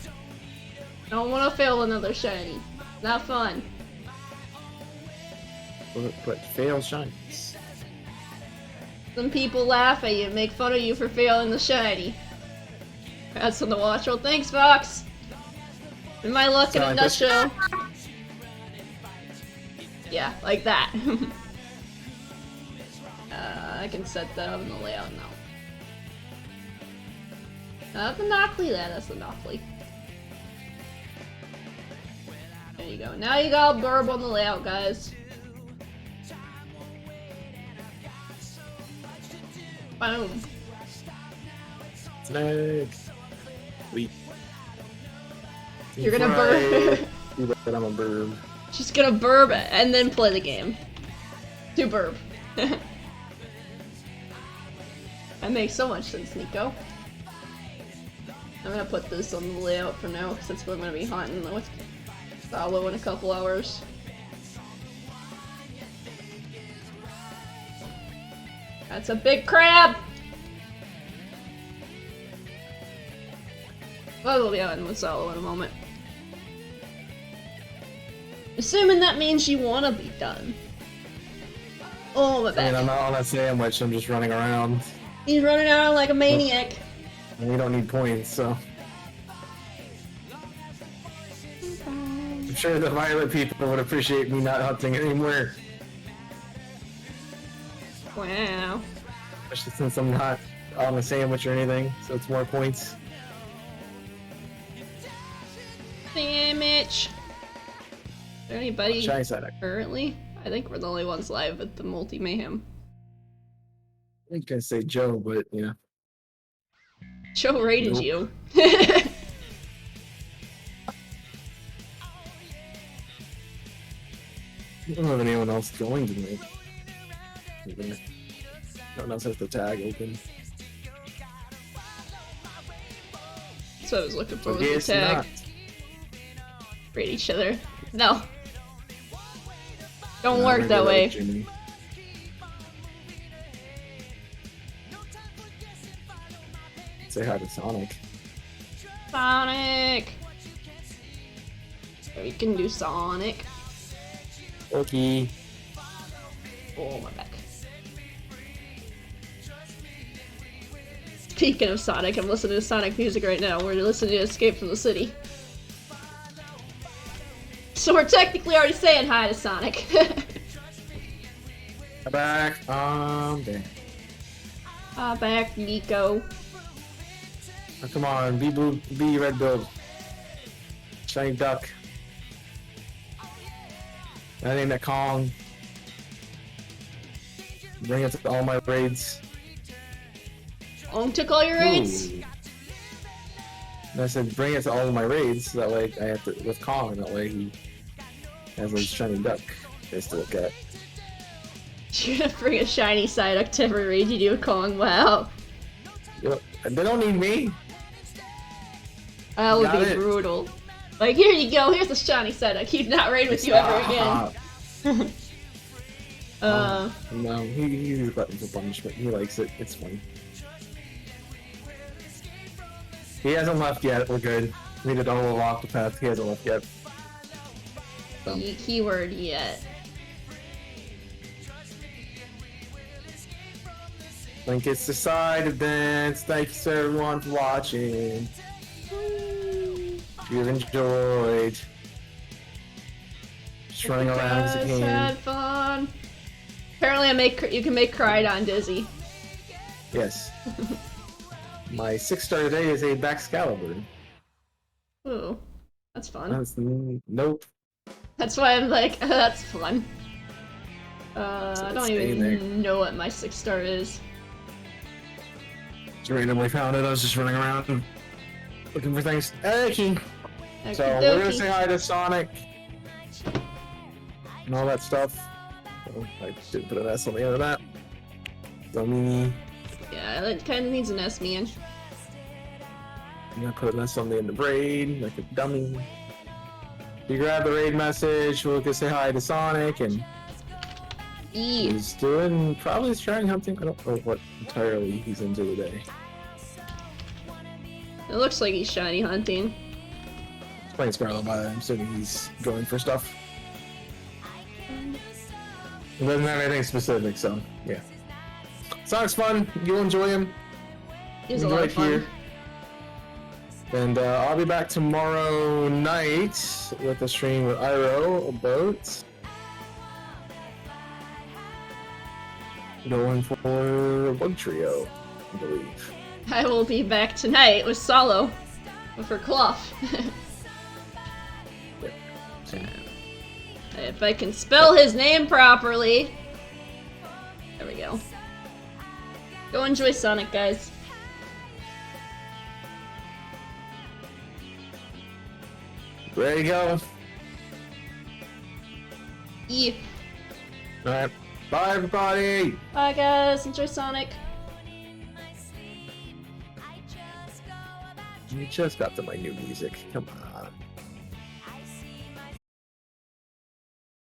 I don't want to fail another shiny. Not fun. But fail shinies. Some people laugh at you and make fun of you for failing the shiny. That's on the watch roll. Thanks, Fox! And my luck in a nutshell. Yeah, like that. I can set that up in the layout now. The Noctly, that's the Noctly. There you go. Now you got a burb on the layout, guys. Boom. Snake. Sweet. You're gonna burb. You bet I'm a burb. She's gonna burb and then play the game. To burb. That makes so much sense, Nico. I'm gonna put this on the layout for now because that's what I'm gonna be hunting with Salo in a couple hours. That's a big crab! Well, we'll be on with Solo in a moment. Assuming that means you want to be done. Oh, my back. I mean, I'm not on that sandwich, I'm just running around. He's running around like a maniac. And we don't need points, so... I'm sure the Violet people would appreciate me not hunting anymore. Wow. Especially since I'm not on a sandwich or anything, so it's more points. Sandwich. Is there anybody Chaos6ix. currently? I think we're the only ones live at the multi Mayhem. I think I say Joe, but yeah. Joe rated Nope. you. I don't have anyone else joined me. No one else has the tag open. That's what I was looking for with Okay, the it's tag. not. Rate each other. No. Don't No, work maybe that way. was Jimmy. Say hi to Sonic. Sonic! We can do Sonic. Okay. Oh, my back. Speaking of Sonic, I'm listening to Sonic music right now. We're listening to Escape from the City. So we're technically already saying hi to Sonic. I'm back. There. Hi back, Nico. Oh, come on, be blue, be red build. Shiny duck. I named that Kong. Bring it to all my raids. Ong took all your raids? Ooh. And I said, bring it to all of my raids, so that way I have to, with Kong, that way he has a shiny duck just to look at. You're gonna bring a shiny Psyduck to every raid you do with Kong, wow. Yep. And they don't need me. That would Got be it. brutal. Like, here you go, here's a shiny Psyduck. He'd not raid with you ever again. No, he's a button for punishment. He likes it. It's funny. He hasn't left yet. We're good. We did all of Octopath. He hasn't left yet. So. Keyword yet. Think it's the side events. Thanks everyone for watching. If you've enjoyed. Just running around as a Guys king. had fun. Apparently, you can make Crydon dizzy. Yes. My 6-star today is a Baxcalibur. Ooh, that's fun. Nope. That's why I'm like, that's fun. I don't staying even know what my 6-star is. Just randomly found it. I was just running around looking for things. Okay. So Okey we're gonna dokey. say hi to Sonic and all that stuff. Oh, I didn't put an S on the end of that. Dummy. Yeah, it kind of needs an S, man. I'm gonna put an S on the end of raid, like a dummy. You grab the raid message, we'll just say hi to Sonic, and E. he's doing probably trying hunting. I don't know what entirely he's into today. It looks like he's shiny hunting. He's playing Scarlet Violet. I'm assuming he's going for stuff. He doesn't have anything specific, so yeah. Sonic's fun. You'll enjoy him. He's a lot of fun. Here. And I'll be back tomorrow night with a stream with Iro about going for a bug trio, I believe. I will be back tonight with Solo. For Clough. So, If I can spell his name properly. There we go. Go enjoy Sonic, guys. there you go. E. Alright. Bye, everybody. Bye, guys. Enjoy Sonic. You just got to my new music. Come on.